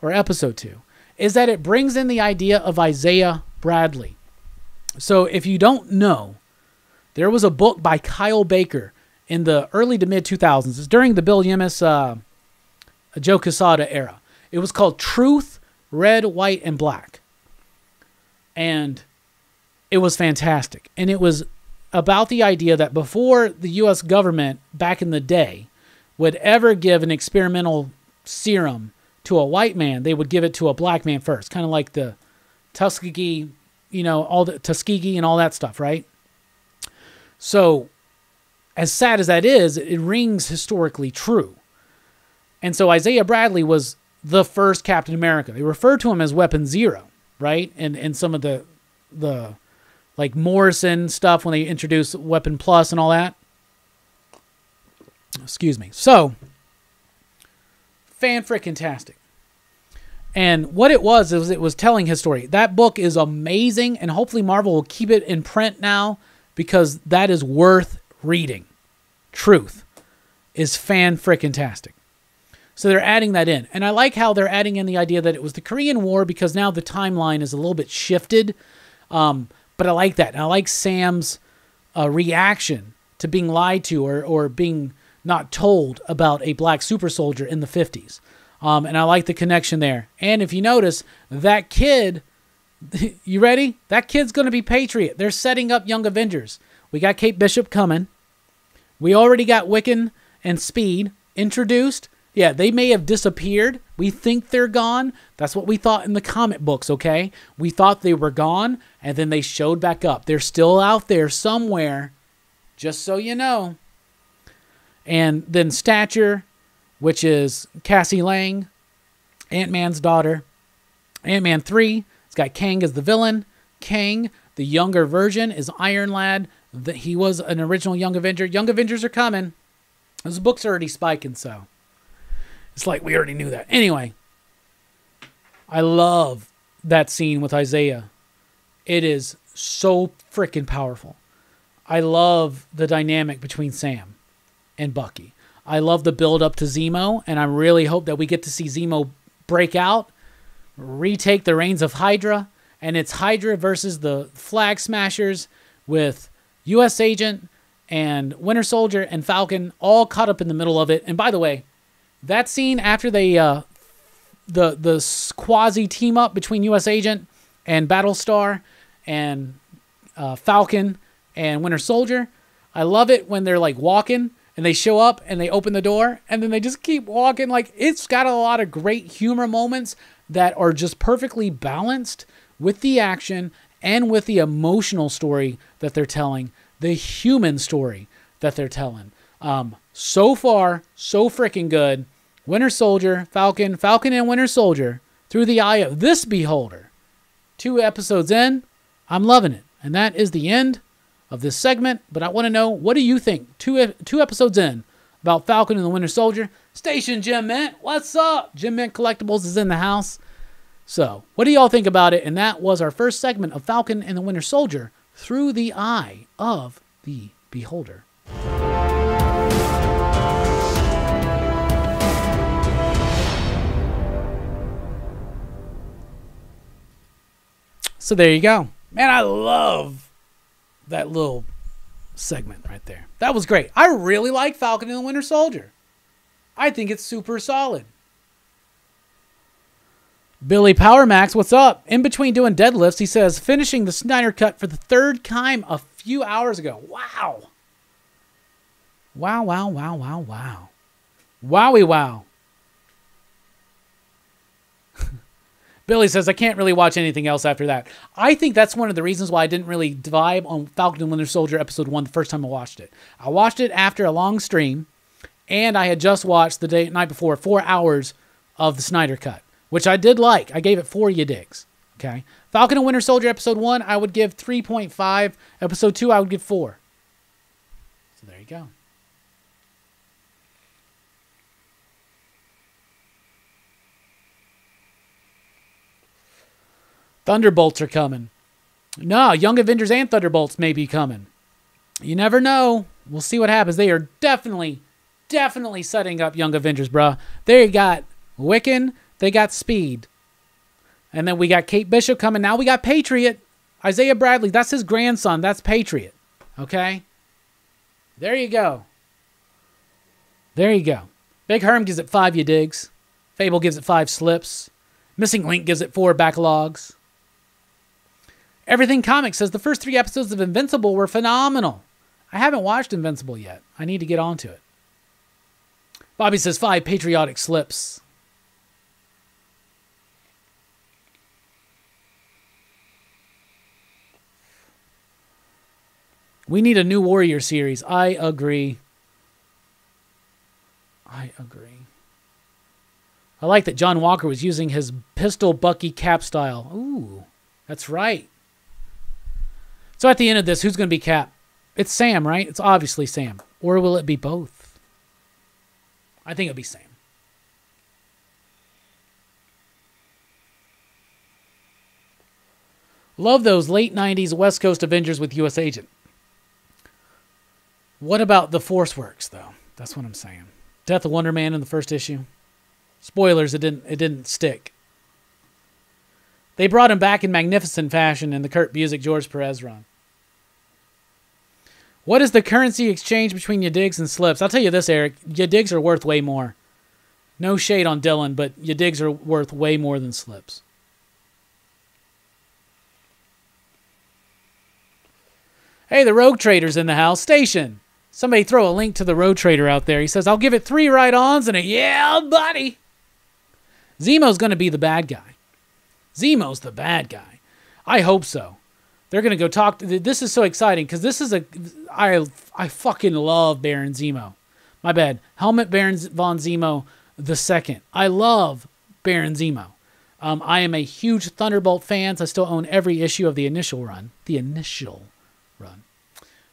or episode 2, is that it brings in the idea of Isaiah Bradley. So if you don't know, there was a book by Kyle Baker in the early to mid 2000s. It's during the Bill Yemis, Joe Quesada era. It was called Truth, Red, White, and Black. And it was fantastic. And it was about the idea that before the U.S. government back in the day would ever give an experimental serum to a white man, they would give it to a black man first. Kind of like the Tuskegee, all the Tuskegee and all that stuff, right? So, as sad as that is, it rings historically true. And so Isaiah Bradley was the first Captain America. They refer to him as Weapon Zero, right? And some of the like Morrison stuff when they introduced Weapon Plus and all that. Excuse me. So, fan-frickin-tastic. And what it was telling his story. That book is amazing, and hopefully Marvel will keep it in print now because that is worth reading. Truth is fan-frickin-tastic. So they're adding that in. And I like how they're adding in the idea that it was the Korean War because now the timeline is a little bit shifted. But I like that. And I like Sam's reaction to being lied to or being not told about a black super soldier in the 50s. And I like the connection there. And if you notice, that kid, you ready? That kid's going to be Patriot. They're setting up Young Avengers. We got Kate Bishop coming. We already got Wiccan and Speed introduced. Yeah, they may have disappeared. We think they're gone. That's what we thought in the comic books, okay? We thought they were gone, and then they showed back up. They're still out there somewhere, just so you know. And then Stature, which is Cassie Lang, Ant-Man's daughter. Ant-Man 3, it's got Kang as the villain. Kang, the younger version, is Iron Lad. He was an original Young Avenger. Young Avengers are coming. Those books are already spiking, so it's like we already knew that. Anyway, I love that scene with Isaiah. It is so freaking powerful. I love the dynamic between Sam and Bucky. I love the build up to Zemo, and I really hope that we get to see Zemo break out, retake the reins of Hydra, and it's Hydra versus the Flag Smashers with U.S. Agent and Winter Soldier and Falcon all caught up in the middle of it. And by the way, that scene after they the quasi team up between U.S. Agent and Battlestar and Falcon and Winter Soldier, I love it when they're like walking and they show up and they open the door and then they just keep walking. Like, it's got a lot of great humor moments that are just perfectly balanced with the action and with the emotional story that they're telling, the human story that they're telling. So far, so freaking good. Winter Soldier, Falcon and Winter Soldier through the eye of this beholder. 2 episodes in, I'm loving it. And that is the end of this segment. But I want to know, what do you think? Two episodes in about Falcon and the Winter Soldier. Station Jim Mint, what's up? Jim Mint Collectibles is in the house. So, what do y'all think about it? And that was our first segment of Falcon and the Winter Soldier through the eye of the beholder. So there you go. Man, I love that little segment right there. That was great. I really like Falcon and the Winter Soldier. I think it's super solid. Billy Power Max, what's up? In between doing deadlifts, he says, finishing the Snyder Cut for the 3rd time a few hours ago. Wow. Wow, wow, wow, wow, wow. Wowie wow. Billy says, I can't really watch anything else after that. I think that's one of the reasons why I didn't really vibe on Falcon and Winter Soldier episode 1 the first time I watched it. I watched it after a long stream, and I had just watched the night before 4 hours of the Snyder Cut, which I did like. I gave it 4 digs. Okay. Falcon and Winter Soldier episode 1, I would give 3.5. Episode 2, I would give 4. So there you go. Thunderbolts are coming. No, Young Avengers and Thunderbolts may be coming. You never know. We'll see what happens. They are definitely setting up Young Avengers, bruh. They got Wiccan. They got Speed. And then we got Kate Bishop coming. Now we got Patriot. Isaiah Bradley. That's his grandson. That's Patriot. Okay? There you go. There you go. Big Herm gives it 5 digs. Fable gives it 5 slips. Missing Link gives it 4 backlogs. Everything Comics says the first 3 episodes of Invincible were phenomenal. I haven't watched Invincible yet. I need to get onto it. Bobby says 5 patriotic slips. We need a new Warrior series. I agree. I like that John Walker was using his pistol Bucky Cap style. Ooh, that's right. So at the end of this, who's going to be Cap? It's Sam, right? It's obviously Sam. Or will it be both? I think it'll be Sam. Love those late 90s West Coast Avengers with U.S. Agent. What about the Force Works, though? That's what I'm saying. Death of Wonder Man in the first issue. Spoilers, it didn't stick. They brought him back in magnificent fashion in the Kurt Busiek, George Perez run. What is the currency exchange between your digs and slips? I'll tell you this, Eric. Your digs are worth way more. No shade on Dylan, but your digs are worth way more than slips. Hey, the Rogue Trader's in the house. Station. Somebody throw a link to the Rogue Trader out there. He says, I'll give it 3 right-ons and a yeah, buddy. Zemo's going to be the bad guy. Zemo's the bad guy. I hope so. They're going to go talk. This is so exciting because this is I fucking love Baron Zemo. My bad. Helmut Baron von Zemo II. I love Baron Zemo. I am a huge Thunderbolt fan. So I still own every issue of the initial run.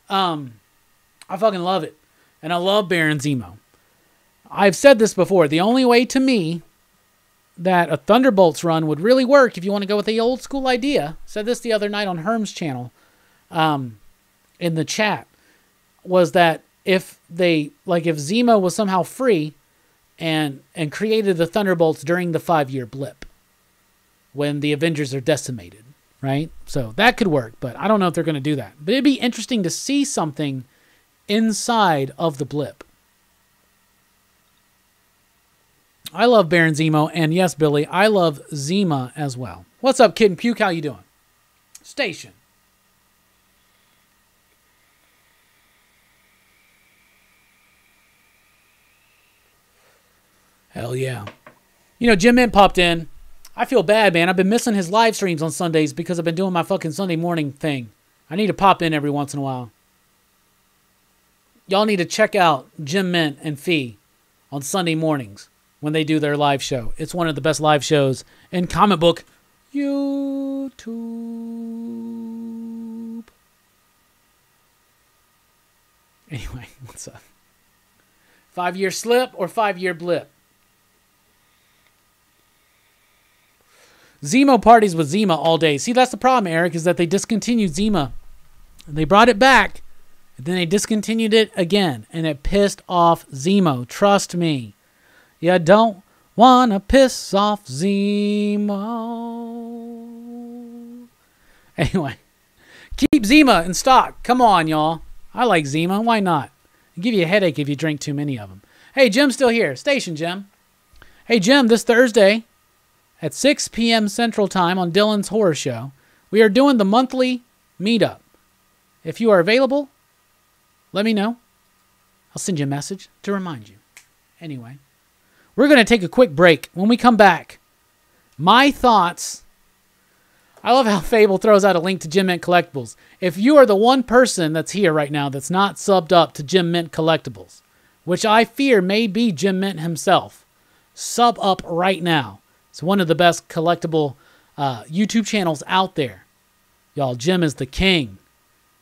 I fucking love it. And I love Baron Zemo. I've said this before. The only way to me that a Thunderbolts run would really work if you want to go with the old school idea. Said this the other night on Herm's channel. in the chat was that if Zemo was somehow free and created the Thunderbolts during the 5-year blip when the Avengers are decimated, right? So that could work, but I don't know if they're going to do that. But it'd be interesting to see something inside of the blip. I love Baron Zemo, and yes, Billy, I love Zima as well. What's up, Kid and Puke? How you doing? Station. Hell yeah. You know, Jim Mint popped in. I feel bad, man. I've been missing his live streams on Sundays because I've been doing my fucking Sunday morning thing. I need to pop in every once in a while. Y'all need to check out Jim Mint and Fee on Sunday mornings when they do their live show. It's one of the best live shows in comic book YouTube. Anyway, what's up? 5-year slip or 5-year blip? Zemo parties with Zima all day. See, that's the problem, Eric, is that they discontinued Zima. They brought it back, and then they discontinued it again, and it pissed off Zemo. Trust me. You don't want to piss off Zemo. Anyway, keep Zima in stock. Come on, y'all. I like Zima. Why not? It'll give you a headache if you drink too many of them. Hey, Jim's still here. Station, Jim. Hey, Jim, this Thursday at 6 p.m. Central Time on Dylan's Horror Show, we are doing the monthly meetup. If you are available, let me know. I'll send you a message to remind you. Anyway, we're going to take a quick break. When we come back, my thoughts. I love how Fable throws out a link to Jim Mint Collectibles. If you are the one person that's here right now that's not subbed up to Jim Mint Collectibles, which I fear may be Jim Mint himself, sub up right now. It's one of the best collectible YouTube channels out there. Y'all, Jim is the king.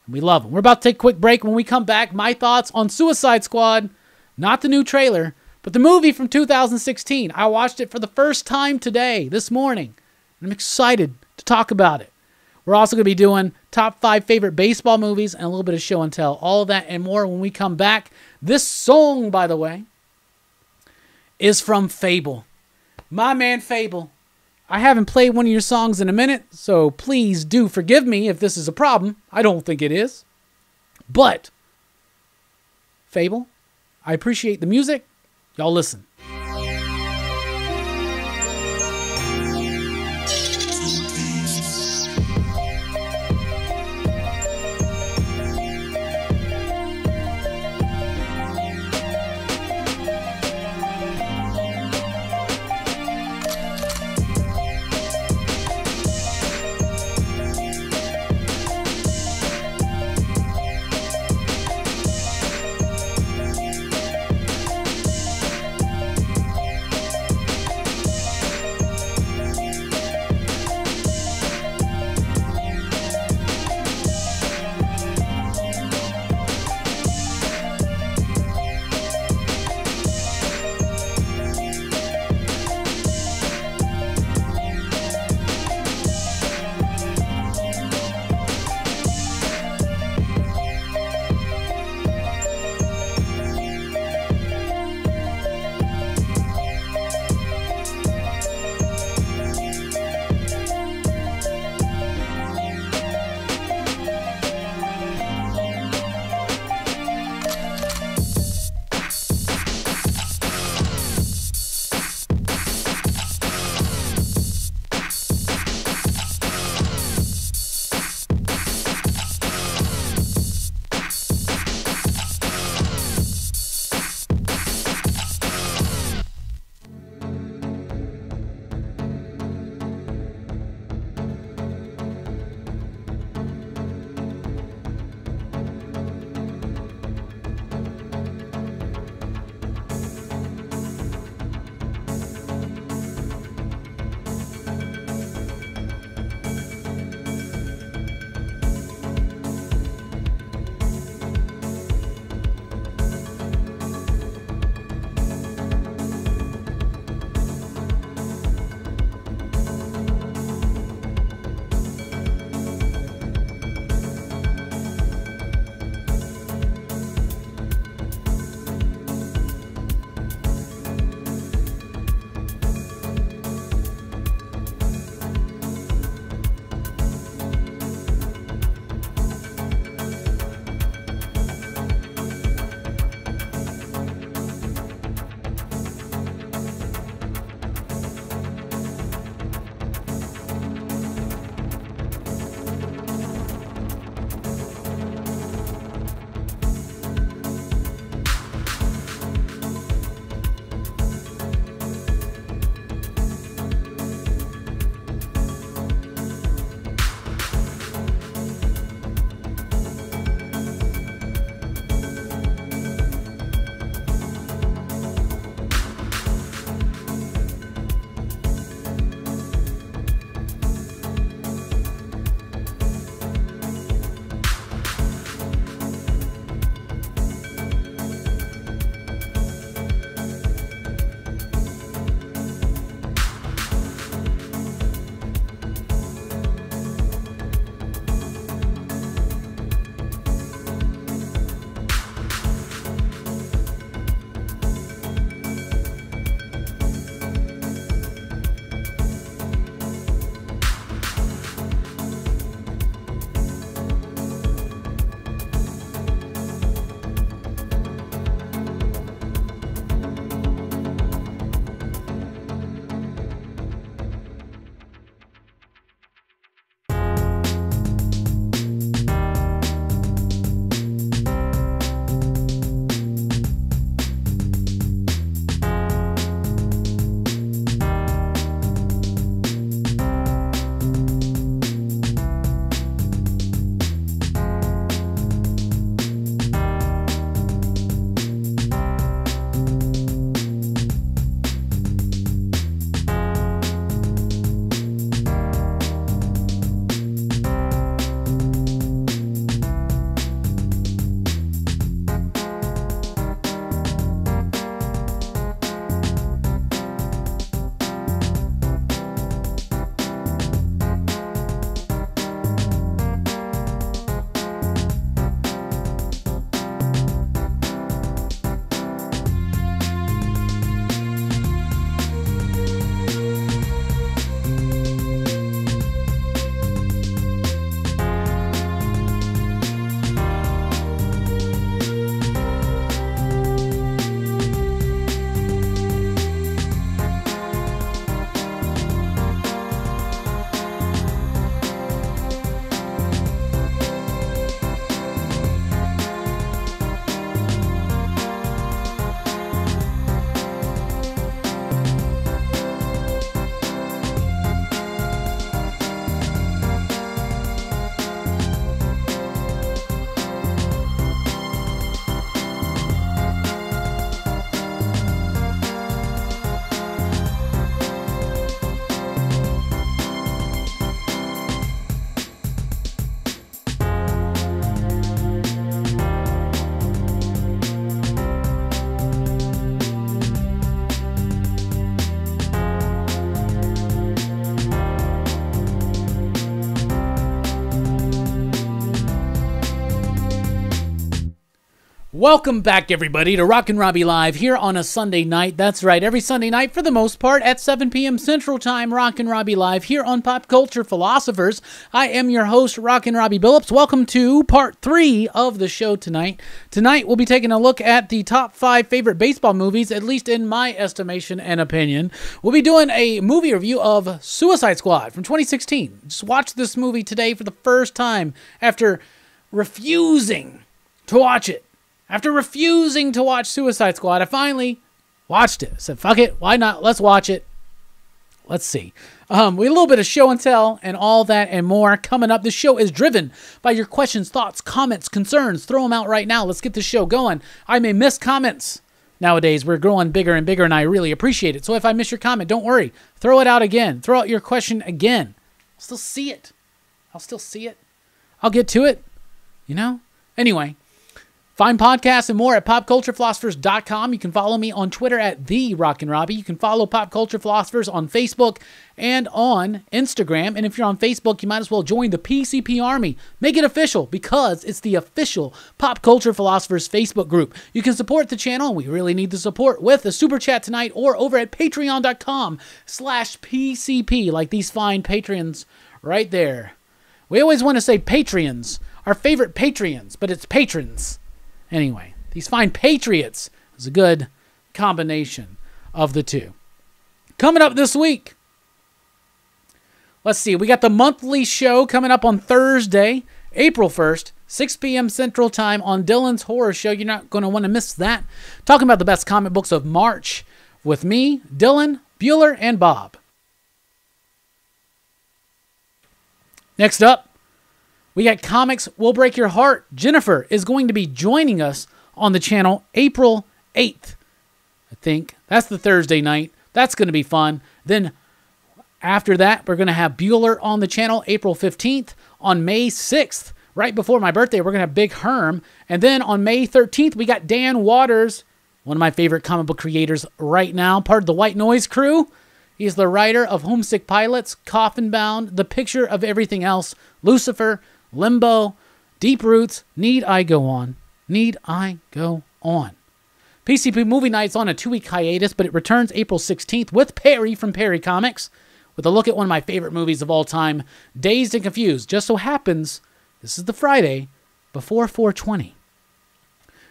And we love him. We're about to take a quick break. When we come back, my thoughts on Suicide Squad. Not the new trailer, but the movie from 2016. I watched it for the first time today, this morning. I'm excited to talk about it. We're also going to be doing top 5 favorite baseball movies and a little bit of show and tell. All of that and more when we come back. This song, by the way, is from Fable. My man Fable. I haven't played one of your songs in a minute, so please do forgive me if this is a problem. I don't think it is. But, Fable, I appreciate the music. Y'all listen. Welcome back, everybody, to Rockin' Robbie Live here on a Sunday night. That's right, every Sunday night, for the most part, at 7 p.m. Central Time, Rockin' Robbie Live here on Pop Culture Philosophers. I am your host, Rockin' Robbie Billups. Welcome to part 3 of the show tonight. Tonight, we'll be taking a look at the top 5 favorite baseball movies, at least in my estimation and opinion. We'll be doing a movie review of Suicide Squad from 2016. Just watched this movie today for the first time after refusing to watch it. After refusing to watch Suicide Squad, I finally watched it. I said, fuck it, why not? Let's watch it. Let's see. We have a little bit of show and tell and all that and more coming up. This show is driven by your questions, thoughts, comments, concerns. Throw them out right now. Let's get the show going. I may miss comments. Nowadays, we're growing bigger and bigger, and I really appreciate it. So if I miss your comment, don't worry. Throw it out again. Throw out your question again. I'll still see it. I'll get to it. You know? Anyway. Find podcasts and more at popculturephilosophers.com. You can follow me on Twitter at @TheRockinRobbie. You can follow Pop Culture Philosophers on Facebook and on Instagram. And if you're on Facebook, you might as well join the PCP Army. Make it official because it's the official Pop Culture Philosophers Facebook group. You can support the channel, and we really need the support, with a super chat tonight or over at patreon.com/PCP, like these fine patrons right there. We always want to say Patreons, our favorite Patreons, but it's patrons. Anyway, these fine patriots is a good combination of the two. Coming up this week, let's see, we got the monthly show coming up on Thursday, April 1st, 6 p.m. Central Time on Dylan's Horror Show. You're not going to want to miss that. Talking about the best comic books of March with me, Dylan, Bueller, and Bob. Next up, we got Comics Will Break Your Heart. Jennifer is going to be joining us on the channel April 8th. I think that's the Thursday night. That's going to be fun. Then after that, we're going to have Bueller on the channel April 15th. On May 6th, right before my birthday, we're going to have Big Herm. And then on May 13th, we got Dan Waters, one of my favorite comic book creators right now, part of the White Noise crew. He's the writer of Homesick Pilots, Coffin Bound, The Picture of Everything Else, Lucifer, Limbo, Deep Roots, Need I Go On? PCP Movie Night's on a 2-week hiatus, but it returns April 16th with Perry from Perry Comics, with a look at one of my favorite movies of all time, Dazed and Confused. Just so happens, this is the Friday before 420.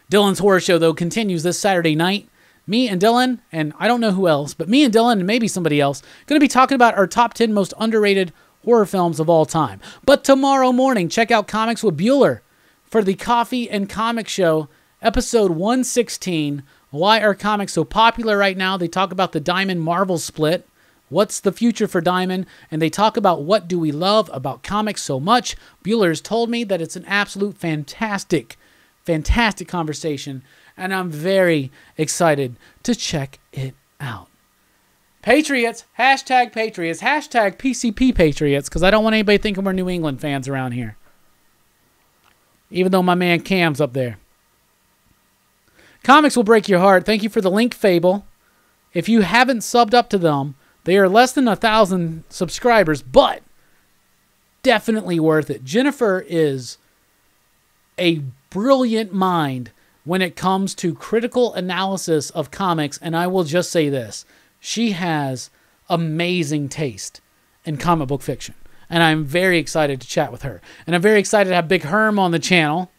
Dylan's Horror Show, though, continues this Saturday night. Me and Dylan, and I don't know who else, but me and Dylan and maybe somebody else, going to be talking about our top 10 most underrated horror films of all time. But tomorrow morning, check out Comics with Bueller for the Coffee and Comic Show, episode 116. Why are comics so popular right now? They talk about the Diamond Marvel split. What's the future for Diamond? And they talk about what do we love about comics so much. Bueller's told me that it's an absolute fantastic conversation, and I'm very excited to check it out. Patriots, hashtag Patriots, hashtag PCP Patriots, because I don't want anybody thinking we're New England fans around here. Even though my man Cam's up there. Comics Will Break Your Heart. Thank you for the link, Fable. If you haven't subbed up to them, they are less than 1,000 subscribers, but definitely worth it. Jennifer is a brilliant mind when it comes to critical analysis of comics, and I will just say this. She has amazing taste in comic book fiction. And I'm very excited to chat with her. And I'm very excited to have Big Herm on the channel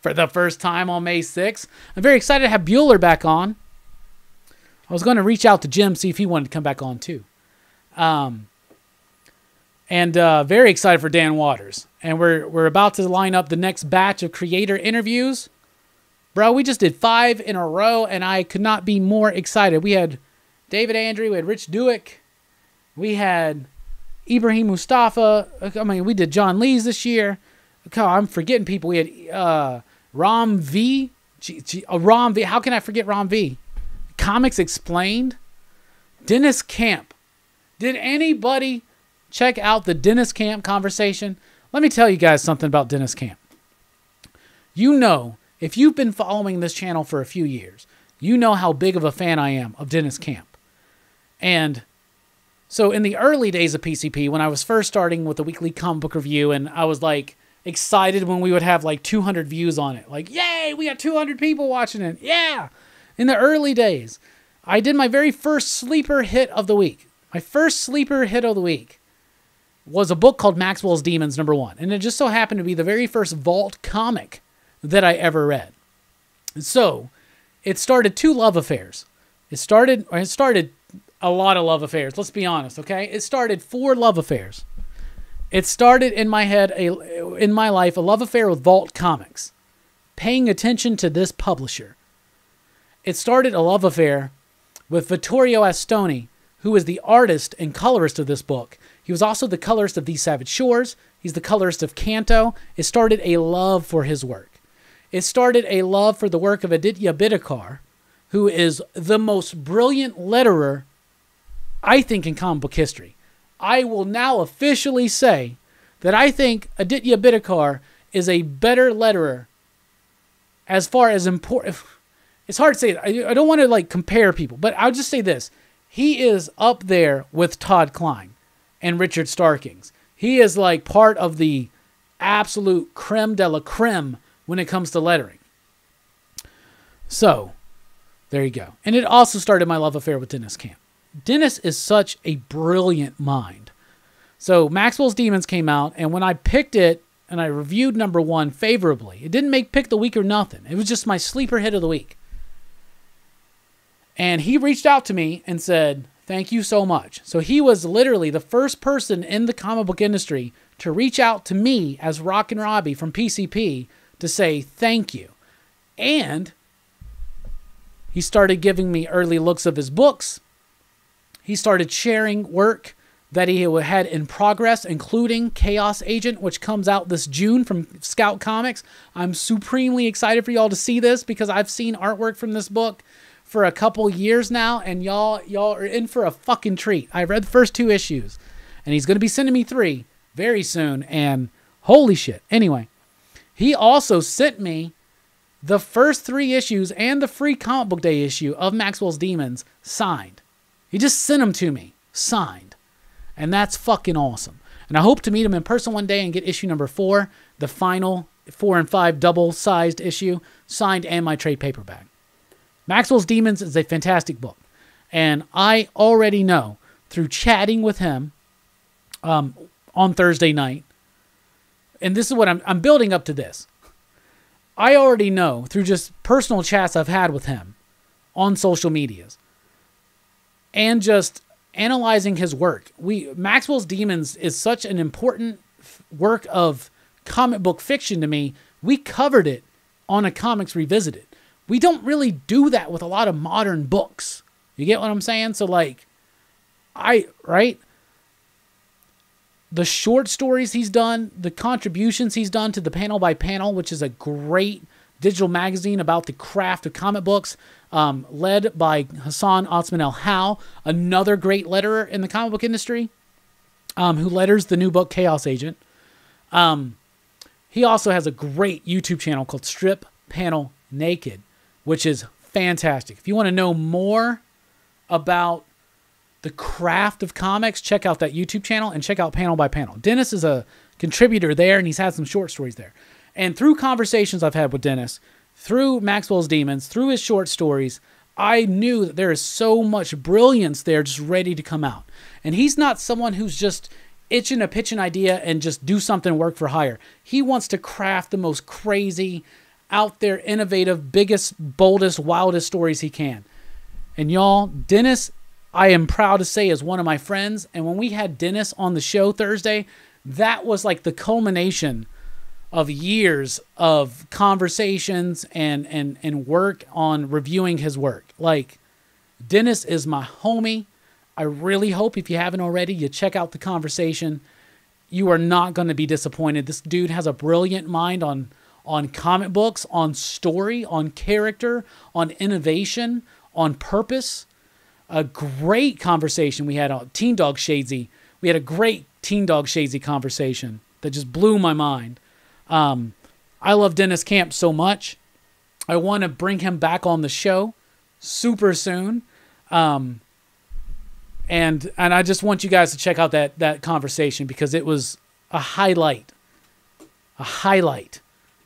for the first time on May 6th. I'm very excited to have Bueller back on. I was going to reach out to Jim, see if he wanted to come back on too. Very excited for Dan Waters. And we're about to line up the next batch of creator interviews. Bro, we just did 5 in a row, and I could not be more excited. We had David Andrew, we had Rich Duick, we had Ibrahim Mustafa. I mean, we did John Lees this year. God, I'm forgetting people. We had Ram V. Ram V. How can I forget Ram V? Comics Explained. Dennis Camp. Did anybody check out the Dennis Camp conversation? Let me tell you guys something about Dennis Camp. You know, if you've been following this channel for a few years, you know how big of a fan I am of Dennis Camp. And so in the early days of PCP, when I was first starting with the weekly comic book review, and I was like excited when we would have like 200 views on it. Like, yay, we got 200 people watching it. Yeah. In the early days, I did my very first sleeper hit of the week. My first sleeper hit of the week was a book called Maxwell's Demons #1. And it just so happened to be the very first Vault comic that I ever read. So it started 2 love affairs. It started a lot of love affairs. Let's be honest, okay? It started 4 love affairs. It started in my head, in my life, a love affair with Vault Comics, paying attention to this publisher. It started a love affair with Vittorio Astoni, who is the artist and colorist of this book. He was also the colorist of These Savage Shores. He's the colorist of Canto. It started a love for his work. It started a love for the work of Aditya Bidikar, who is the most brilliant letterer, I think, in comic book history. I will now officially say that I think Aditya Bidikar is a better letterer as far as important. It's hard to say. I don't want to like compare people, but I'll just say this. He is up there with Todd Klein and Richard Starkings. He is like part of the absolute creme de la creme when it comes to lettering. So, there you go. And it also started my love affair with Dennis Camp. Dennis is such a brilliant mind. So Maxwell's Demons came out, and when I picked it and I reviewed #1 favorably, it didn't make pick the week or nothing. It was just my sleeper hit of the week. And he reached out to me and said, thank you so much. So he was literally the first person in the comic book industry to reach out to me as Rockin' Robbie from PCP to say thank you. And he started giving me early looks of his books. He started sharing work that he had in progress, including Chaos Agent, which comes out this June from Scout Comics. I'm supremely excited for y'all to see this because I've seen artwork from this book for a couple years now, and y'all are in for a fucking treat. I read the first 2 issues, and he's going to be sending me 3 very soon, and holy shit. Anyway, he also sent me the first 3 issues and the free comic book day issue of Maxwell's Demons signed. He just sent them to me, signed. And that's fucking awesome. And I hope to meet him in person one day and get issue #4, the final 4 and 5 double-sized issue, signed and my trade paperback. Maxwell's Demons is a fantastic book. And I already know through chatting with him on Thursday night, and this is what I'm building up to this. I already know through just personal chats I've had with him on social medias and just analyzing his work. Maxwell's Demons is such an important work of comic book fiction to me. We covered it on a Comics Revisited. We don't really do that with a lot of modern books. You get what I'm saying? So like, right? The short stories he's done, the contributions he's done to the Panel by Panel, which is a great digital magazine about the craft of comic books, led by Hassan Otsman El Howe, another great letterer in the comic book industry, who letters the new book Chaos Agent. He also has a great YouTube channel called Strip Panel Naked, which is fantastic. If you want to know more about the craft of comics, check out that YouTube channel and check out Panel by Panel. Dennis is a contributor there, and he's had some short stories there. And through conversations I've had with Dennis, through Maxwell's Demons, through his short stories, I knew that there is so much brilliance there just ready to come out. And he's not someone who's just itching to pitch an idea and just do something work for hire. He wants to craft the most crazy, out there, innovative, biggest, boldest, wildest stories he can. And y'all, Dennis, I am proud to say, is one of my friends. And when we had Dennis on the show Thursday, that was like the culmination of years of conversations and work on reviewing his work. Like, Dennis is my homie. I really hope, if you haven't already, you check out the conversation. You are not going to be disappointed. This dude has a brilliant mind on comic books, on story, on character, on innovation, on purpose. A great conversation we had on Teen Dog Shadesy. We had a great Teen Dog Shadesy conversation that just blew my mind. I love Dennis Camp so much. I want to bring him back on the show super soon. And I just want you guys to check out that conversation because it was a highlight a highlight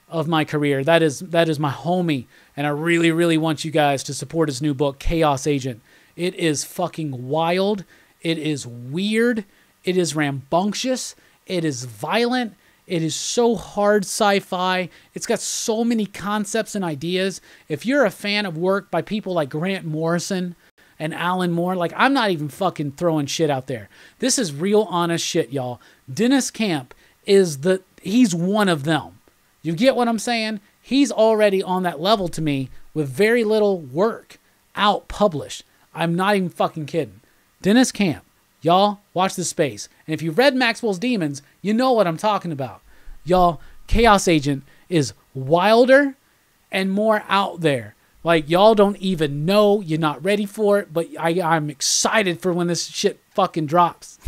of my career. That is my homie, and I really, really want you guys to support his new book, Chaos Agent. It is fucking wild. It is weird. It is rambunctious. It is violent. It is so hard sci-fi. It's got so many concepts and ideas. If you're a fan of work by people like Grant Morrison and Alan Moore, like, I'm not even fucking throwing shit out there. This is real honest shit, y'all. Dennis Camp he's one of them. You get what I'm saying? He's already on that level to me with very little work out published. I'm not even fucking kidding. Dennis Camp, y'all, watch this space. And if you've read Maxwell's Demons, you know what I'm talking about. Y'all, Chaos Agent is wilder and more out there. Like, y'all don't even know. You're not ready for it, but I'm excited for when this shit fucking drops.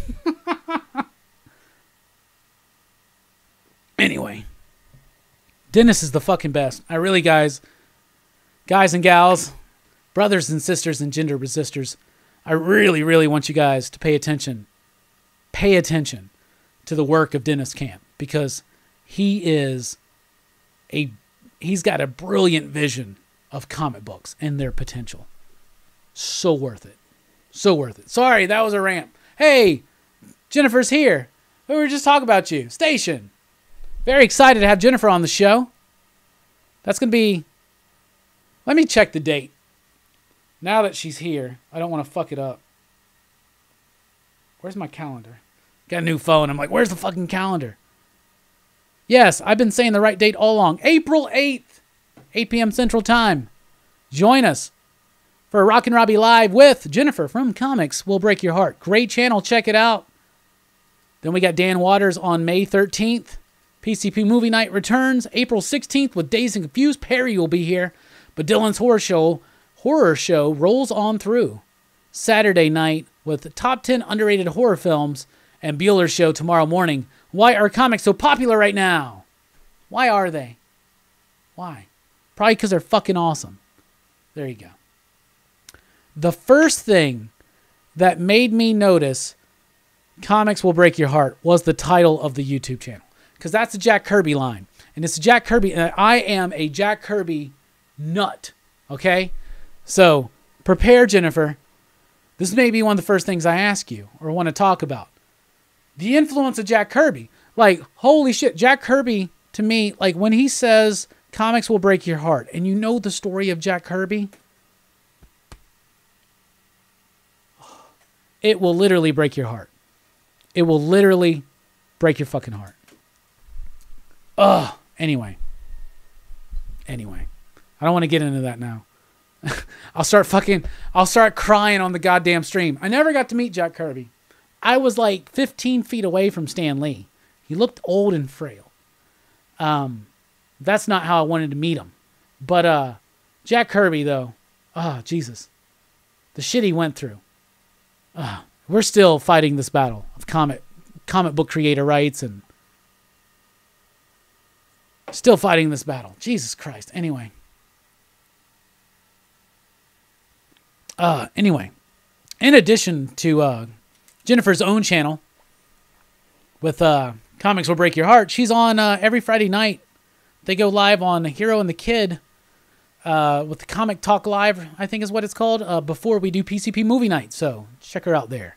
Anyway, Dennis is the fucking best. I really, guys and gals, brothers and sisters and gender resistors, I really, really want you guys to pay attention. Pay attention to the work of Dennis Camp, because he's got a brilliant vision of comic books and their potential. So worth it. So worth it. Sorry, that was a rant. Hey, Jennifer's here. We were just talking about you. Station. Very excited to have Jennifer on the show. That's going to be... Let me check the date. Now that she's here, I don't want to fuck it up. Where's my calendar? Got a new phone. I'm like, where's the fucking calendar? Yes, I've been saying the right date all along. April 8th, 8 p.m. Central Time. Join us for a Rockin' Robbie Live with Jennifer from Comics Will Break Your Heart. Great channel. Check it out. Then we got Dan Waters on May 13th. PCP Movie Night returns April 16th with Dazed and Confused. Perry will be here. But Dylan's horror show rolls on through. Saturday night with the top 10 underrated horror films, and Bueller's show tomorrow morning. Why are comics so popular right now? Why are they? Why? Probably because they're fucking awesome. There you go. The first thing that made me notice Comics Will Break Your Heart was the title of the YouTube channel. Because that's a Jack Kirby line. And it's a Jack Kirby. And I am a Jack Kirby nut. Okay? So, prepare, Jennifer. This may be one of the first things I ask you or want to talk about. The influence of Jack Kirby. Like, holy shit. Jack Kirby, to me, like, when he says comics will break your heart, and you know the story of Jack Kirby, it will literally break your heart. It will literally break your fucking heart. Ugh. Anyway. I don't want to get into that now. I'll start crying on the goddamn stream. I never got to meet Jack Kirby. I was like 15 feet away from Stan Lee. He looked old and frail. That's not how I wanted to meet him. But Jack Kirby, though, Jesus. The shit he went through. We're still fighting this battle of comic book creator rights and still fighting this battle. Jesus Christ. Anyway, in addition to Jennifer's own channel with Comics Will Break Your Heart, she's on every Friday night. They go live on Hero and the Kid with the Comic Talk Live, I think is what it's called, before we do PCP Movie Night. So check her out there.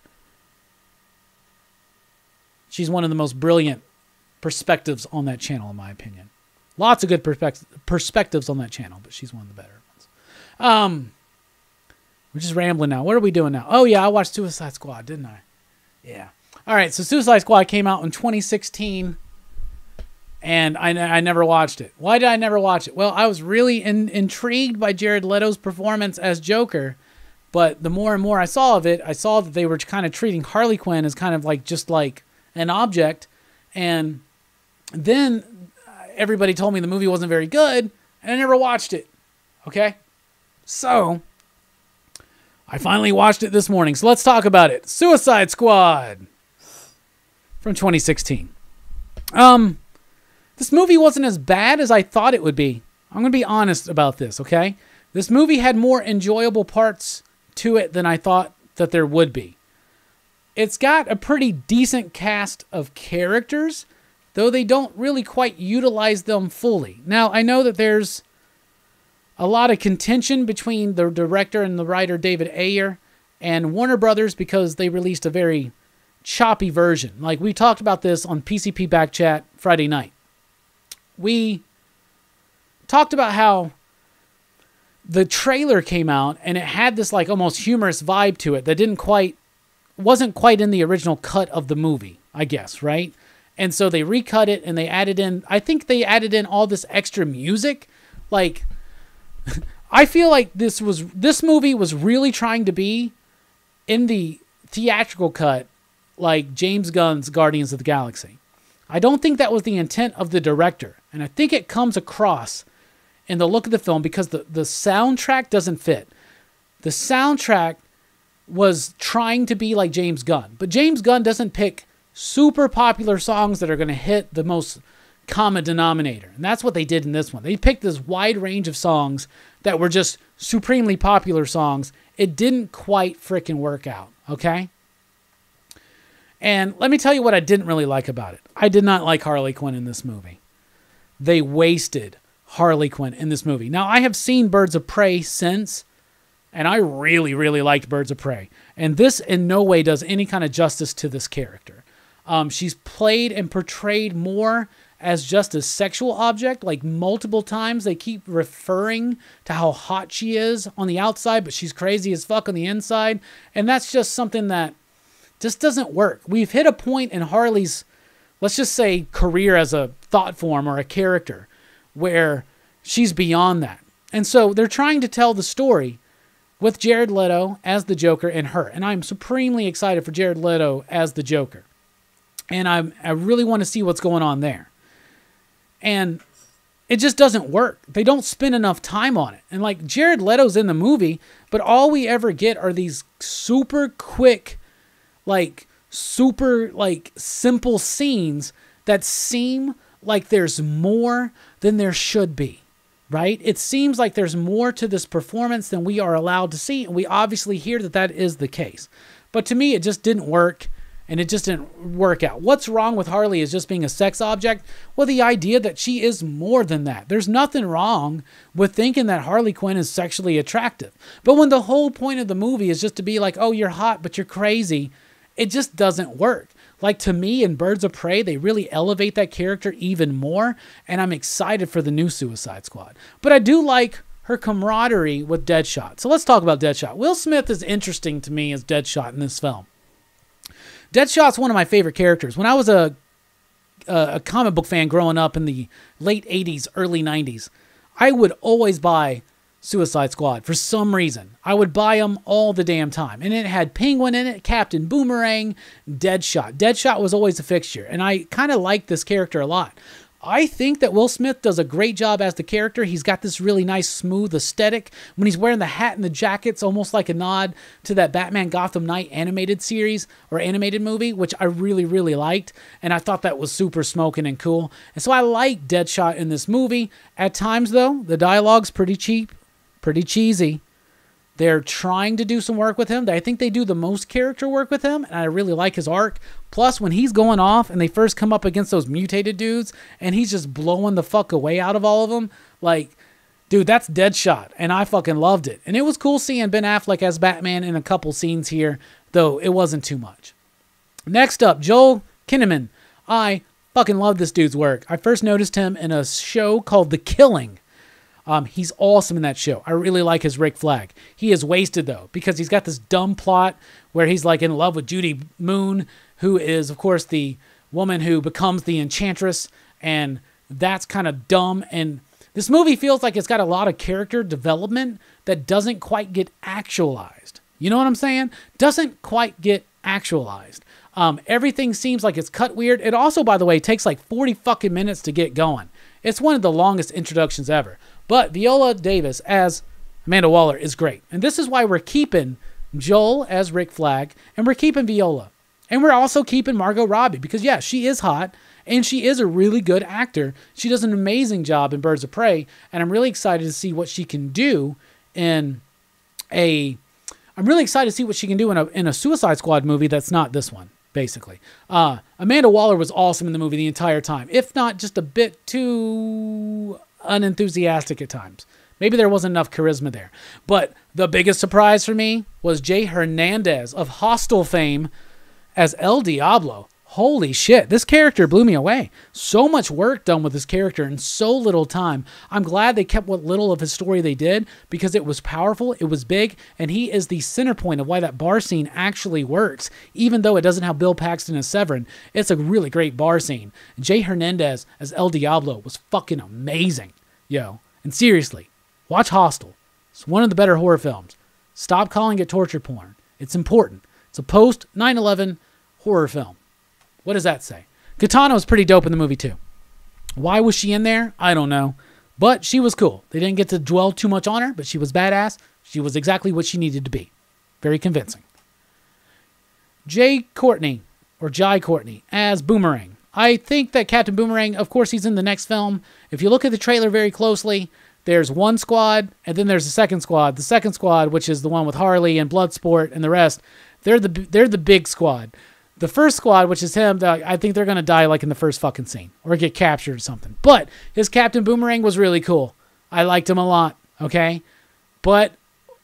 She's one of the most brilliant perspectives on that channel, in my opinion. Lots of good perspectives on that channel, but she's one of the better ones. We're just rambling now. What are we doing now? Oh, yeah, I watched Suicide Squad, didn't I? Yeah. All right, so Suicide Squad came out in 2016, and I never watched it. Why did I never watch it? Well, I was really intrigued by Jared Leto's performance as Joker, but the more and more I saw of it, I saw that they were kind of treating Harley Quinn as kind of like just like an object, and then everybody told me the movie wasn't very good, and I never watched it. Okay? So I finally watched it this morning, so let's talk about it. Suicide Squad from 2016. This movie wasn't as bad as I thought it would be. I'm going to be honest about this, okay? This movie had more enjoyable parts to it than I thought that there would be. It's got a pretty decent cast of characters, though they don't really quite utilize them fully. Now, I know that there's a lot of contention between the director and the writer David Ayer and Warner Brothers because they released a very choppy version. Like, we talked about this on PCP Backchat Friday night. We talked about how the trailer came out and it had this like almost humorous vibe to it that wasn't quite in the original cut of the movie, I guess, right? And so they recut it and they added in, I think they added in all this extra music. Like, I feel like this movie was really trying to be in the theatrical cut like James Gunn's Guardians of the Galaxy. I don't think that was the intent of the director. And I think it comes across in the look of the film because the soundtrack doesn't fit. The soundtrack was trying to be like James Gunn. But James Gunn doesn't pick super popular songs that are going to hit the most common denominator. And that's what they did in this one. They picked this wide range of songs that were just supremely popular songs. It didn't quite freaking work out, okay? And let me tell you what I didn't really like about it. I did not like Harley Quinn in this movie. They wasted Harley Quinn in this movie. Now, I have seen Birds of Prey since, and I really, really liked Birds of Prey. And this in no way does any kind of justice to this character. She's played and portrayed more as just a sexual object, like multiple times. They keep referring to how hot she is on the outside, but she's crazy as fuck on the inside. And that's just something that just doesn't work. We've hit a point in Harley's, let's just say, career as a thought form or a character where she's beyond that. And so they're trying to tell the story with Jared Leto as the Joker and her. And I'm supremely excited for Jared Leto as the Joker. And I really want to see what's going on there. And it just doesn't work. They don't spend enough time on it. And like, Jared Leto's in the movie, but all we ever get are these super quick, super simple scenes that seem like there's more than there should be, right? It seems like there's more to this performance than we are allowed to see. And we obviously hear that that is the case. But to me, it just didn't work. And it just didn't work out. What's wrong with Harley is just being a sex object? Well, the idea that she is more than that. There's nothing wrong with thinking that Harley Quinn is sexually attractive. But when the whole point of the movie is just to be like, oh, you're hot, but you're crazy, it just doesn't work. Like, to me, in Birds of Prey, they really elevate that character even more, and I'm excited for the new Suicide Squad. But I do like her camaraderie with Deadshot. So let's talk about Deadshot. Will Smith is interesting to me as Deadshot in this film. Deadshot's one of my favorite characters. When I was a comic book fan growing up in the late 80s, early 90s, I would always buy Suicide Squad for some reason. I would buy them all the damn time. And it had Penguin in it, Captain Boomerang, Deadshot. Deadshot was always a fixture. And I kind of liked this character a lot. I think that Will Smith does a great job as the character. He's got this really nice, smooth aesthetic. When he's wearing the hat and the jacket, it's almost like a nod to that Batman Gotham Knight animated series or animated movie, which I really, really liked. And I thought that was super smoking and cool. And so I like Deadshot in this movie. At times, though, the dialogue's pretty cheap, pretty cheesy. They're trying to do some work with him. I think they do the most character work with him, and I really like his arc. Plus, when he's going off and they first come up against those mutated dudes, and he's just blowing the fuck away out of all of them, like, dude, that's Deadshot, and I fucking loved it. And it was cool seeing Ben Affleck as Batman in a couple scenes here, though it wasn't too much. Next up, Joel Kinnaman. I fucking love this dude's work. I first noticed him in a show called The Killing. He's awesome in that show. I really like his Rick Flag. He is wasted, though, because he's got this dumb plot where he's like in love with Judy Moon, who is, of course, the woman who becomes the Enchantress, and that's kind of dumb. And this movie feels like it's got a lot of character development that doesn't quite get actualized. You know what I'm saying? Doesn't quite get actualized. Everything seems like it's cut weird. It also, by the way, takes like 40 fucking minutes to get going. It's one of the longest introductions ever. But Viola Davis as Amanda Waller is great. And this is why we're keeping Joel as Rick Flag, and we're keeping Viola. And we're also keeping Margot Robbie because, yeah, she is hot, and she is a really good actor. She does an amazing job in Birds of Prey, and I'm really excited to see what she can do in a... I'm really excited to see what she can do in a Suicide Squad movie that's not this one. basically. Amanda Waller was awesome in the movie the entire time, if not just a bit too unenthusiastic at times. Maybe there wasn't enough charisma there. But the biggest surprise for me was Jay Hernandez of Hostel fame as El Diablo. Holy shit, this character blew me away. So much work done with this character in so little time. I'm glad they kept what little of his story they did because it was powerful, it was big, and he is the center point of why that bar scene actually works. Even though it doesn't have Bill Paxton as Severin, it's a really great bar scene. Jay Hernandez as El Diablo was fucking amazing. Yo, and seriously, watch Hostel. It's one of the better horror films. Stop calling it torture porn. It's important. It's a post 9/11 horror film. What does that say? Katana was pretty dope in the movie too. Why was she in there? I don't know. But she was cool. They didn't get to dwell too much on her, but she was badass. She was exactly what she needed to be. Very convincing. Jai Courtney as Boomerang. I think that Captain Boomerang, of course, he's in the next film. If you look at the trailer very closely, there's one squad, and then there's the second squad. The second squad, which is the one with Harley and Bloodsport and the rest, they're the big squad. The first squad, which is him, I think they're going to die like in the first fucking scene or get captured or something. But his Captain Boomerang was really cool. I liked him a lot, okay? But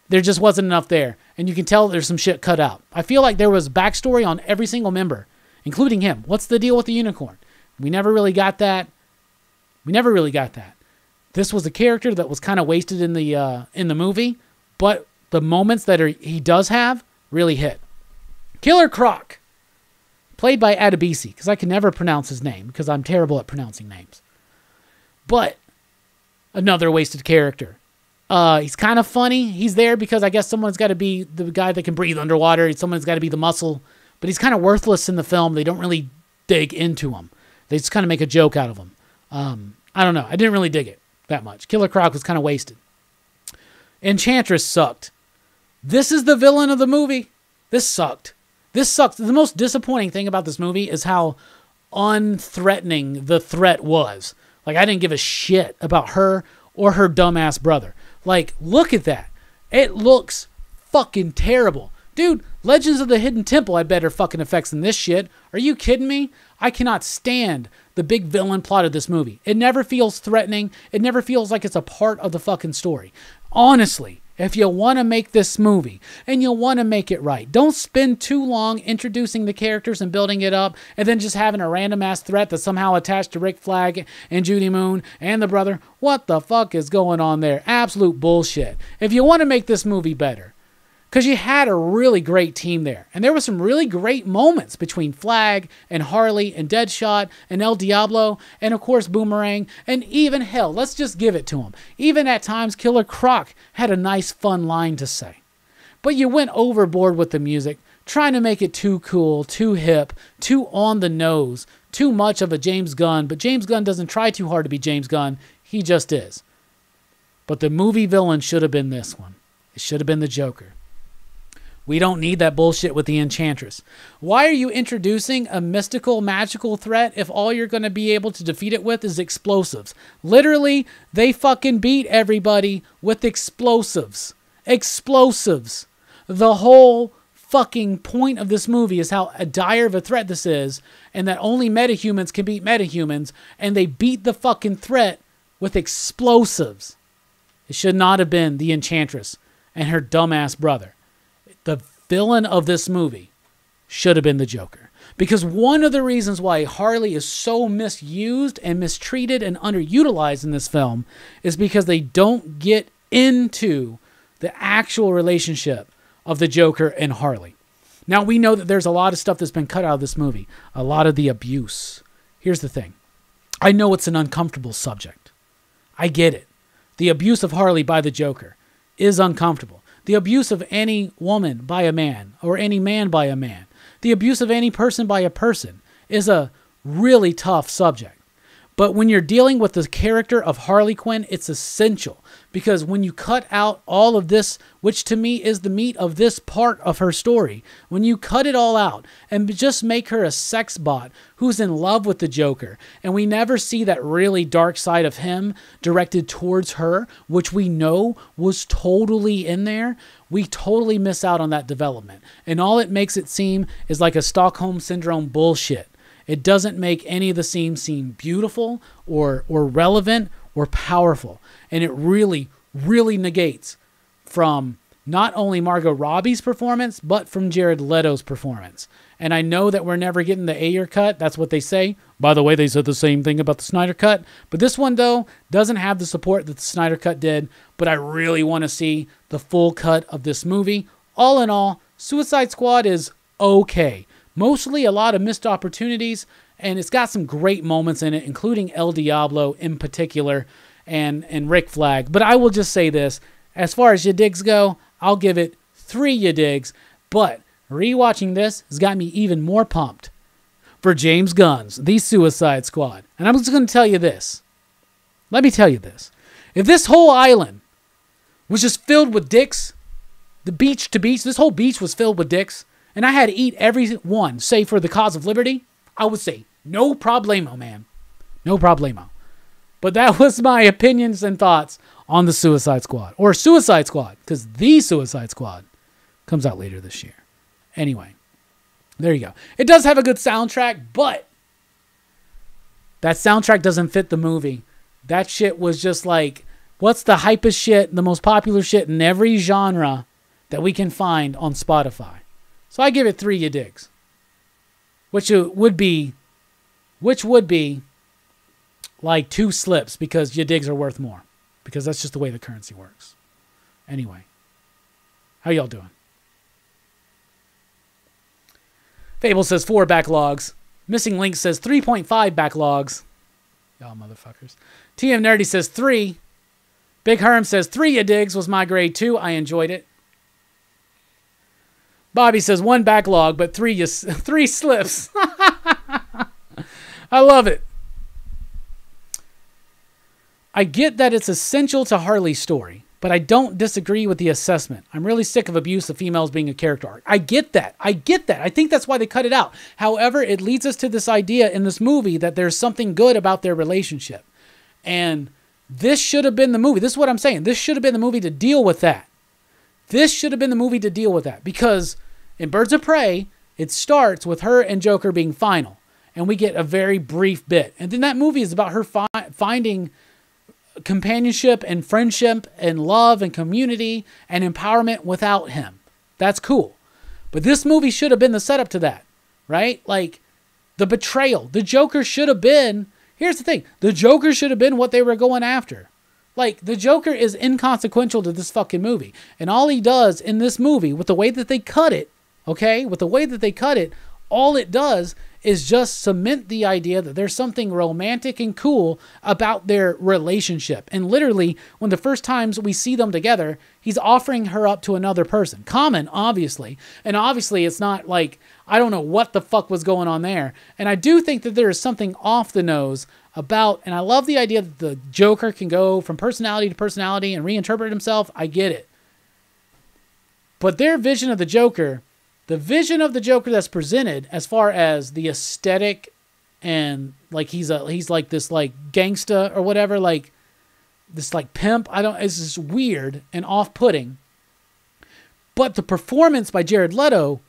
there just wasn't enough there. And you can tell there's some shit cut out. I feel like there was backstory on every single member, including him. What's the deal with the unicorn? We never really got that. This was a character that was kind of wasted in the movie, but the moments that he does have really hit. Killer Croc. Played by Adebisi, because I can never pronounce his name, because I'm terrible at pronouncing names. But another wasted character. He's kind of funny. He's there because I guess someone's got to be the guy that can breathe underwater. Someone's got to be the muscle. But he's kind of worthless in the film. They don't really dig into him. They just kind of make a joke out of him. I don't know. I didn't really dig it that much. Killer Croc was kind of wasted. Enchantress sucked. This is the villain of the movie. This sucked. The most disappointing thing about this movie is how unthreatening the threat was. Like, I didn't give a shit about her or her dumbass brother. Like, look at that. It looks fucking terrible. Dude, Legends of the Hidden Temple had better fucking effects than this shit. Are you kidding me? I cannot stand the big villain plot of this movie. It never feels threatening. It never feels like it's a part of the fucking story. Honestly, if you want to make this movie and you want to make it right, don't spend too long introducing the characters and building it up and then just having a random ass threat that's somehow attached to Rick Flag and Judy Moon and the brother. What the fuck is going on there? Absolute bullshit. If you want to make this movie better, because you had a really great team there. And there were some really great moments between Flag and Harley and Deadshot and El Diablo and, of course, Boomerang. And even, hell, let's just give it to him. Even at times, Killer Croc had a nice, fun line to say. But you went overboard with the music, trying to make it too cool, too hip, too on the nose, too much of a James Gunn. But James Gunn doesn't try too hard to be James Gunn. He just is. But the movie villain should have been this one. It should have been the Joker. We don't need that bullshit with the Enchantress. Why are you introducing a mystical, magical threat if all you're going to be able to defeat it with is explosives? Literally, they fucking beat everybody with explosives. Explosives. The whole fucking point of this movie is how dire of a threat this is, and that only metahumans can beat metahumans, and they beat the fucking threat with explosives. It should not have been the Enchantress and her dumbass brother. The villain of this movie should have been the Joker. Because one of the reasons why Harley is so misused and mistreated and underutilized in this film is because they don't get into the actual relationship of the Joker and Harley. Now, we know that there's a lot of stuff that's been cut out of this movie. A lot of the abuse. Here's the thing. I know it's an uncomfortable subject. I get it. The abuse of Harley by the Joker is uncomfortable. The abuse of any woman by a man or any man by a man. The abuse of any person by a person is a really tough subject. But when you're dealing with the character of Harley Quinn, it's essential, because when you cut out all of this, which to me is the meat of this part of her story, when you cut it all out and just make her a sex bot who's in love with the Joker, and we never see that really dark side of him directed towards her, which we know was totally in there, we totally miss out on that development. And all it makes it seem is like a Stockholm Syndrome bullshit. It doesn't make any of the scenes seem beautiful or relevant or powerful. And it really, really negates from not only Margot Robbie's performance, but from Jared Leto's performance. And I know that we're never getting the Ayer cut. That's what they say. By the way, they said the same thing about the Snyder cut. But this one, though, doesn't have the support that the Snyder cut did. But I really want to see the full cut of this movie. All in all, Suicide Squad is okay. Mostly a lot of missed opportunities, and it's got some great moments in it, including El Diablo in particular, and Rick Flag. But I will just say this, as far as ya digs go, I'll give it 3 ya digs, but rewatching this has got me even more pumped for James Gunn's The Suicide Squad. And I'm just going to tell you this. Let me tell you this. If this whole island was just filled with dicks, the beach to beach, this whole beach was filled with dicks, and I had to eat every one, say for the cause of liberty, I would say, no problemo, man. No problemo. But that was my opinions and thoughts on the Suicide Squad. Or Suicide Squad, because The Suicide Squad comes out later this year. Anyway, there you go. It does have a good soundtrack, but that soundtrack doesn't fit the movie. That shit was just like, what's the hypest shit, the most popular shit in every genre that we can find on Spotify? So I give it 3 ya digs, which would be like 2 slips, because ya digs are worth more, because that's just the way the currency works. Anyway, how y'all doing? Fable says 4 backlogs. Missing Link says 3.5 backlogs. Y'all motherfuckers. TM Nerdy says 3. Big Herm says 3 ya digs was my grade 2. I enjoyed it. Bobby says 1 backlog, but 3 slips. I love it. I get that it's essential to Harley's story, but I don't disagree with the assessment. I'm really sick of abuse of females being a character arc. I get that. I think that's why they cut it out. However, it leads us to this idea in this movie that there's something good about their relationship. And this should have been the movie. This is what I'm saying. This should have been the movie to deal with that. This should have been the movie to deal with that, because in Birds of Prey, it starts with her and Joker being final, and we get a very brief bit. And then that movie is about her finding companionship and friendship and love and community and empowerment without him. That's cool. But this movie should have been the setup to that, right? Like, the betrayal. The Joker should have been, here's the thing, the Joker should have been what they were going after. Like, the Joker is inconsequential to this fucking movie. And all he does in this movie, with the way that they cut it, okay? With the way that they cut it, all it does is just cement the idea that there's something romantic and cool about their relationship. And literally, when the first times we see them together, he's offering her up to another person. Common, obviously. And obviously, it's not like, I don't know what the fuck was going on there. And I do think that there is something off the nose about, and I love the idea that the Joker can go from personality to personality and reinterpret himself. I get it. But their vision of the Joker, the vision of the Joker that's presented as far as the aesthetic, and like he's like this like gangsta or whatever, like this like pimp, it's just weird and off-putting. But the performance by Jared Leto,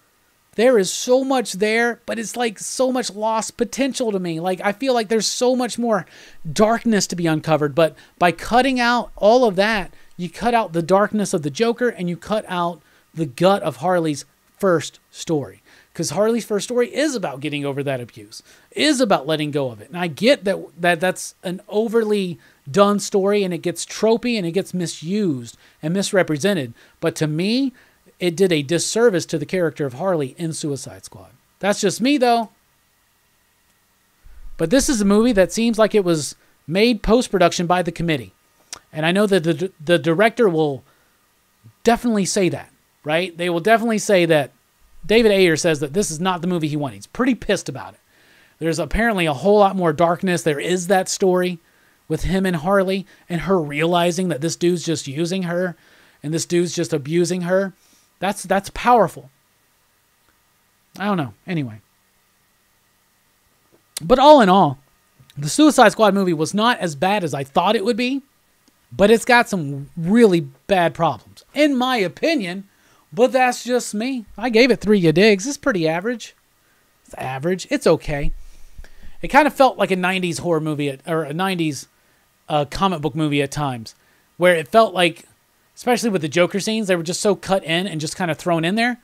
there is so much there, but it's like so much lost potential to me. Like, I feel like there's so much more darkness to be uncovered, but by cutting out all of that, you cut out the darkness of the Joker, and you cut out the gut of Harley's first story. Because Harley's first story is about getting over that abuse, is about letting go of it. And I get that's an overly done story, and it gets tropey, and it gets misused and misrepresented. But to me, it did a disservice to the character of Harley in Suicide Squad. That's just me, though. But this is a movie that seems like it was made post-production by the committee. And I know that the director will definitely say that, right? They will definitely say that David Ayer says that this is not the movie he wanted. He's pretty pissed about it. There's apparently a whole lot more darkness. There is that story with him and Harley and her realizing that this dude's just using her and this dude's just abusing her. That's powerful. I don't know. Anyway. But all in all, the Suicide Squad movie was not as bad as I thought it would be, but it's got some really bad problems, in my opinion. But that's just me. I gave it 3 ya digs. It's pretty average. It's average. It's okay. It kind of felt like a 90s horror movie, or a 90s comic book movie at times, where it felt like, especially with the Joker scenes, they were just so cut in and just kind of thrown in there.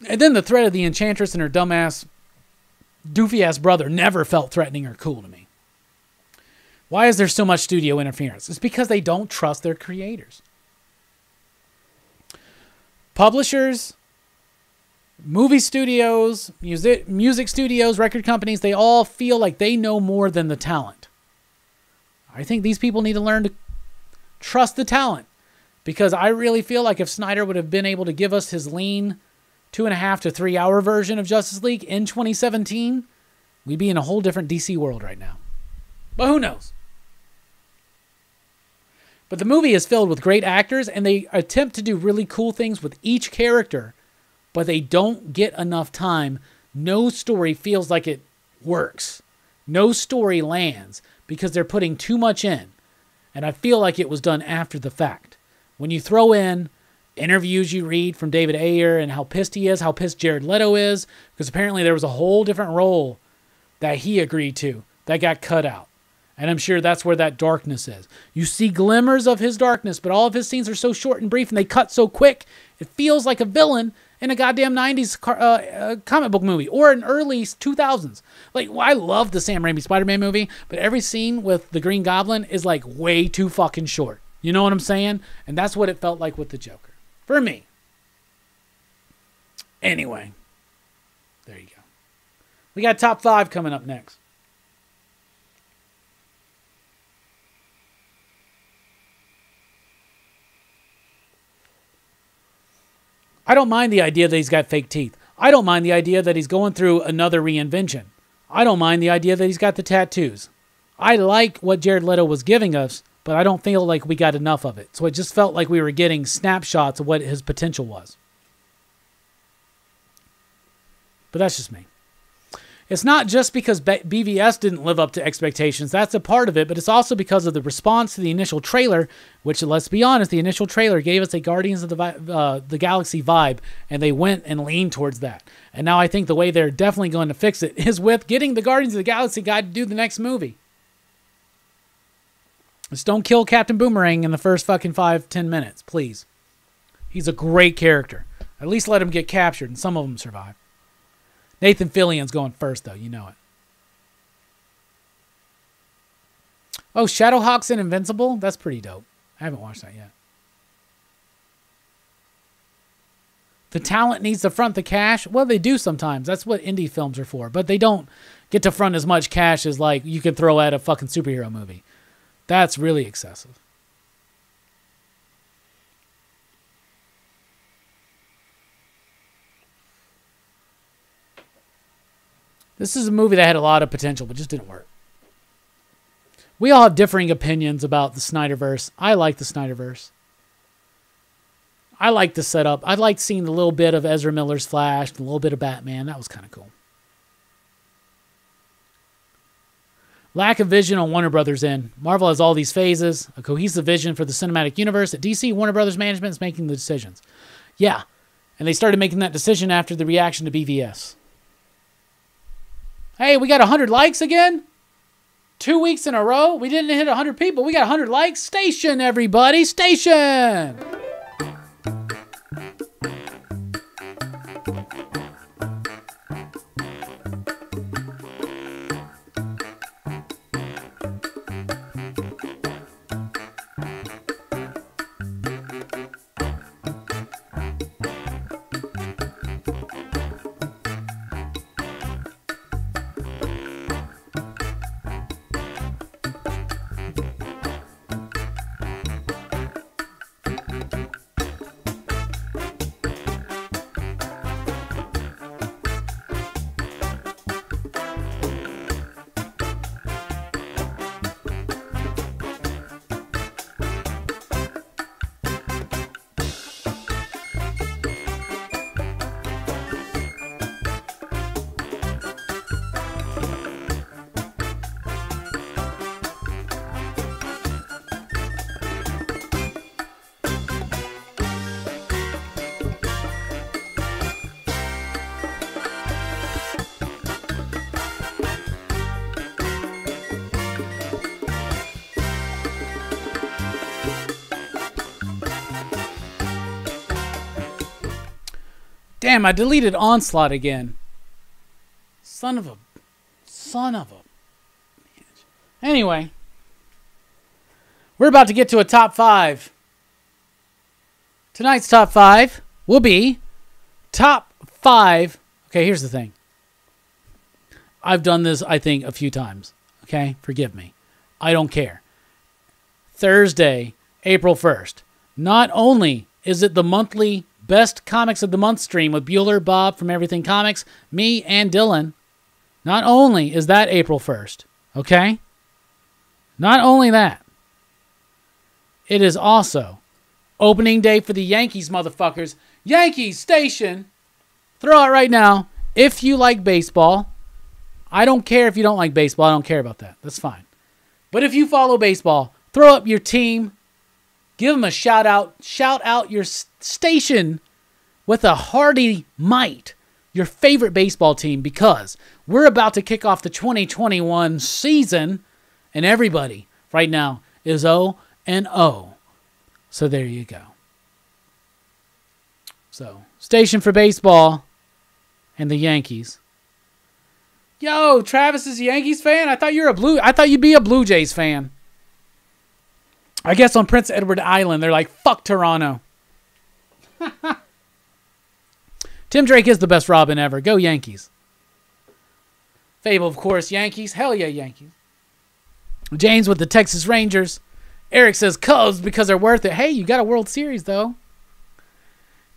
And then the threat of the Enchantress and her dumbass, doofy-ass brother never felt threatening or cool to me. Why is there so much studio interference? It's because they don't trust their creators. Publishers, movie studios, music studios, record companies, they all feel like they know more than the talent. I think these people need to learn to trust the talent, because I really feel like if Snyder would have been able to give us his lean 2.5 to 3 hour version of Justice League in 2017, we'd be in a whole different DC world right now. But who knows? But the movie is filled with great actors, and they attempt to do really cool things with each character, but they don't get enough time. No story feels like it works. No story lands because they're putting too much in. And I feel like it was done after the fact. When you throw in interviews you read from David Ayer and how pissed he is, how pissed Jared Leto is, because apparently there was a whole different role that he agreed to that got cut out. And I'm sure that's where that darkness is. You see glimmers of his darkness, but all of his scenes are so short and brief and they cut so quick, it feels like a villain in a goddamn 90s comic book movie or an early 2000s. Like, well, I love the Sam Raimi Spider-Man movie, but every scene with the Green Goblin is like way too fucking short. You know what I'm saying? And that's what it felt like with the Joker. For me. Anyway. There you go. We got top 5 coming up next. I don't mind the idea that he's got fake teeth. I don't mind the idea that he's going through another reinvention. I don't mind the idea that he's got the tattoos. I like what Jared Leto was giving us, but I don't feel like we got enough of it. So it just felt like we were getting snapshots of what his potential was. But that's just me. It's not just because BVS didn't live up to expectations. That's a part of it, but it's also because of the response to the initial trailer, which, let's be honest, the initial trailer gave us a Guardians of the Galaxy vibe, and they went and leaned towards that. And now I think the way they're definitely going to fix it is with getting the Guardians of the Galaxy guy to do the next movie. Just don't kill Captain Boomerang in the first fucking 5-10 minutes, please. He's a great character. At least let him get captured, and some of them survive. Nathan Fillion's going first, though. You know it. Oh, Shadowhawks and Invincible? That's pretty dope. I haven't watched that yet. The talent needs to front the cash. Well, they do sometimes. That's what indie films are for. But they don't get to front as much cash as, like, you can throw at a fucking superhero movie. That's really excessive. This is a movie that had a lot of potential, but just didn't work. We all have differing opinions about the Snyderverse. I like the Snyderverse. I like the setup. I liked seeing the little bit of Ezra Miller's Flash, a little bit of Batman. That was kind of cool. Lack of vision on Warner Brothers' end. Marvel has all these phases, a cohesive vision for the cinematic universe. At DC, Warner Brothers management is making the decisions. Yeah, and they started making that decision after the reaction to BVS. Hey, we got 100 likes again? 2 weeks in a row? We didn't hit 100 people. We got 100 likes. Station, everybody. Station! Damn, I deleted Onslaught again. Son of a... Anyway. We're about to get to a top 5. Tonight's top 5 will be top 5. Okay, here's the thing. I've done this, I think, a few times. Okay? Forgive me. I don't care. Thursday, April 1st. Not only is it the monthly Best Comics of the Month stream with Bueller, Bob from Everything Comics, me, and Dylan. Not only is that April 1st. Okay? Not only that. It is also opening day for the Yankees, motherfuckers. Yankees Station. Throw it right now. If you like baseball, I don't care if you don't like baseball. I don't care about that. That's fine. But if you follow baseball, throw up your team. Give them a shout out. Shout out your station with a hearty might. Your favorite baseball team, because we're about to kick off the 2021 season, and everybody right now is 0-0. So there you go. So, station for baseball and the Yankees. Yo, Travis is a Yankees fan? I thought you'd be a Blue Jays fan. I guess on Prince Edward Island, they're like, fuck Toronto. Tim Drake is the best Robin ever. Go Yankees. Fable, of course, Yankees. Hell yeah, Yankees. James with the Texas Rangers. Eric says Cubs because they're worth it. Hey, you got a World Series, though.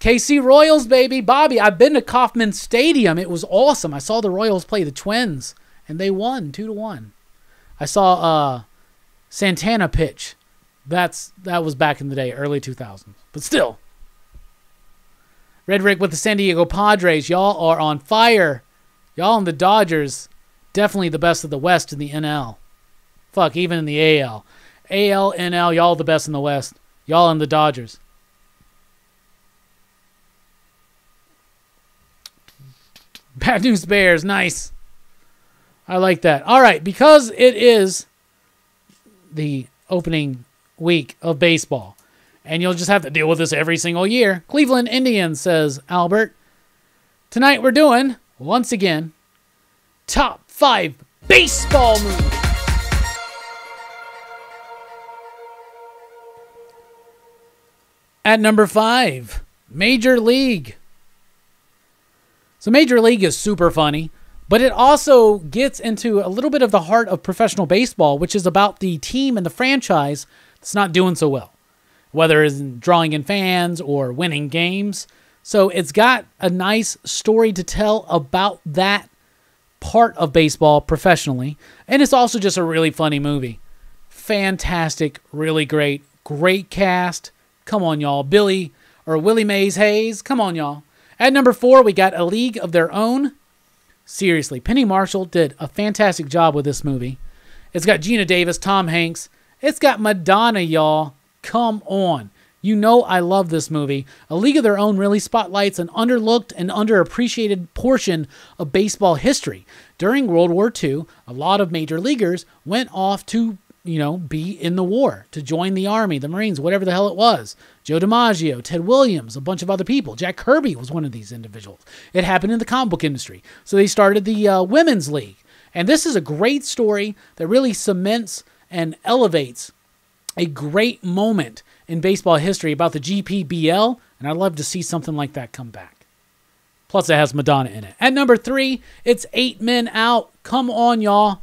KC Royals, baby. Bobby, I've been to Kauffman Stadium. It was awesome. I saw the Royals play the Twins, and they won 2-1. I saw Santana pitch. That was back in the day, early 2000s. But still. Red Rick with the San Diego Padres. Y'all are on fire. Y'all and the Dodgers, definitely the best of the West in the NL. Fuck, even in the AL. AL, NL, y'all the best in the West. Y'all and the Dodgers. Bad News Bears, nice. I like that. All right, because it is the opening week of baseball, and you'll just have to deal with this every single year. Cleveland Indians, says Albert. Tonight we're doing, once again, top 5 baseball movies. At number 5, Major League. So Major League is super funny, but it also gets into a little bit of the heart of professional baseball, which is about the team and the franchise that's not doing so well, whether it's drawing in fans or winning games. So it's got a nice story to tell about that part of baseball professionally, and it's also just a really funny movie. Fantastic, really great cast. Come on, y'all. Willie Mays Hayes. Come on, y'all. At number 4, we got A League of Their Own. Seriously, Penny Marshall did a fantastic job with this movie. It's got Gina Davis, Tom Hanks. It's got Madonna, y'all. Come on. You know I love this movie. A League of Their Own really spotlights an underlooked and underappreciated portion of baseball history. During World War II, a lot of major leaguers went off to be in the war, to join the Army, the Marines, whatever the hell it was. Joe DiMaggio, Ted Williams, a bunch of other people. Jack Kirby was one of these individuals. It happened in the comic book industry. So they started the Women's League. And this is a great story that really cements and elevates a great moment in baseball history about the GPBL, and I'd love to see something like that come back. Plus, it has Madonna in it. At number 3, it's 8 Men Out. Come on, y'all.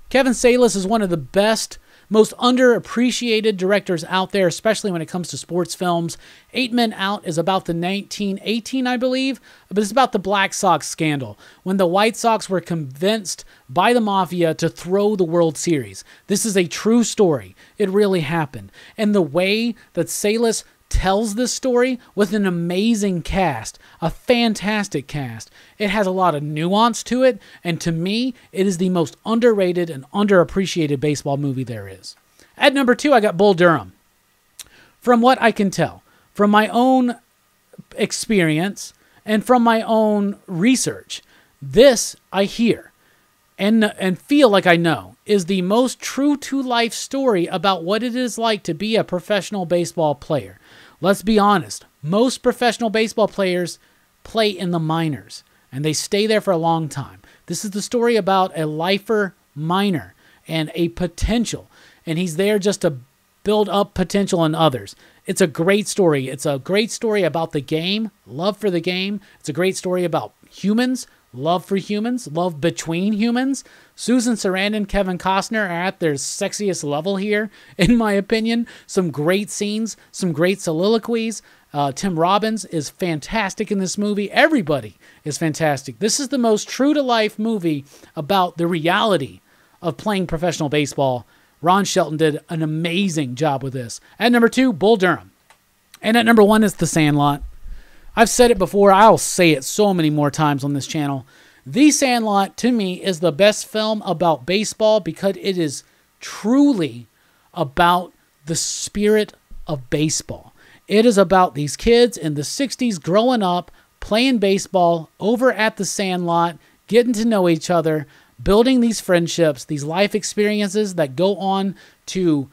Kevin Salas is one of the best, most underappreciated directors out there, especially when it comes to sports films. 8 Men Out is about the 1918, I believe, but it's about the Black Sox scandal, when the White Sox were convinced by the mafia to throw the World Series. This is a true story. It really happened. And the way that Salas tells this story with an amazing cast, a fantastic cast. It has a lot of nuance to it, and to me, it is the most underrated and underappreciated baseball movie there is. At number 2, I got Bull Durham. From what I can tell, from my own experience and from my own research, this I hear and feel like I know is the most true-to-life story about what it is like to be a professional baseball player. Let's be honest. Most professional baseball players play in the minors, and they stay there for a long time. This is the story about a lifer minor and a potential, and he's there just to build up potential in others. It's a great story. It's a great story about the game, love for the game. It's a great story about humans, love for humans, love between humans. Susan Sarandon, Kevin Costner are at their sexiest level here, in my opinion. Some great scenes, some great soliloquies. Tim Robbins is fantastic in this movie. Everybody is fantastic. This is the most true-to-life movie about the reality of playing professional baseball. Ron Shelton did an amazing job with this. At number 2, Bull Durham. And at number 1 is The Sandlot. I've said it before. I'll say it so many more times on this channel. The Sandlot, to me, is the best film about baseball because it is truly about the spirit of baseball. It is about these kids in the 60s growing up, playing baseball over at the Sandlot, getting to know each other, building these friendships, these life experiences that go on to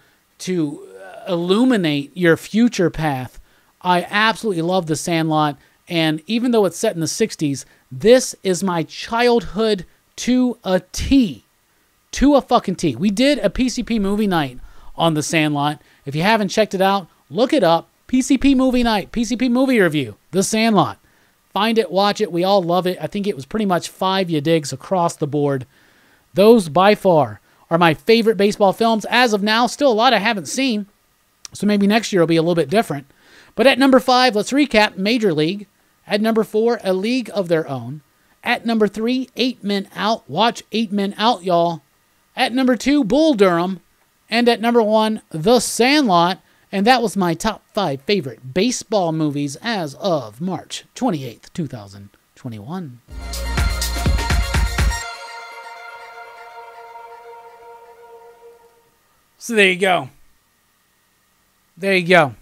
illuminate your future path. I absolutely love The Sandlot, and even though it's set in the 60s, this is my childhood to a T. To a fucking T. We did a PCP movie night on The Sandlot. If you haven't checked it out, look it up. PCP movie night, PCP movie review, The Sandlot. Find it, watch it. We all love it. I think it was pretty much 5 ya digs across the board. Those, by far, are my favorite baseball films. As of now, still a lot I haven't seen, so maybe next year will be a little bit different. But at number 5, let's recap Major League. At number 4, A League of Their Own. At number 3, 8 Men Out. Watch 8 Men Out, y'all. At number 2, Bull Durham. And at number 1, The Sandlot. And that was my top 5 favorite baseball movies as of March 28th, 2021. So there you go. There you go.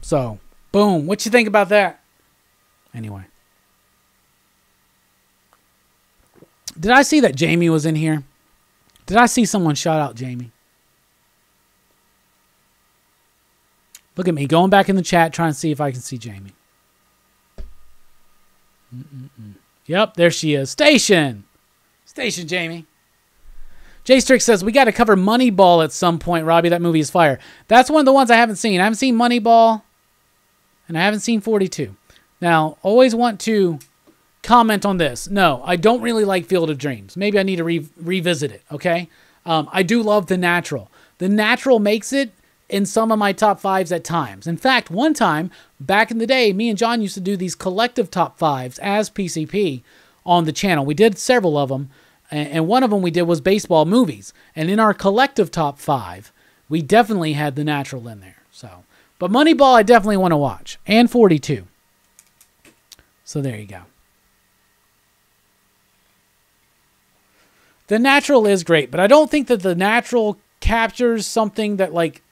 So, boom. What you think about that? Anyway. Did I see that Jamie was in here? Did I see someone shout out Jamie? Look at me, going back in the chat, trying to see if I can see Jamie. Yep, there she is. Station, Jamie. Jay Strick says, we got to cover Moneyball at some point, Robbie. That movie is fire. That's one of the ones I haven't seen. I haven't seen Moneyball, and I haven't seen 42. Now, always want to comment on this. No, I don't really like Field of Dreams. Maybe I need to revisit it, okay? I do love The Natural. The Natural makes it in some of my top 5s at times. In fact, one time, back in the day, me and John used to do these collective top 5s as PCP on the channel. We did several of them, and one of them we did was baseball movies. And in our collective top 5, we definitely had The Natural in there. So, but Moneyball I definitely want to watch, and 42. So there you go. The Natural is great, but I don't think that The Natural captures something that, like,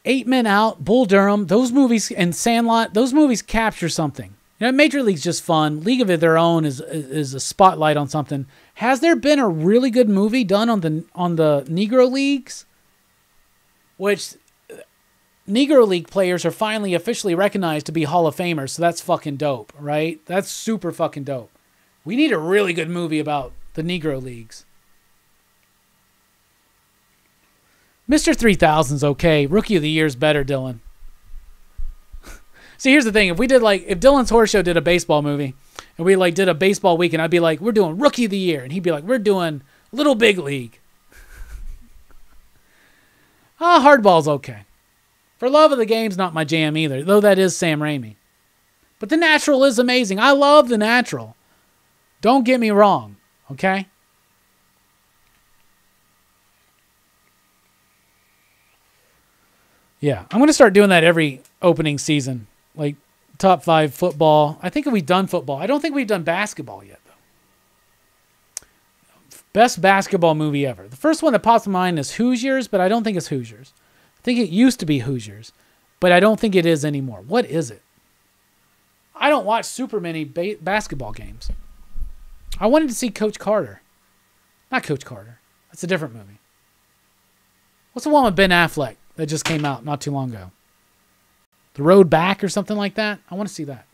8 Men Out, Bull Durham, those movies, and Sandlot, those movies capture something. You know, Major League's just fun. League of Their Own is a spotlight on something. Has there been a really good movie done on the Negro Leagues? Which Negro League players are finally officially recognized to be Hall of Famers, so that's fucking dope, right? That's super fucking dope. We need a really good movie about the Negro Leagues. Mr. 3000's okay. Rookie of the Year is better, Dylan. See, here's the thing. If Dylan's Horse Show did a baseball movie, and we did a baseball weekend, I'd be like, we're doing Rookie of the Year. And he'd be like, we're doing Little Big League. Hardball's okay. For Love of the Game's not my jam either, though that is Sam Raimi. But The Natural is amazing. I love The Natural. Don't get me wrong, okay? Yeah, I'm going to start doing that every opening season. Like, top 5 football. I think we've done football. I don't think we've done basketball yet, though. Best basketball movie ever. The first one that pops in mind is Hoosiers, but I don't think it's Hoosiers. I think it used to be Hoosiers, but I don't think it is anymore. What is it? I don't watch super many basketball games. I wanted to see Coach Carter. Not Coach Carter. That's a different movie. What's the one with Ben Affleck that just came out not too long ago? The Road Back or something like that? I want to see that.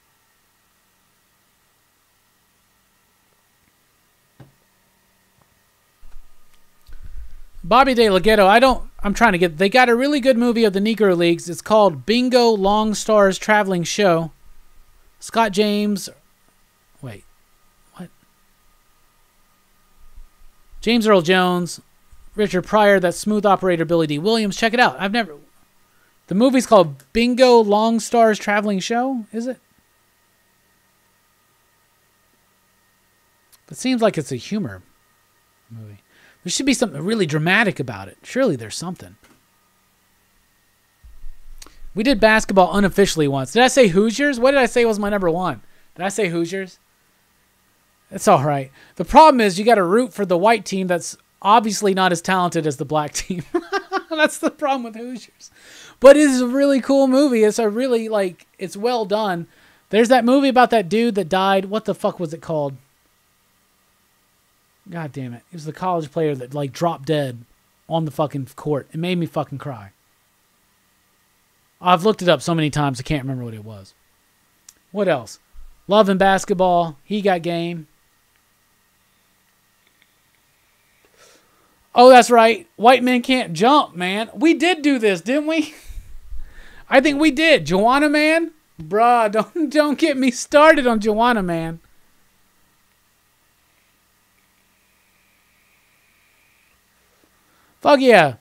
Bobby De La Ghetto, they got a really good movie of the Negro Leagues. It's called Bingo Long Stars Traveling Show. Scott James, wait, what? James Earl Jones, Richard Pryor, that smooth operator Billy D. Williams. Check it out. The movie's called Bingo Long Stars Traveling Show, is it? It seems like it's a humor movie. There should be something really dramatic about it. Surely there's something. We did basketball unofficially once. Did I say Hoosiers? What did I say was my number one? Did I say Hoosiers? It's all right. The problem is you got to root for the white team that's obviously not as talented as the black team. That's the problem with Hoosiers. But it is a really cool movie. It's a really, it's well done. There's that movie about that dude that died. What the fuck was it called? God damn it. It was the college player that, dropped dead on the fucking court. It made me fucking cry. I've looked it up so many times I can't remember what it was. What else? Love and Basketball. He Got Game. Oh, that's right. White Men Can't Jump, man. We did do this, didn't we? I think we did. Joanna Man? Bruh, don't get me started on Joanna Man. Fuck yeah.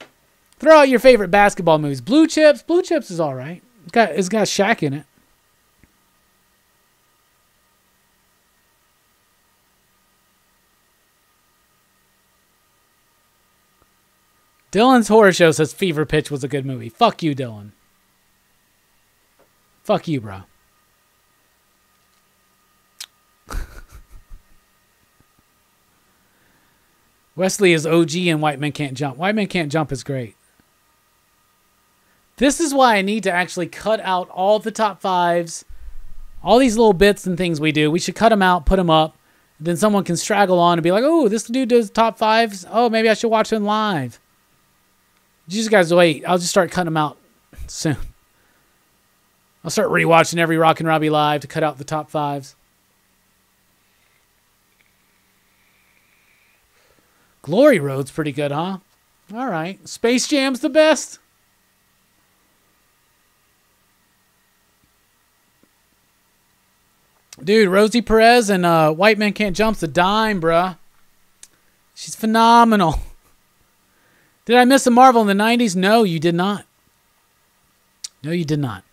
Throw out your favorite basketball movies. Blue Chips. Blue Chips is all right. It's got Shaq in it. Dylan's Horror Show says Fever Pitch was a good movie. Fuck you, Dylan. Fuck you, bro. Wesley is OG and White Men Can't Jump. White Men Can't Jump is great. This is why I need to actually cut out all the top fives, all these little bits and things we do. We should cut them out, put them up. Then someone can straggle on and be like, oh, this dude does top fives. Oh, maybe I should watch them live. You just guys wait. I'll just start cutting them out soon. I'll start rewatching every Rockin' Robbie live to cut out the top fives. Glory Road's pretty good, huh? All right. Space Jam's the best. Dude, Rosie Perez and White Men Can't Jump's a dime, bruh. She's phenomenal. Did I miss a Marvel in the 90s? No, you did not. No, you did not.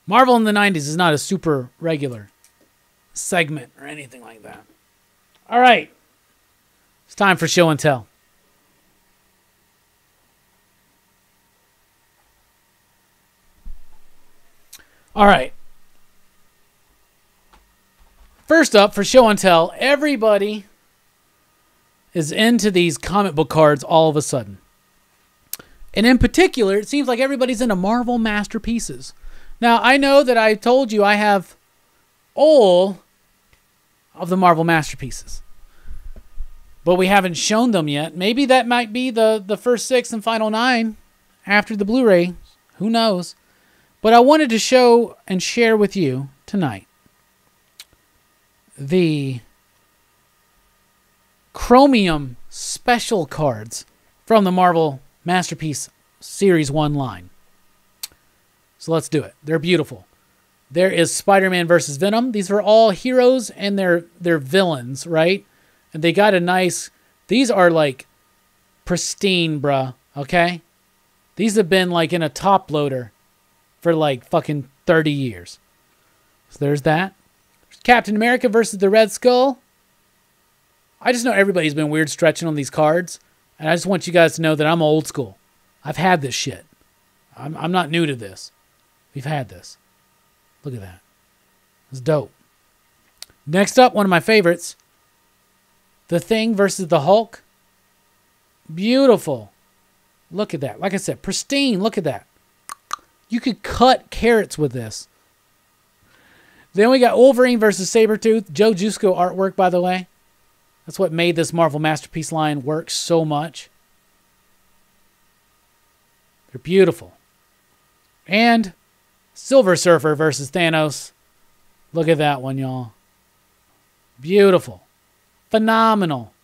Marvel in the 90s is not a super regular segment or anything like that. All right. It's time for show and tell. All right. First up, for show and tell, everybody is into these comic book cards all of a sudden. And in particular, it seems like everybody's into Marvel Masterpieces. Now, I know that I told you I have all of the Marvel Masterpieces, but we haven't shown them yet. Maybe that might be the first 6 and final 9 after the Blu-ray. Who knows? But I wanted to show and share with you tonight the Chromium special cards from the Marvel Masterpiece Series 1 line. So let's do it. They're beautiful. There is Spider-Man versus Venom. These are all heroes and they're villains, right? And they got a nice... These are like pristine, bruh. Okay? These have been like in a top loader for like fucking 30 years. So there's that. There's Captain America versus the Red Skull. I just know everybody's been weird stretching on these cards. And I just want you guys to know that I'm old school. I've had this shit. I'm not new to this. We've had this. Look at that. It's dope. Next up, one of my favorites. The Thing versus the Hulk. Beautiful. Look at that. Like I said, pristine. Look at that. You could cut carrots with this. Then we got Wolverine versus Sabretooth. Joe Jusko artwork, by the way. That's what made this Marvel Masterpiece line work so much. They're beautiful. And Silver Surfer versus Thanos. Look at that one, y'all. Beautiful. Phenomenal.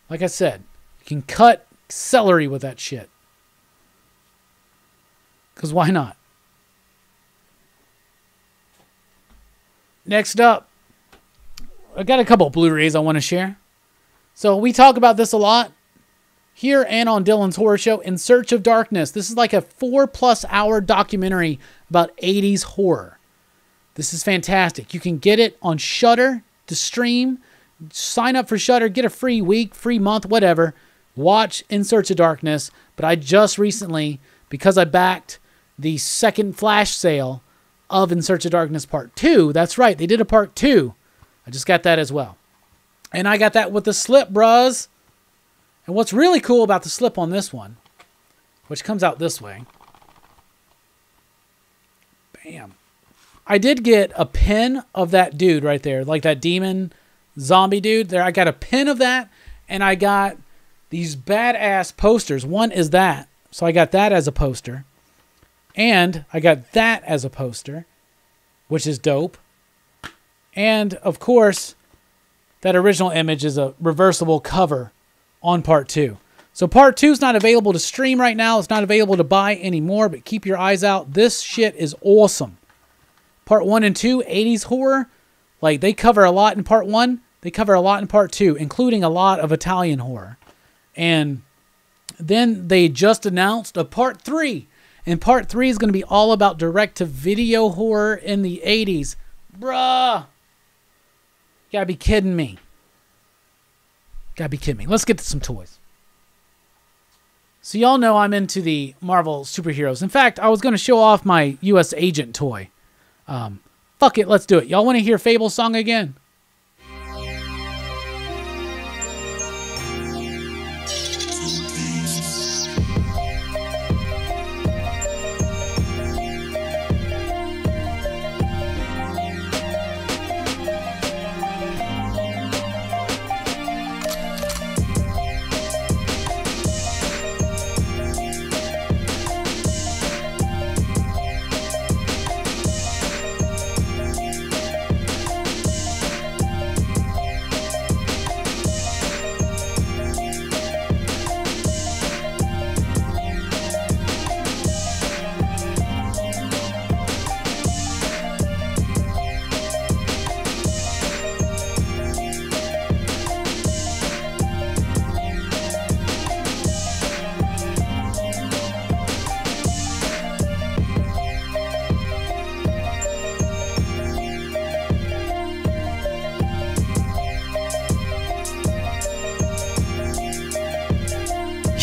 Like I said, you can cut celery with that shit. Because why not? Next up, I got a couple of Blu-rays I want to share. So we talk about this a lot here and on Dylan's Horror Show, In Search of Darkness. This is like a 4+ hour documentary about 80s horror. This is fantastic. You can get it on Shudder to stream. Sign up for Shudder, get a free week, free month, whatever. Watch In Search of Darkness. But I just recently, because I backed the second flash sale of In Search of Darkness Part 2. That's right, they did a Part 2. I just got that as well. And I got that with the slip, bros. And what's really cool about the slip on this one, which comes out this way. Bam. I did get a pin of that dude right there, like that demon zombie dude there. I got a pin of that, and I got these badass posters. One is that, so I got that as a poster. And I got that as a poster, which is dope. And, of course, that original image is a reversible cover on Part 2. So Part 2 is not available to stream right now. It's not available to buy anymore, but keep your eyes out. This shit is awesome. Part 1 and 2, 80s horror, like they cover a lot in Part 1. They cover a lot in Part 2, including a lot of Italian horror. And then they just announced a Part 3. And Part 3 is going to be all about direct-to-video horror in the 80s. Bruh. You gotta be kidding me. Gotta be kidding me. Let's get to some toys. So y'all know I'm into the Marvel superheroes. In fact, I was going to show off my U.S. Agent toy. Fuck it, let's do it. Y'all want to hear Fable song again?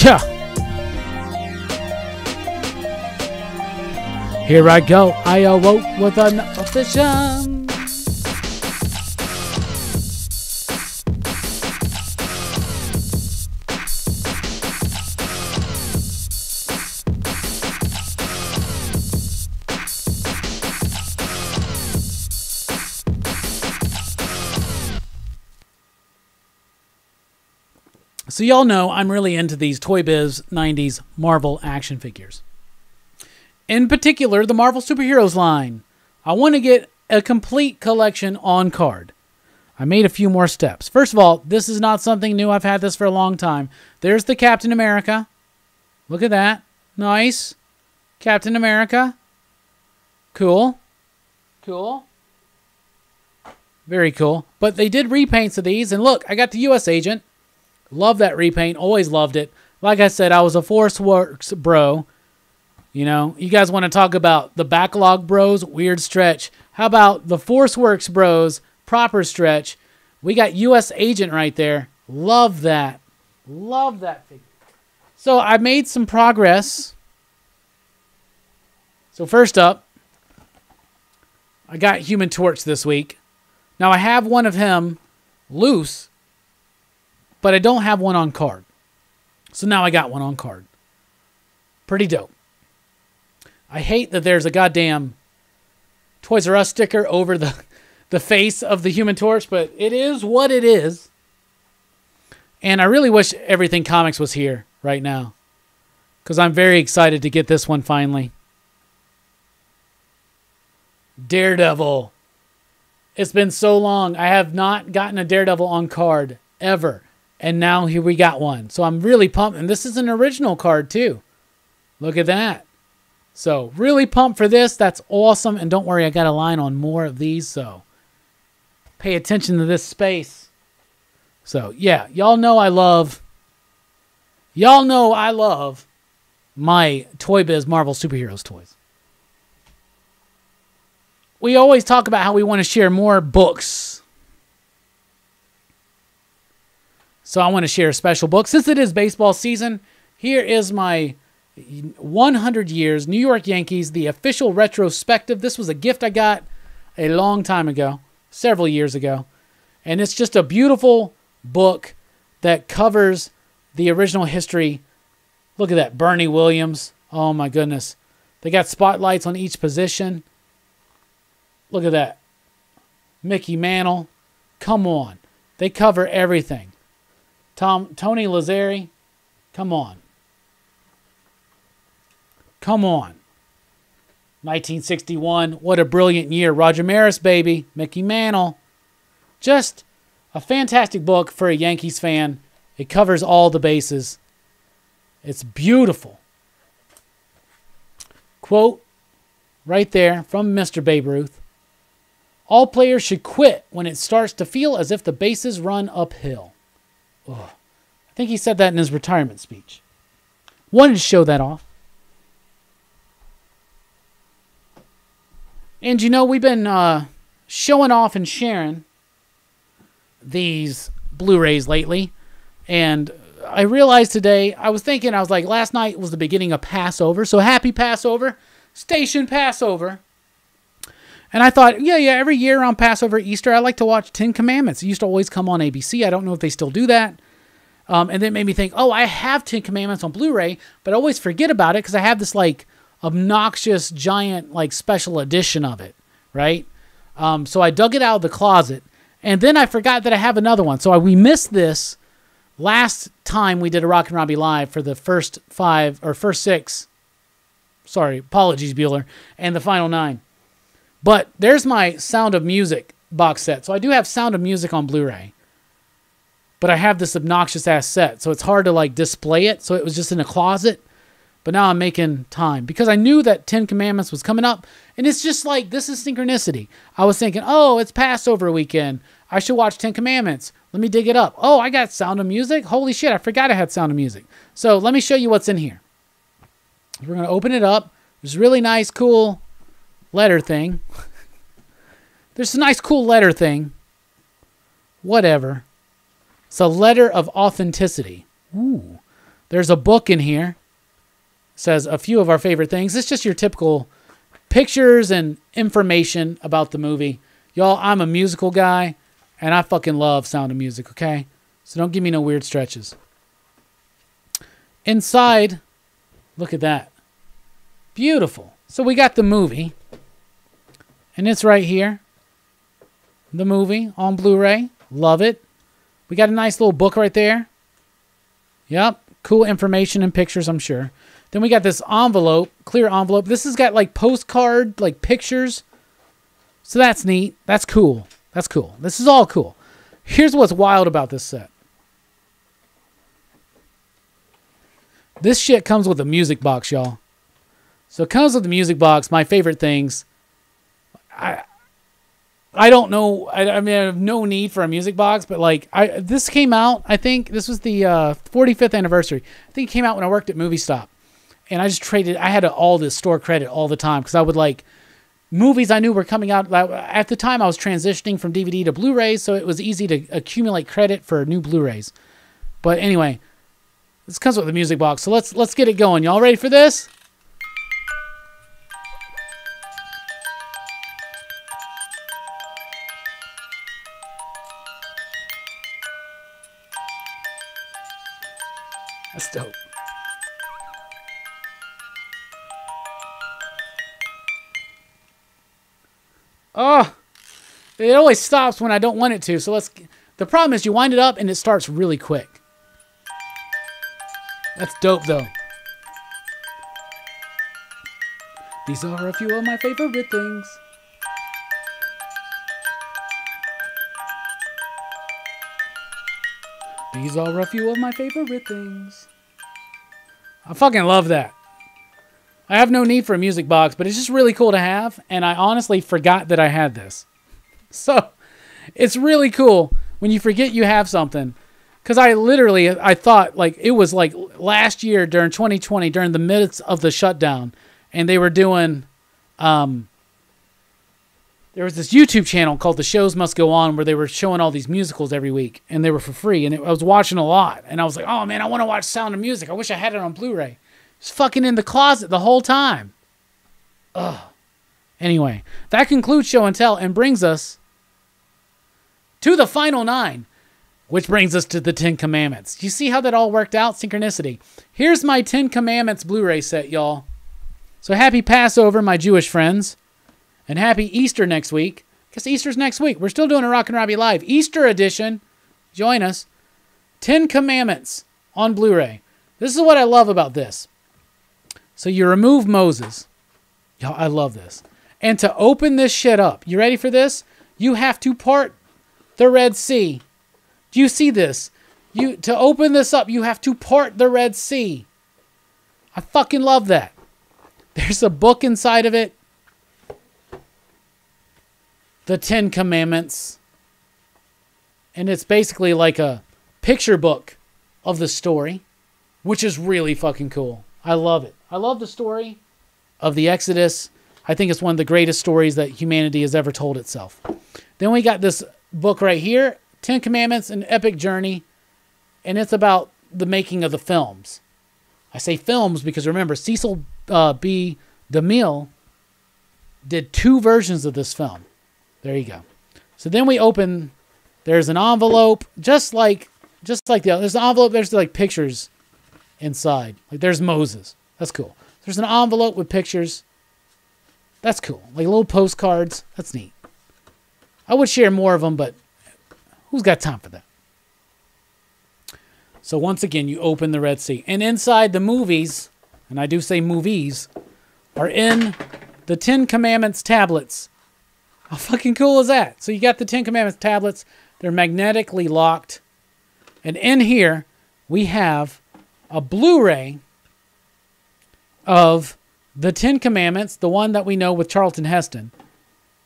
Yeah. Here I go. I awoke with an vision. So y'all know I'm really into these Toy Biz 90s Marvel action figures. In particular, the Marvel Superheroes line. I want to get a complete collection on card. I made a few more steps. First of all, this is not something new. I've had this for a long time. There's the Captain America. Look at that. Nice. Captain America. Cool. Cool. Very cool. But they did repaints of these. And look, I got the U.S. Agent. Love that repaint. Always loved it. Like I said, I was a ForceWorks bro. You know, you guys want to talk about the backlog bros? Weird stretch. How about the ForceWorks bros? Proper stretch. We got U.S. Agent right there. Love that. Love that figure. So I made some progress. So first up, I got Human Torch this week. Now I have one of him loose, but I don't have one on card. So now I got one on card. Pretty dope. I hate that there's a goddamn Toys R Us sticker over the face of the Human Torch, but it is what it is. And I really wish Everything Comics was here right now, because I'm very excited to get this one finally. Daredevil. It's been so long. I have not gotten a Daredevil on card. Ever. And now here we got one. So I'm really pumped. And this is an original card too. Look at that. So really pumped for this. That's awesome. And don't worry, I got a line on more of these. So pay attention to this space. So yeah, y'all know I love my Toy Biz Marvel Superheroes toys. We always talk about how we want to share more books. So I want to share a special book. Since it is baseball season, here is my 100 Years New York Yankees, the official retrospective. This was a gift I got a long time ago, several years ago. And it's just a beautiful book that covers the original history. Look at that, Bernie Williams. Oh my goodness. They got spotlights on each position. Look at that. Mickey Mantle. Come on. They cover everything. Tony Lazzeri. Come on. Come on. 1961. What a brilliant year. Roger Maris, baby. Mickey Mantle. Just a fantastic book for a Yankees fan. It covers all the bases. It's beautiful. Quote right there from Mr. Babe Ruth. All players should quit when it starts to feel as if the bases run uphill. Ugh. I think he said that in his retirement speech. Wanted to show that off. And you know, we've been showing off and sharing these Blu-rays lately. And I realized today, I was like, last night was the beginning of Passover. So happy Passover. Station Passover. And I thought, yeah, every year on Passover, Easter, I like to watch 10 Commandments. It used to always come on ABC. I don't know if they still do that. And then it made me think, oh, I have 10 Commandments on Blu-ray, but I always forget about it because I have this, like, obnoxious, giant, like, special edition of it, right? So I dug it out of the closet, and then I forgot that I have another one. So we missed this last time we did a Rockin' Robbie Live for the first six. Sorry, apologies, Bueller. And the final 9. But there's my Sound of Music box set. So I do have Sound of Music on Blu-ray. But I have this obnoxious ass set. So it's hard to like display it. So it was just in a closet. But now I'm making time. Because I knew that 10 Commandments was coming up. And it's just like, this is synchronicity. I was thinking, oh, it's Passover weekend. I should watch 10 Commandments. Let me dig it up. Oh, I got Sound of Music? Holy shit, I forgot I had Sound of Music. So let me show you what's in here. We're going to open it up. There's a really nice, cool letter thing. There's a nice, cool letter thing. Whatever. It's a letter of authenticity. Ooh. There's a book in here. It says a few of our favorite things. It's just your typical pictures and information about the movie. Y'all, I'm a musical guy, and I fucking love Sound of Music, okay? So don't give me no weird stretches. Inside, look at that. Beautiful. So we got the movie. And it's right here. The movie on Blu-ray. Love it. We got a nice little book right there. Yep. Cool information and pictures, I'm sure. Then we got this envelope. Clear envelope. This has got like postcard, like pictures. So that's neat. That's cool. That's cool. This is all cool. Here's what's wild about this set. This shit comes with a music box, y'all. So it comes with the music box. My favorite things. I don't know. I mean, I have no need for a music box, but like this came out. I think this was the 45th anniversary. I think it came out when I worked at Movie Stop, and I just traded. I had all this store credit all the time because I would like movies I knew were coming out. At the time, I was transitioning from DVD to Blu-rays, so it was easy to accumulate credit for new Blu-rays. But anyway, this comes with the music box. So let's get it going. Y'all ready for this? That's dope. Oh, it always stops when I don't want it to. So the problem is you wind it up and it starts really quick. That's dope though. These are a few of my favorite things. These are a few of my favorite things. I fucking love that. I have no need for a music box, but it's just really cool to have, and I honestly forgot that I had this. So, it's really cool when you forget you have something. Because I thought, like, it was like last year during 2020, during the midst of the shutdown, and they were doing, there was this YouTube channel called The Shows Must Go On where they were showing all these musicals every week, and they were for free, and I was watching a lot, and I was like, oh man, I want to watch Sound of Music. I wish I had it on Blu-ray. It's fucking in the closet the whole time. Ugh. Anyway, that concludes Show and Tell and brings us to the final 9, which brings us to the 10 Commandments. You see how that all worked out? Synchronicity. Here's my 10 Commandments Blu-ray set, y'all. So happy Passover, my Jewish friends. And happy Easter next week. Because Easter's next week. We're still doing a Rockin' Robbie Live. Easter edition. Join us. 10 Commandments on Blu-ray. This is what I love about this. So you remove Moses. Y'all, I love this. And to open this shit up, you ready for this? You have to part the Red Sea. Do you see this? To open this up, you have to part the Red Sea. I fucking love that. There's a book inside of it. The 10 Commandments. And it's basically like a picture book of the story, which is really fucking cool. I love it. I love the story of the Exodus. I think it's one of the greatest stories that humanity has ever told itself. Then we got this book right here, 10 Commandments, An Epic Journey, and it's about the making of the films. I say films because remember, Cecil B. DeMille did 2 versions of this film. There you go. So then we open, there's an envelope, just like there's an envelope, there's like pictures inside. Like there's Moses. That's cool. There's an envelope with pictures. That's cool. Like little postcards. That's neat. I would share more of them, but who's got time for that? So once again, you open the Red Sea. And inside the movies, and I do say movies, are in the 10 Commandments tablets. How fucking cool is that? So you got the 10 Commandments tablets. They're magnetically locked. And in here, we have a Blu-ray of the 10 Commandments, the one that we know with Charlton Heston.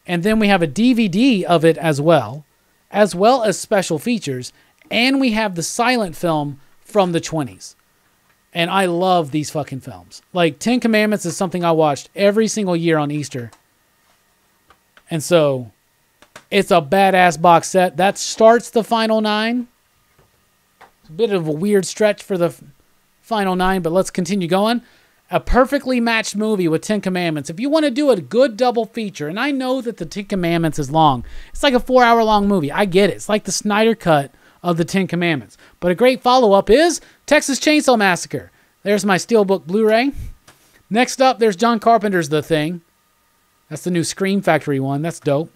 And then we have a DVD of it as well as special features. And we have the silent film from the 20s. And I love these fucking films. Like, 10 Commandments is something I watched every single year on Easter. And so, it's a badass box set. That starts the final 9. It's a bit of a weird stretch for the final 9, but let's continue going. A perfectly matched movie with 10 Commandments. If you want to do a good double feature, and I know that the 10 Commandments is long. It's like a 4-hour-long movie. I get it. It's like the Snyder Cut of the 10 Commandments. But a great follow-up is Texas Chainsaw Massacre. There's my Steelbook Blu-ray. Next up, there's John Carpenter's The Thing. That's the new Scream Factory one. That's dope.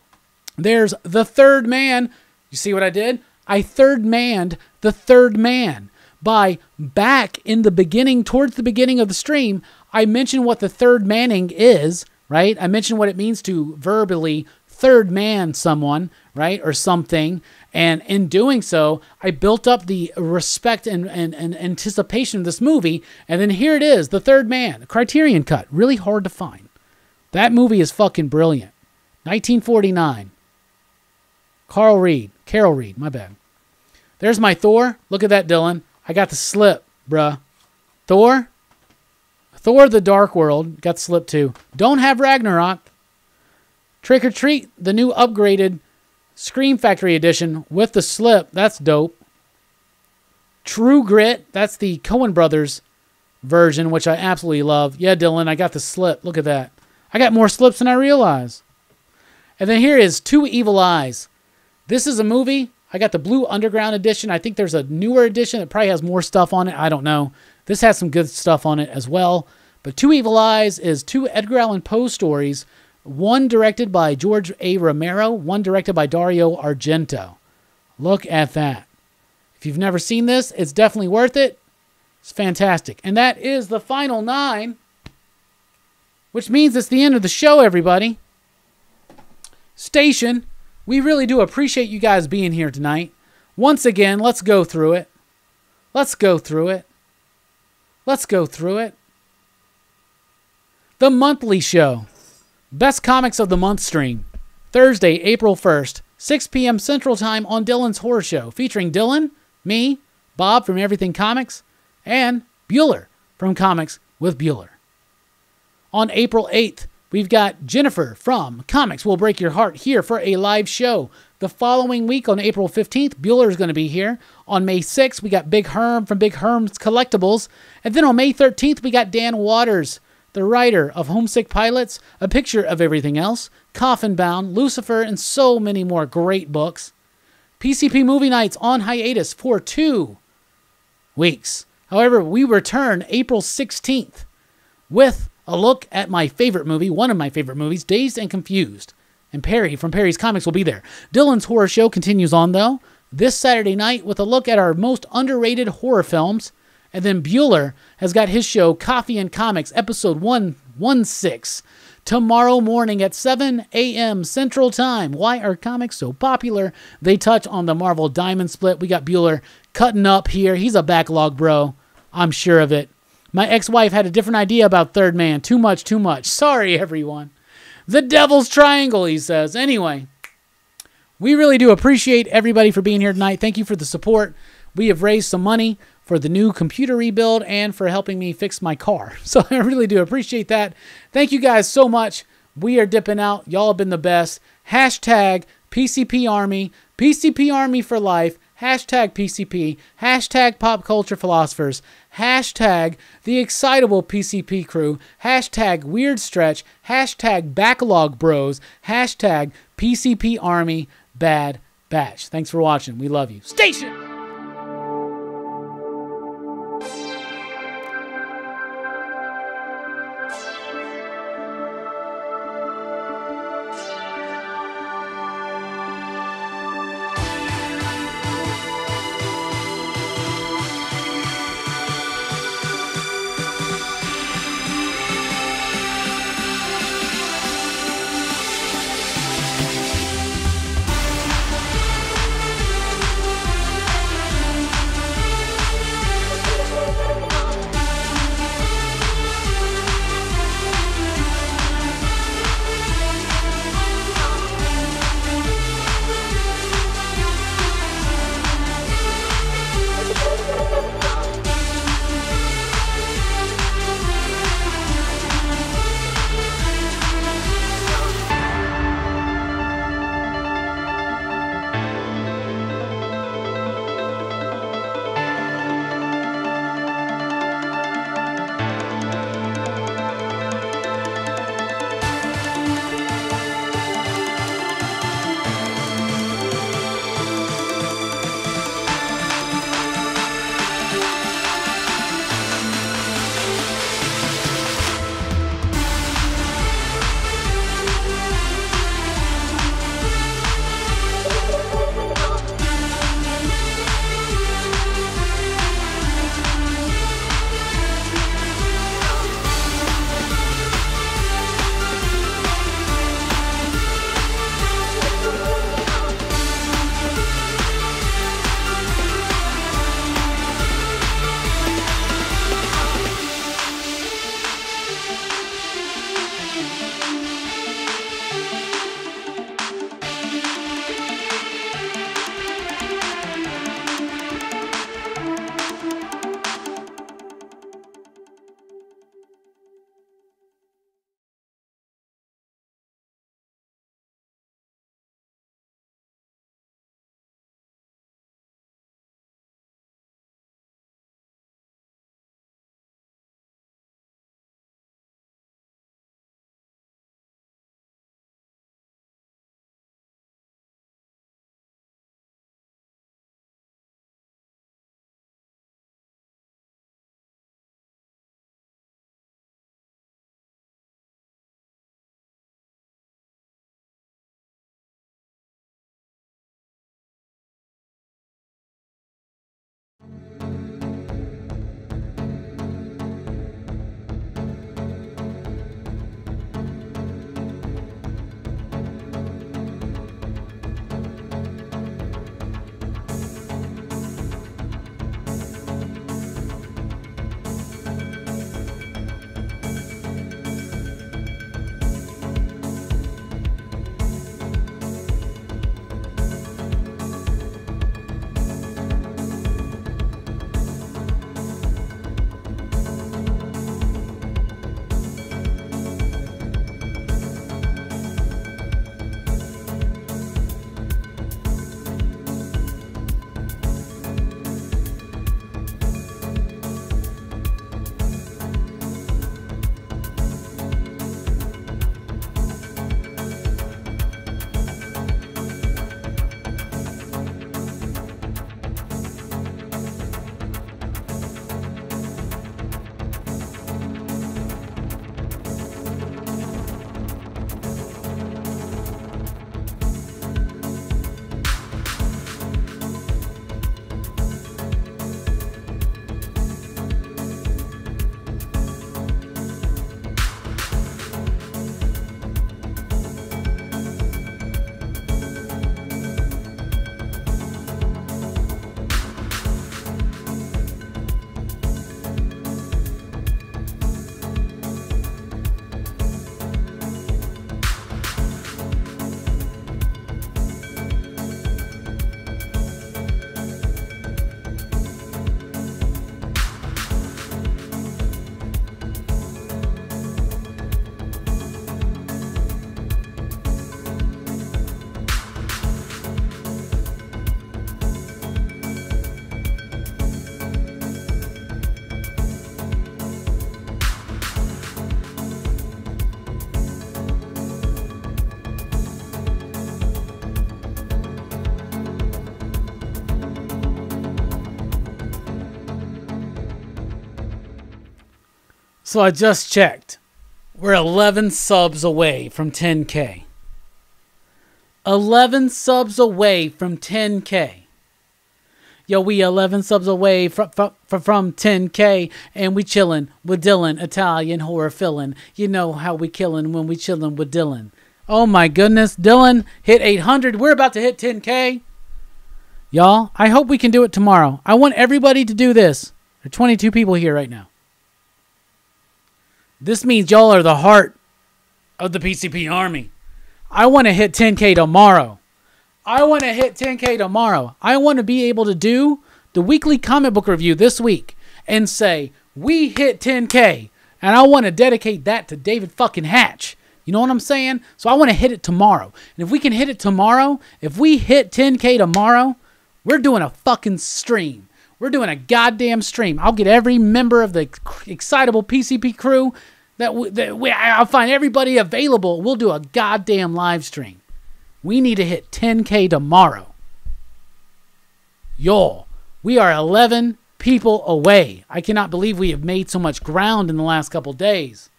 There's The Third Man. You see what I did? I third-manned The Third Man. By back in the beginning, towards the beginning of the stream, I mentioned what the third manning is, right? I mentioned what it means to verbally third man someone, right? Or something. And in doing so, I built up the respect and anticipation of this movie. And then here it is, The Third Man, Criterion Cut. Really hard to find. That movie is fucking brilliant. 1949. Carol Reed, my bad. There's my Thor. Look at that, Dylan. I got the slip, bruh. Thor the Dark World. Got the slip too. Don't have Ragnarok. Trick or Treat, the new upgraded Scream Factory edition with the slip. That's dope. True Grit. That's the Coen Brothers version, which I absolutely love. Yeah, Dylan, I got the slip. Look at that. I got more slips than I realized. And then here is Two Evil Eyes. This is a movie. I got the Blue Underground edition. I think there's a newer edition that probably has more stuff on it. I don't know. This has some good stuff on it as well. But Two Evil Eyes is 2 Edgar Allan Poe stories. One directed by George A. Romero. One directed by Dario Argento. Look at that. If you've never seen this, it's definitely worth it. It's fantastic. And that is the final 9. Which means it's the end of the show, everybody. Station. We really do appreciate you guys being here tonight. Once again, let's go through it. Let's go through it. Let's go through it. The Monthly Show. Best Comics of the Month stream. Thursday, April 1st, 6 p.m. Central Time on Dylan's Horror Show, featuring Dylan, me, Bob from Everything Comics, and Bueller from Comics with Bueller. On April 8th, we've got Jennifer from Comics Will Break Your Heart here for a live show. The following week, on April 15th, Bueller is going to be here. On May 6th, we got Big Herm from Big Herm's Collectibles. And then on May 13th, we got Dan Waters, the writer of Homesick Pilots, A Picture of Everything Else, Coffin Bound, Lucifer, and so many more great books. PCP Movie Nights on hiatus for 2 weeks. However, we return April 16th with a look at my favorite movie, one of my favorite movies, Dazed and Confused. And Perry from Perry's Comics will be there. Dylan's Horror Show continues on, though, this Saturday night with a look at our most underrated horror films. And then Bueller has got his show, Coffee and Comics, episode 116, tomorrow morning at 7 a.m. Central Time. Why are comics so popular? They touch on the Marvel Diamond Split. We got Bueller cutting up here. He's a backlog bro. I'm sure of it. My ex-wife had a different idea about Third Man. Too much, too much. Sorry, everyone. The Devil's Triangle, he says. Anyway, we really do appreciate everybody for being here tonight. Thank you for the support. We have raised some money for the new computer rebuild and for helping me fix my car. So I really do appreciate that. Thank you guys so much. We are dipping out. Y'all have been the best. Hashtag PCP Army. PCP Army for life. Hashtag PCP. Hashtag Pop Culture Philosophers. Hashtag The Excitable PCP Crew. Hashtag Weird Stretch. Hashtag Backlog Bros. Hashtag PCP Army Bad Batch. Thanks for watching. We love you. Station! So I just checked. We're 11 subs away from 10K. 11 subs away from 10K. Yo, we 11 subs away from 10K, and we chillin' with Dylan, Italian horror fillin'. You know how we killin' when we chillin' with Dylan. Oh my goodness, Dylan hit 800. We're about to hit 10K. Y'all, I hope we can do it tomorrow. I want everybody to do this. There are 22 people here right now. This means y'all are the heart of the PCP army. I want to hit 10K tomorrow. I want to hit 10K tomorrow. I want to be able to do the weekly comic book review this week and say, we hit 10K. And I want to dedicate that to David fucking Hatch. You know what I'm saying? So I want to hit it tomorrow. And if we can hit it tomorrow, if we hit 10K tomorrow, we're doing a fucking stream. We're doing a goddamn stream. I'll get every member of the Excitable PCP crew. I'll find everybody available. We'll do a goddamn live stream. We need to hit 10K tomorrow. Y'all, we are 11 people away. I cannot believe we have made so much ground in the last couple days.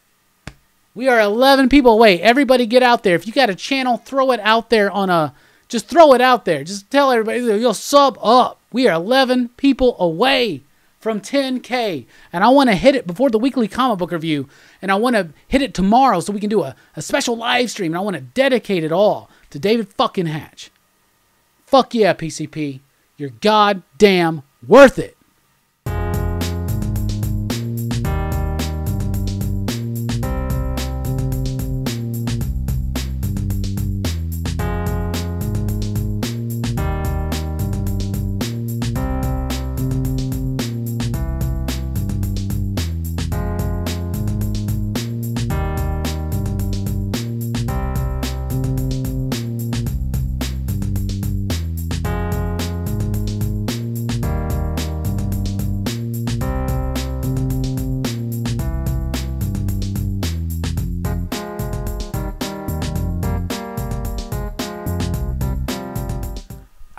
We are 11 people away. Everybody get out there. If you got a channel, throw it out there on a... Just throw it out there. Just tell everybody, you'll sub up. We are 11 people away from 10K. And I want to hit it before the weekly comic book review. And I want to hit it tomorrow so we can do a special live stream. And I want to dedicate it all to David fucking Hatch. Fuck yeah, PCP. You're goddamn worth it.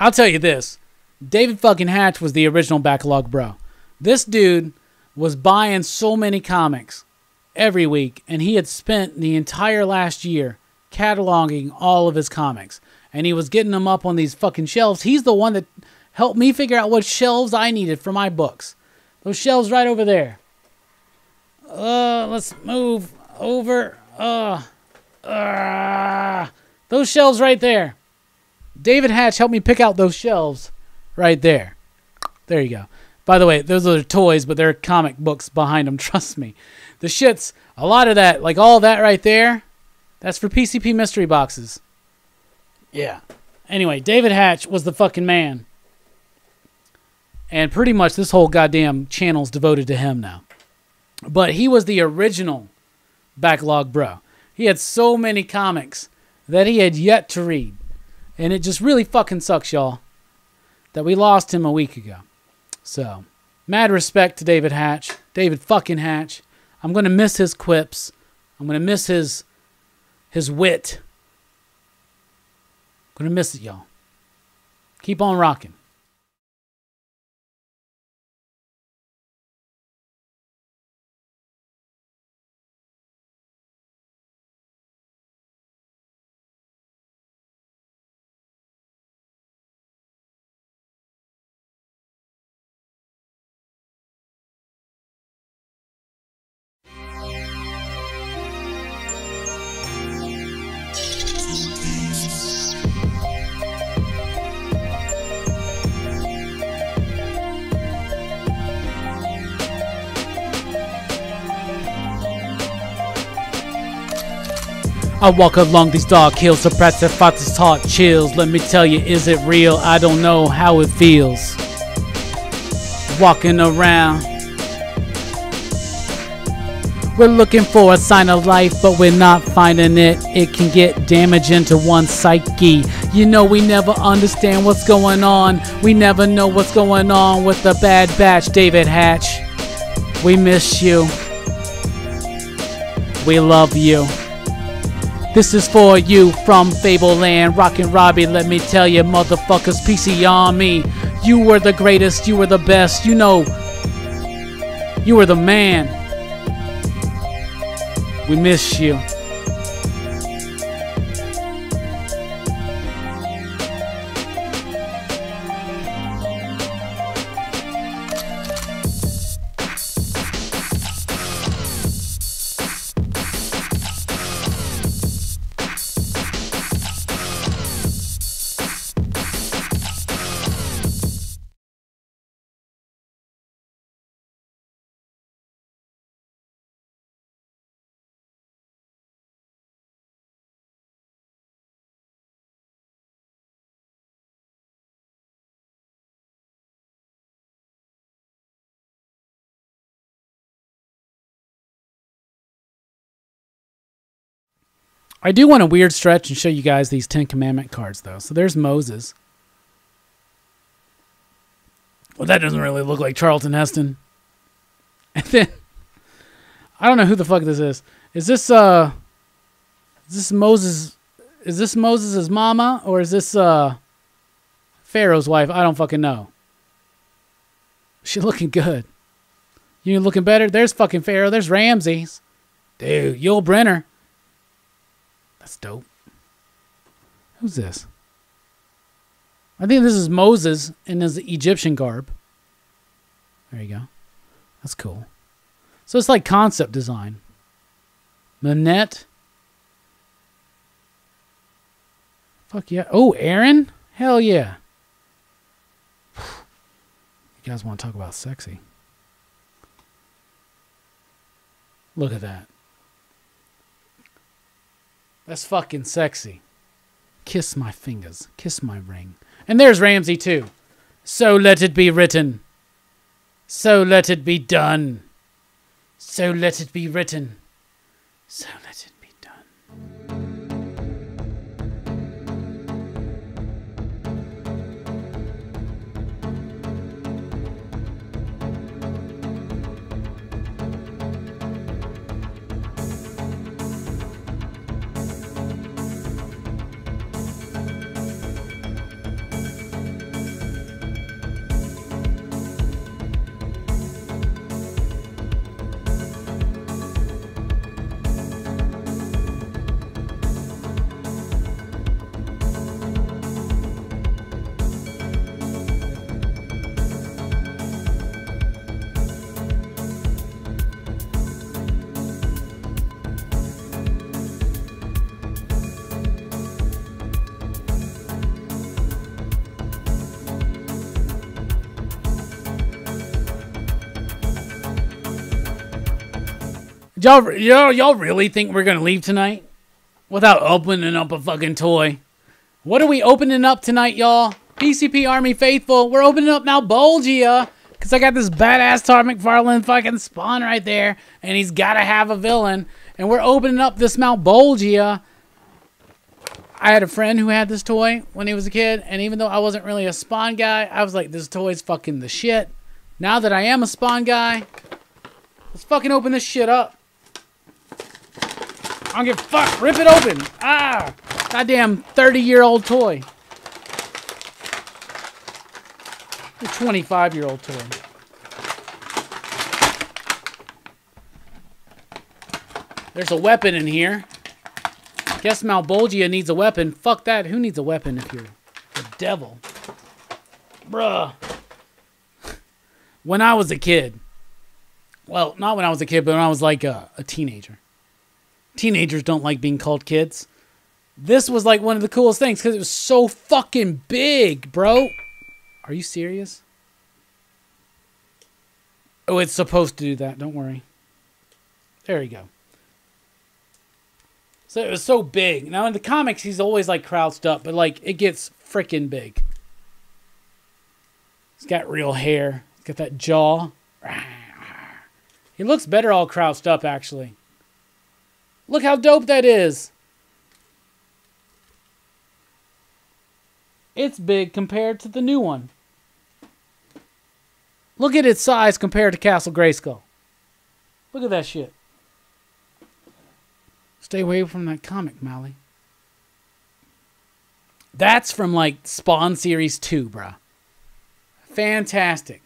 I'll tell you this. David fucking Hatch was the original backlog bro. This dude was buying so many comics every week, and he had spent the entire last year cataloging all of his comics. And he was getting them up on these fucking shelves. He's the one that helped me figure out what shelves I needed for my books. Those shelves right over there. Let's move over. Those shelves right there. David Hatch helped me pick out those shelves right there. There you go. By the way, those are toys, but they're comic books behind them. Trust me. The shit's, a lot of that, like all that right there, that's for PCP mystery boxes. Yeah. Anyway, David Hatch was the fucking man. And pretty much this whole goddamn channel's devoted to him now. But he was the original backlog bro. He had so many comics that he had yet to read. And it just really fucking sucks, y'all, that we lost him a week ago. So, mad respect to David Hatch. David fucking Hatch. I'm going to miss his quips. I'm going to miss his wit. I'm going to miss it, y'all. Keep on rocking. I walk along these dark hills, suppress their thoughts, heart chills. Let me tell you, is it real? I don't know how it feels. Walking around, we're looking for a sign of life, but we're not finding it. It can get damaging to one's psyche. You know, we never understand what's going on. We never know what's going on with the Bad Batch. David Hatch, we miss you. We love you. This is for you from Fableland, Rockin' Robbie. Let me tell you, motherfuckers, PC Army, you were the greatest, you were the best, you know, you were the man. We miss you. I do want a weird stretch and show you guys these 10 Commandment cards, though. So there's Moses. Well, that doesn't really look like Charlton Heston. And then, I don't know who the fuck this is. Is this Moses? Is this Moses' mama? Or is this Pharaoh's wife? I don't fucking know. She's looking good. You looking better? There's fucking Pharaoh. There's Ramses. Dude, Yul Brynner. That's dope. Who's this? I think this is Moses in his Egyptian garb. There you go. That's cool. So it's like concept design. Manette. Fuck yeah. Oh, Aaron? Hell yeah. You guys want to talk about sexy? Look at that. That's fucking sexy. Kiss my fingers. Kiss my ring. And there's Ramsey too. So let it be written. So let it be done. So let it be written. So let it be done. Y'all really think we're gonna leave tonight without opening up a fucking toy? What are we opening up tonight, y'all? PCP Army Faithful, we're opening up Malebolgia because I got this badass Todd McFarlane fucking spawn right there, and he's gotta have a villain, and we're opening up this Malebolgia. I had a friend who had this toy when he was a kid, and even though I wasn't really a Spawn guy, I was like, this toy's fucking the shit. Now that I am a Spawn guy, let's fucking open this shit up. I don't give a fuck. Rip it open. Ah! Goddamn 30-year-old toy. A 25-year-old toy. There's a weapon in here. Guess Malebolgia needs a weapon. Fuck that. Who needs a weapon if you're the devil? Bruh. When I was a kid. Well, not when I was a kid, but when I was like a teenager. Teenagers don't like being called kids. This was like one of the coolest things because it was so fucking big, bro. Are you serious? Oh, it's supposed to do that. Don't worry. There you go. So it was so big. Now in the comics, he's always like crouched up, but like it gets freaking big. He's got real hair. He's got that jaw. He looks better all crouched up, actually. Look how dope that is. It's big compared to the new one. Look at its size compared to Castle Grayskull. Look at that shit. Stay away from that comic, Mally. That's from like Spawn Series 2, bruh. Fantastic.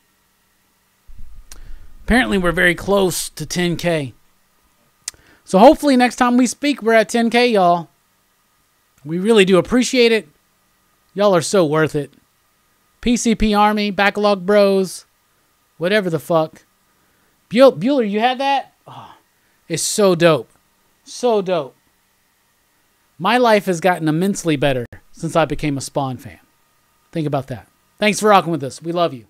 Apparently we're very close to 10K. So hopefully next time we speak, we're at 10K, y'all. We really do appreciate it. Y'all are so worth it. PCP Army, Backlog Bros, whatever the fuck. Bueller, you had that? Oh, it's so dope. So dope. My life has gotten immensely better since I became a Spawn fan. Think about that. Thanks for rocking with us. We love you.